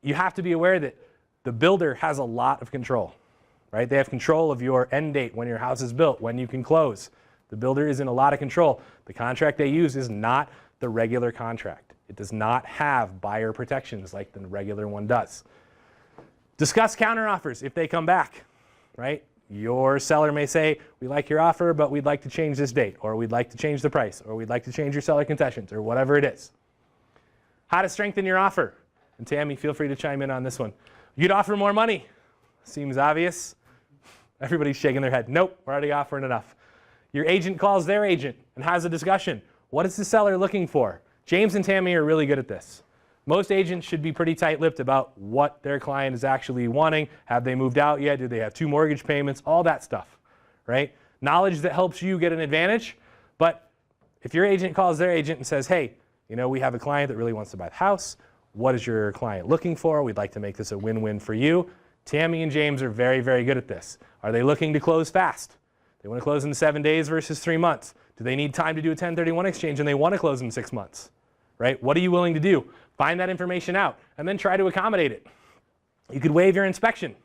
you have to be aware that the builder has a lot of control, right? They have control of your end date, when your house is built, when you can close. The builder is in a lot of control. The contract they use is not the regular contract. It does not have buyer protections like the regular one does. Discuss counteroffers if they come back, right? Your seller may say, we like your offer, but we'd like to change this date, or we'd like to change the price, or we'd like to change your seller concessions, or whatever it is. How to strengthen your offer. And Tammy, feel free to chime in on this one. You'd offer more money. Seems obvious. Everybody's shaking their head. Nope, we're already offering enough. Your agent calls their agent and has a discussion. What is the seller looking for? James and Tammy are really good at this. Most agents should be pretty tight-lipped about what their client is actually wanting. Have they moved out yet? Do they have 2 mortgage payments? All that stuff, right? Knowledge that helps you get an advantage. But if your agent calls their agent and says, hey, you know, we have a client that really wants to buy the house. What is your client looking for? We'd like to make this a win-win for you. Tammy and James are very, very good at this. Are they looking to close fast? They want to close in 7 days versus 3 months. Do they need time to do a 1031 exchange and they want to close in 6 months? Right? What are you willing to do? Find that information out and then try to accommodate it. You could waive your inspection.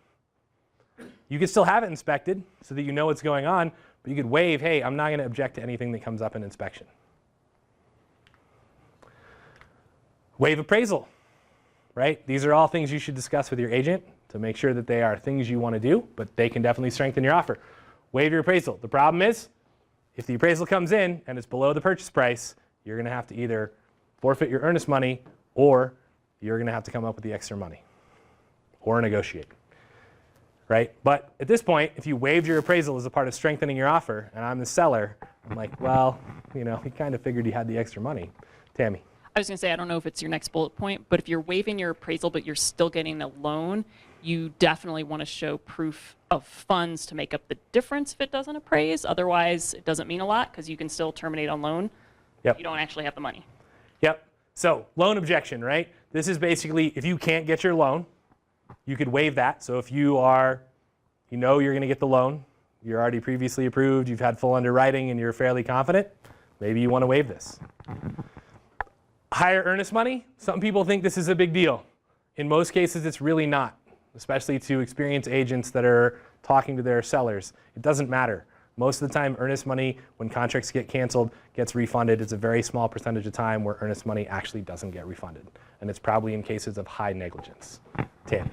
You could still have it inspected so that you know what's going on, but you could waive, hey, I'm not going to object to anything that comes up in inspection. Waive appraisal, right? These are all things you should discuss with your agent to make sure that they are things you want to do, but they can definitely strengthen your offer. Waive your appraisal. The problem is, if the appraisal comes in and it's below the purchase price, you're going to have to either forfeit your earnest money or you're going to have to come up with the extra money or negotiate, right? But at this point, if you waived your appraisal as a part of strengthening your offer, and I'm the seller, I'm like, well, you know, he kind of figured he had the extra money. Tammy. I was going to say, I don't know if it's your next bullet point, but if you're waiving your appraisal but you're still getting a loan, you definitely want to show proof of funds to make up the difference if it doesn't appraise. Otherwise, it doesn't mean a lot because you can still terminate on loan. Yep. You don't actually have the money. Yep. So loan objection, right? This is basically if you can't get your loan, you could waive that. So if you are, you know you're going to get the loan, you're already previously approved, you've had full underwriting, and you're fairly confident, maybe you want to waive this. Higher earnest money, some people think this is a big deal. In most cases, it's really not, especially to experienced agents that are talking to their sellers. It doesn't matter. Most of the time, earnest money, when contracts get canceled, gets refunded. It's a very small percentage of time where earnest money actually doesn't get refunded. And it's probably in cases of high negligence. Tammy.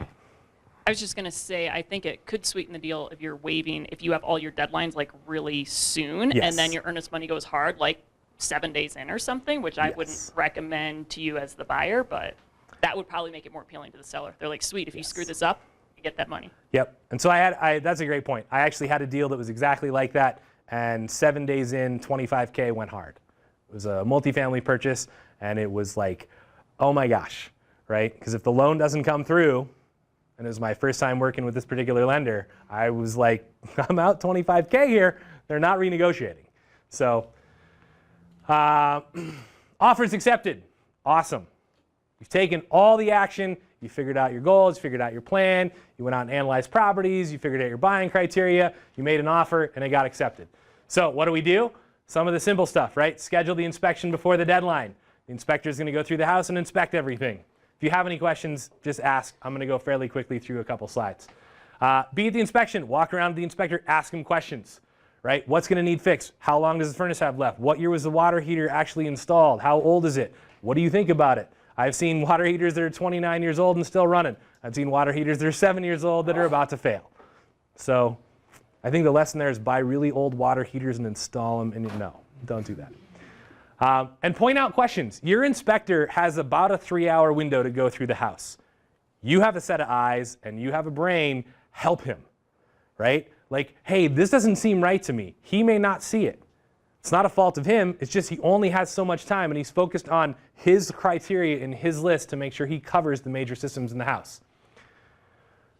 I was just going to say, I think it could sweeten the deal if you're waiving, if you have all your deadlines like really soon, Yes. and then your earnest money goes hard like 7 days in or something, which I Yes. wouldn't recommend to you as the buyer, but that would probably make it more appealing to the seller. They're like, sweet, if you screw this up, you get that money. Yep. And so that's a great point. I actually had a deal that was exactly like that, and 7 days in, $25K went hard. It was a multifamily purchase, and it was like, oh my gosh, right? Because if the loan doesn't come through, and it was my first time working with this particular lender, I was like, I'm out $25K here. They're not renegotiating. So offers accepted. Awesome. You've taken all the action. You figured out your goals, you figured out your plan, you went out and analyzed properties, you figured out your buying criteria, you made an offer, and it got accepted. So what do? Some of the simple stuff, right? Schedule the inspection before the deadline. The inspector is going to go through the house and inspect everything. If you have any questions, just ask. I'm going to go fairly quickly through a couple slides. Be at the inspection. Walk around the inspector, ask him questions, right? What's going to need fixed? How long does the furnace have left? What year was the water heater actually installed? How old is it? What do you think about it? I've seen water heaters that are 29 years old and still running. I've seen water heaters that are 7 years old that are about to fail. So I think the lesson there is buy really old water heaters and install them. And no, don't do that. And point out questions. Your inspector has about a 3-hour window to go through the house. You have a set of eyes and you have a brain. Help him, right? Like, hey, this doesn't seem right to me. He may not see it. It's not a fault of him. It's just he only has so much time, and he's focused on his criteria in his list to make sure he covers the major systems in the house.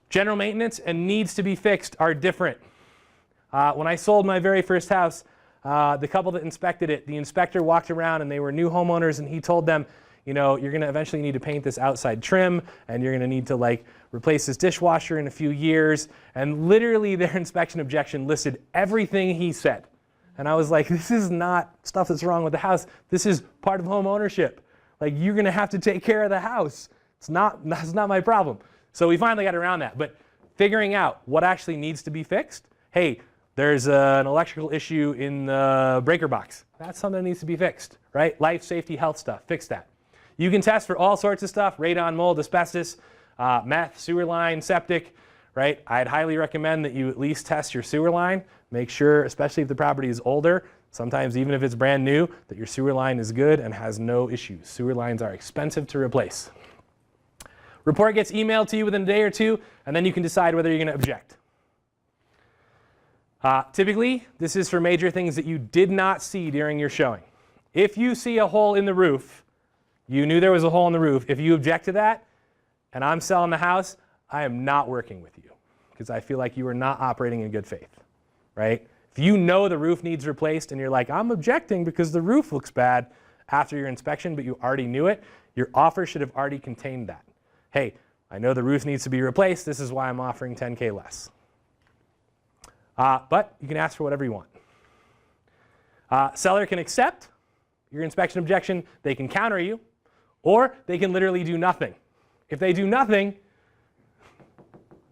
General maintenance and needs to be fixed are different. When I sold my very first house, the couple that inspected it, the inspector walked around, and they were new homeowners, and he told them, you know, you're going to eventually need to paint this outside trim, and you're going to need to like replace this dishwasher in a few years. And literally their inspection objection listed everything he said. And I was like, this is not stuff that's wrong with the house. This is part of home ownership. Like, you're going to have to take care of the house. That's not my problem. So we finally got around that. But figuring out what actually needs to be fixed. Hey, there's an electrical issue in the breaker box. That's something that needs to be fixed, right? Life, safety, health stuff. Fix that. You can test for all sorts of stuff, radon, mold, asbestos, meth, sewer line, septic, right? I'd highly recommend that you at least test your sewer line. Make sure, especially if the property is older, sometimes even if it's brand new, that your sewer line is good and has no issues. Sewer lines are expensive to replace. Report gets emailed to you within a day or two, and then you can decide whether you're going to object. Typically, this is for major things that you did not see during your showing. If you see a hole in the roof, you knew there was a hole in the roof. If you object to that, and I'm selling the house, I am not working with you because I feel like you are not operating in good faith, right? If you know the roof needs replaced and you're like, I'm objecting because the roof looks bad after your inspection, but you already knew it, your offer should have already contained that. Hey, I know the roof needs to be replaced. This is why I'm offering $10K less. But you can ask for whatever you want. Seller can accept your inspection objection. They can counter you, or they can literally do nothing. If they do nothing,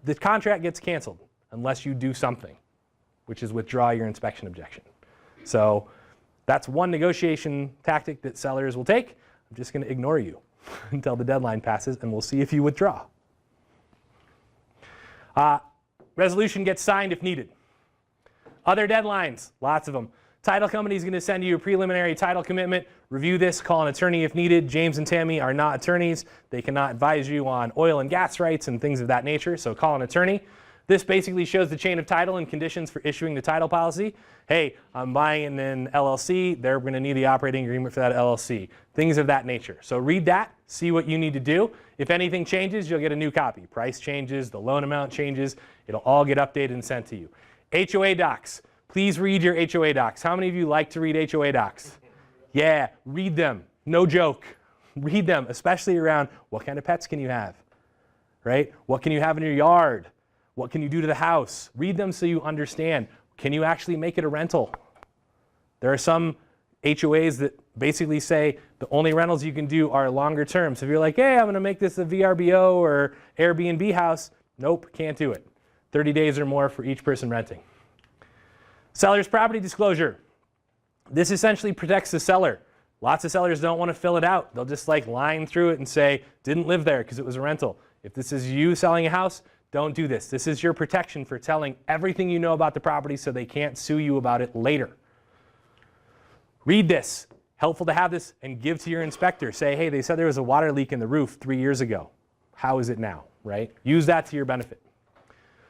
the contract gets canceled unless you do something, which is withdraw your inspection objection. So that's one negotiation tactic that sellers will take. I'm just going to ignore you until the deadline passes, and we'll see if you withdraw. Resolution gets signed if needed. Other deadlines, lots of them. Title company is going to send you a preliminary title commitment. Review this, call an attorney if needed. James and Tammy are not attorneys. They cannot advise you on oil and gas rights and things of that nature, so call an attorney. This basically shows the chain of title and conditions for issuing the title policy. Hey, I'm buying an LLC. They're going to need the operating agreement for that LLC. Things of that nature. So read that, see what you need to do. If anything changes, you'll get a new copy. Price changes, the loan amount changes. It'll all get updated and sent to you. HOA docs. Please read your HOA docs. How many of you like to read HOA docs? Yeah, read them. No joke. Read them, especially around what kind of pets can you have, right? What can you have in your yard? What can you do to the house? Read them so you understand. Can you actually make it a rental? There are some HOAs that basically say the only rentals you can do are longer term. So if you're like, hey, I'm going to make this a VRBO or Airbnb house, nope, can't do it. 30 days or more for each person renting. Seller's property disclosure. This essentially protects the seller. Lots of sellers don't want to fill it out. They'll just like line through it and say, didn't live there because it was a rental. If this is you selling a house, don't do this. This is your protection for telling everything you know about the property so they can't sue you about it later. Read this. Helpful to have this and give to your inspector. Say, hey, they said there was a water leak in the roof 3 years ago. How is it now, right? Use that to your benefit.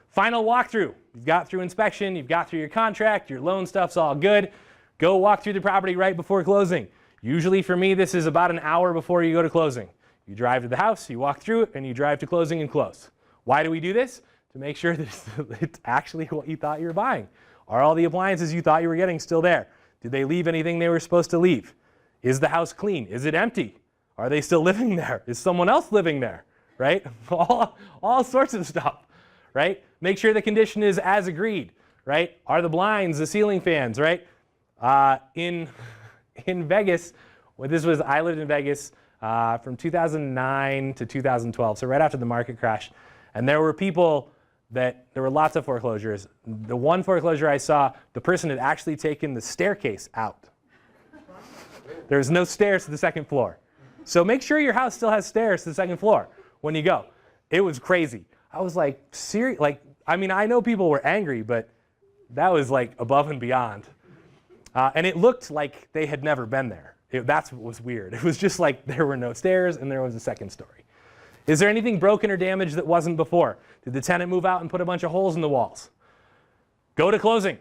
Final walkthrough. You've got through inspection, you've got through your contract, your loan stuff's all good. Go walk through the property right before closing. Usually for me, this is about an hour before you go to closing. You drive to the house, you walk through it, and you drive to closing and close. Why do we do this? To make sure that it's actually what you thought you were buying. Are all the appliances you thought you were getting still there? Did they leave anything they were supposed to leave? Is the house clean? Is it empty? Are they still living there? Is someone else living there? Right? All sorts of stuff, right? Make sure the condition is as agreed, right? Are the blinds, the ceiling fans, right? In Vegas, I lived in Vegas from 2009 to 2012, so right after the market crash. And there were lots of foreclosures. The one foreclosure I saw, the person had actually taken the staircase out. There was no stairs to the second floor. So make sure your house still has stairs to the second floor when you go. It was crazy. I was like, serious? Like, I mean, I know people were angry, but that was like above and beyond. And it looked like they had never been there. That's what was weird. It was just like there were no stairs and there was a second story. Is there anything broken or damaged that wasn't before? Did the tenant move out and put a bunch of holes in the walls? Go to closing.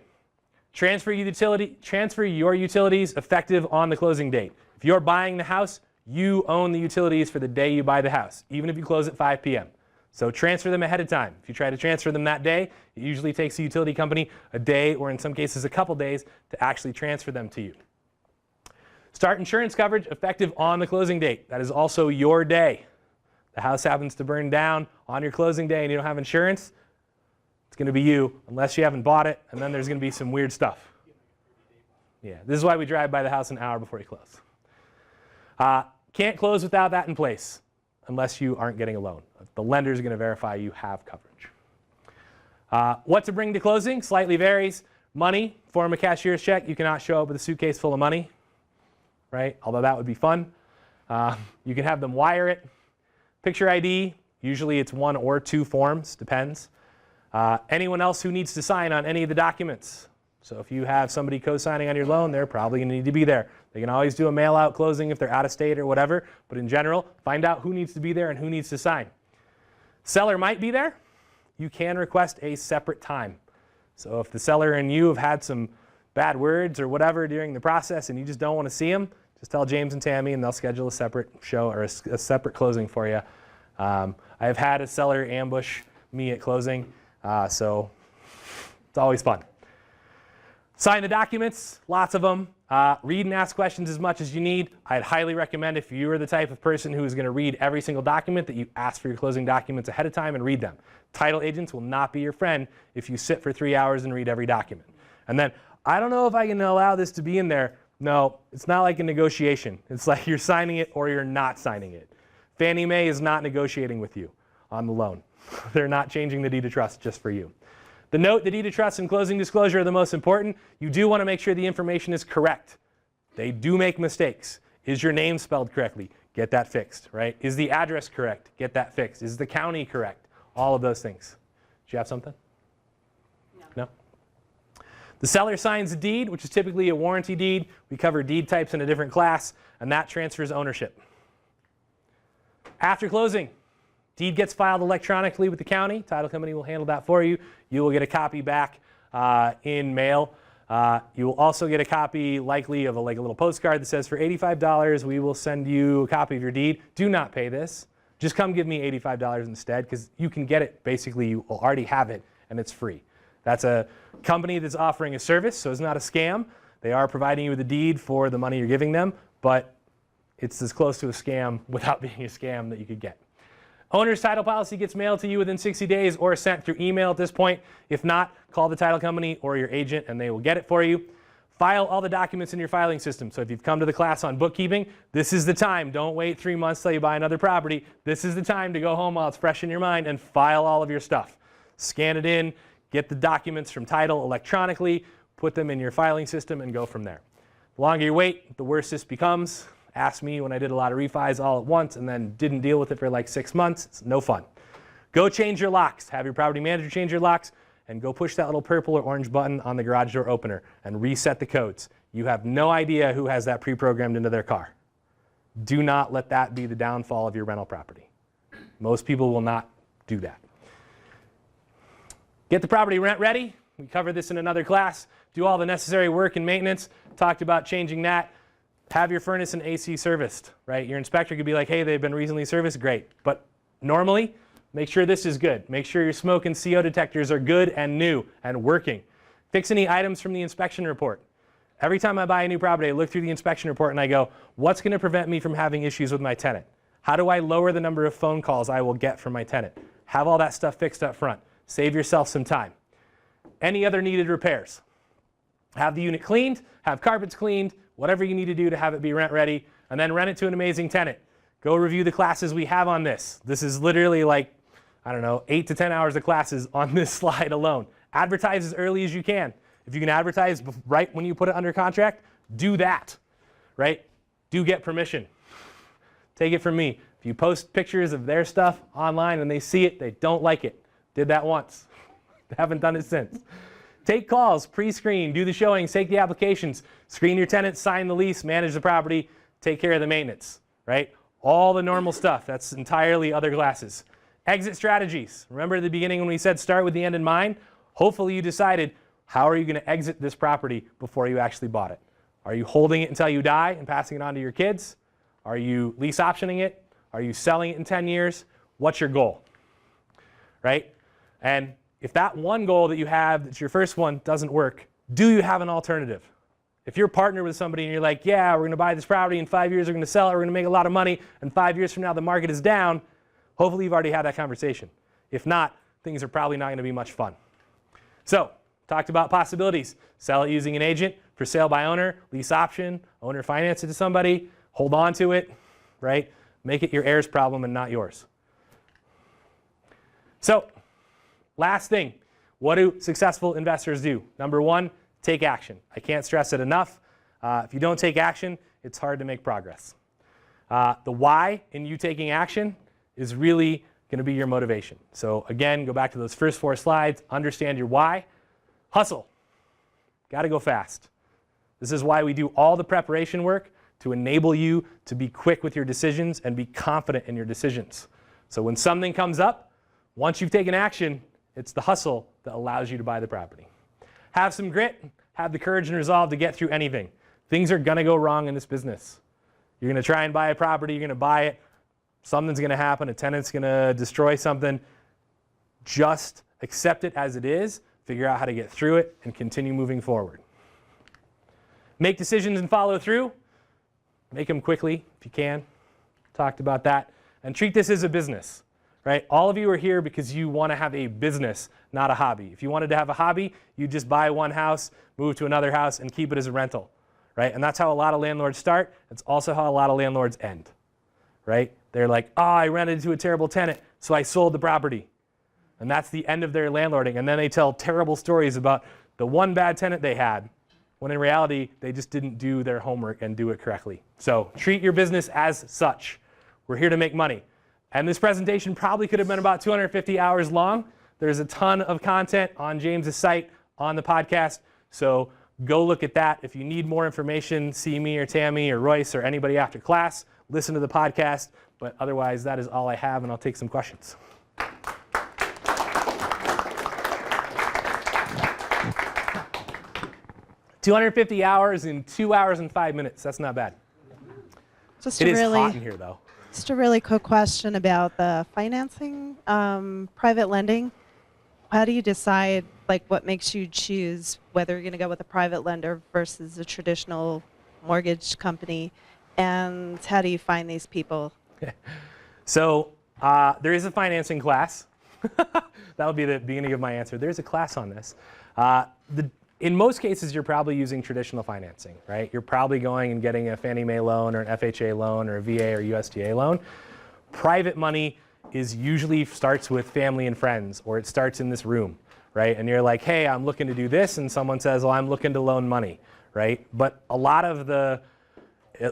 Transfer your utilities effective on the closing date. If you're buying the house, you own the utilities for the day you buy the house, even if you close at 5 p.m. So transfer them ahead of time. If you try to transfer them that day, it usually takes the utility company a day or in some cases a couple days to actually transfer them to you. Start insurance coverage effective on the closing date. That is also your day. The house happens to burn down on your closing day and you don't have insurance, it's going to be you unless you haven't bought it, and then there's going to be some weird stuff. Yeah, this is why we drive by the house an hour before you close. Can't close without that in place unless you aren't getting a loan. The lender is going to verify you have coverage. What to bring to closing slightly varies. Money, form a cashier's check. You cannot show up with a suitcase full of money, right? Although that would be fun. You can have them wire it. Picture ID, usually it's 1 or 2 forms, depends. Anyone else who needs to sign on any of the documents. So if you have somebody co-signing on your loan, they're probably going to need to be there. They can always do a mail-out closing if they're out of state or whatever, but in general, find out who needs to be there and who needs to sign. Seller might be there. You can request a separate time. So if the seller and you have had some bad words or whatever during the process and you just don't want to see them, just tell James and Tammy and they'll schedule a separate show or a separate closing for you. I have had a seller ambush me at closing, so it's always fun. Sign the documents, lots of them. Read and ask questions as much as you need. I'd highly recommend if you are the type of person who is going to read every single document that you ask for your closing documents ahead of time and read them. Title agents will not be your friend if you sit for 3 hours and read every document. And then, I don't know if I can allow this to be in there. No, it's not like a negotiation. It's like you're signing it or you're not signing it. Fannie Mae is not negotiating with you on the loan. They're not changing the deed of trust just for you. The note, the deed of trust, and closing disclosure are the most important. You do want to make sure the information is correct. They do make mistakes. Is your name spelled correctly? Get that fixed, right? Is the address correct? Get that fixed. Is the county correct? All of those things. Do you have something? No? The seller signs a deed, which is typically a warranty deed. We cover deed types in a different class, and that transfers ownership. After closing, deed gets filed electronically with the county. Title company will handle that for you. You will get a copy back in mail. You will also get a copy, likely, of a little postcard that says, for $85, we will send you a copy of your deed. Do not pay this. Just come give me $85 instead, because you can get it. Basically, you will already have it, and it's free. That's a company that's offering a service, so it's not a scam. They are providing you with a deed for the money you're giving them, but it's as close to a scam without being a scam that you could get. Owner's title policy gets mailed to you within 60 days or sent through email at this point. If not, call the title company or your agent and they will get it for you. File all the documents in your filing system. So if you've come to the class on bookkeeping, this is the time. Don't wait 3 months till you buy another property. This is the time to go home while it's fresh in your mind and file all of your stuff. Scan it in, get the documents from title electronically, put them in your filing system, and go from there. The longer you wait, the worse this becomes. Ask me when I did a lot of refis all at once and then didn't deal with it for like 6 months. It's no fun. Go change your locks. Have your property manager change your locks, and go push that little purple or orange button on the garage door opener and reset the codes. You have no idea who has that pre-programmed into their car. Do not let that be the downfall of your rental property. Most people will not do that. Get the property rent ready. We covered this in another class. Do all the necessary work and maintenance. Talked about changing that. Have your furnace and AC serviced, right? Your inspector could be like, hey, they've been recently serviced, great. But normally, make sure this is good. Make sure your smoke and CO detectors are good and new and working. Fix any items from the inspection report. Every time I buy a new property, I look through the inspection report and I go, what's going to prevent me from having issues with my tenant? How do I lower the number of phone calls I will get from my tenant? Have all that stuff fixed up front. Save yourself some time. Any other needed repairs? Have the unit cleaned, have carpets cleaned, whatever you need to do to have it be rent ready, and then rent it to an amazing tenant. Go review the classes we have on this. This is literally like, I don't know, 8 to 10 hours of classes on this slide alone. Advertise as early as you can. If you can advertise right when you put it under contract, do that, right? Do get permission. Take it from me. If you post pictures of their stuff online and they see it, they don't like it. Did that once. Haven't done it since. Take calls, pre-screen, do the showings, take the applications, screen your tenants, sign the lease, manage the property, take care of the maintenance, right? All the normal stuff. That's entirely other classes. Exit strategies. Remember at the beginning when we said start with the end in mind? Hopefully you decided how are you going to exit this property before you actually bought it. Are you holding it until you die and passing it on to your kids? Are you lease optioning it? Are you selling it in 10 years? What's your goal, right? And if that one goal that you have, that's your first one, doesn't work, do you have an alternative? If you're partnered with somebody and you're like, yeah, we're going to buy this property, in 5 years we're going to sell it, we're going to make a lot of money, and 5 years from now the market is down, hopefully you've already had that conversation. If not, things are probably not going to be much fun. So, talked about possibilities. Sell it using an agent, for sale by owner, lease option, owner finance it to somebody, hold on to it, right? Make it your heirs' problem and not yours. So, last thing, what do successful investors do? Number one, take action. I can't stress it enough. If you don't take action, it's hard to make progress. The why in you taking action is really going to be your motivation. So again, go back to those first 4 slides, understand your why. Hustle. Got to go fast. This is why we do all the preparation work to enable you to be quick with your decisions and be confident in your decisions. So when something comes up, once you've taken action, it's the hustle that allows you to buy the property. Have some grit, have the courage and resolve to get through anything. Things are going to go wrong in this business. You're going to try and buy a property, you're going to buy it, something's going to happen, a tenant's going to destroy something. Just accept it as it is, figure out how to get through it, and continue moving forward. Make decisions and follow through. Make them quickly if you can. Talked about that. And treat this as a business. Right? All of you are here because you want to have a business, not a hobby. If you wanted to have a hobby, you'd just buy one house, move to another house, and keep it as a rental. Right? And that's how a lot of landlords start. It's also how a lot of landlords end. Right? They're like, oh, I rented to a terrible tenant, so I sold the property. And that's the end of their landlording. And then they tell terrible stories about the one bad tenant they had, when in reality, they just didn't do their homework and do it correctly. So treat your business as such. We're here to make money. And this presentation probably could have been about 250 hours long. There's a ton of content on James's site, on the podcast. So go look at that. If you need more information, see me or Tammy or Royce or anybody after class, listen to the podcast. But otherwise, that is all I have, and I'll take some questions. $250 hours in 2 hours and 5 minutes. That's not bad. Just It a is really, hot in here, though. just a really quick question about the financing, private lending. How do you decide, like, what makes you choose whether you're going to go with a private lender versus a traditional mortgage company? And how do you find these people? So there is a financing class. That'll be the beginning of my answer. There's a class on this. In most cases, you're probably using traditional financing, right? You're probably going and getting a Fannie Mae loan or an FHA loan or a VA or USDA loan. Private money is usually starts with family and friends, or it starts in this room, right? And you're like, hey, I'm looking to do this, and someone says, well, I'm looking to loan money, right? But a lot of the,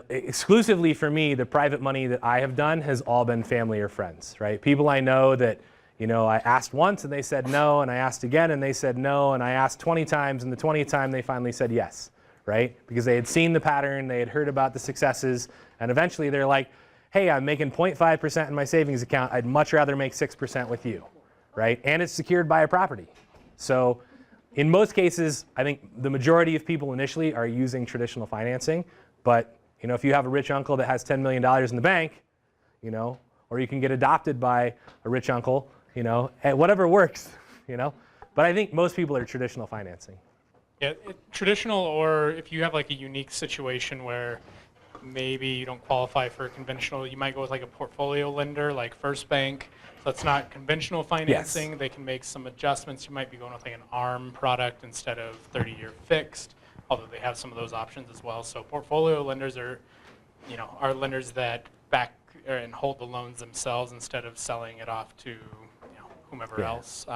exclusively for me, the private money that I have done has all been family or friends, right? People I know that, you know, I asked once and they said no, and I asked again and they said no, and I asked 20 times, and the 20th time they finally said yes, right? Because they had seen the pattern, they had heard about the successes, and eventually they're like, hey, I'm making 0.5% in my savings account. I'd much rather make 6% with you, right? And it's secured by a property. So in most cases, I think the majority of people initially are using traditional financing, but you know, if you have a rich uncle that has $10 million in the bank, you know, or you can get adopted by a rich uncle, you know, whatever works, you know. But I think most people are traditional financing. Yeah, traditional, or if you have like a unique situation where maybe you don't qualify for conventional, you might go with like a portfolio lender like First Bank. So it's not conventional financing. Yes. They can make some adjustments. You might be going with like an ARM product instead of 30-year fixed, although they have some of those options as well. So portfolio lenders are, you know, are lenders that back and hold the loans themselves instead of selling it off to, you know, whomever else.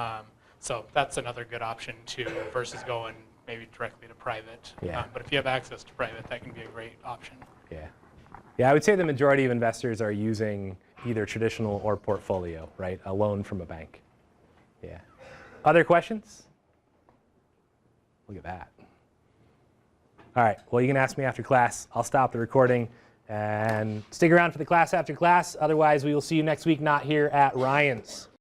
So that's another good option too, versus going maybe directly to private. Yeah. But if you have access to private, that can be a great option. Yeah. Yeah, I would say the majority of investors are using either traditional or portfolio, right? A loan from a bank. Yeah. Other questions? Look at that. All right, well, you can ask me after class. I'll stop the recording and stick around for the class after class. Otherwise, we will see you next week, not here at Ryan's.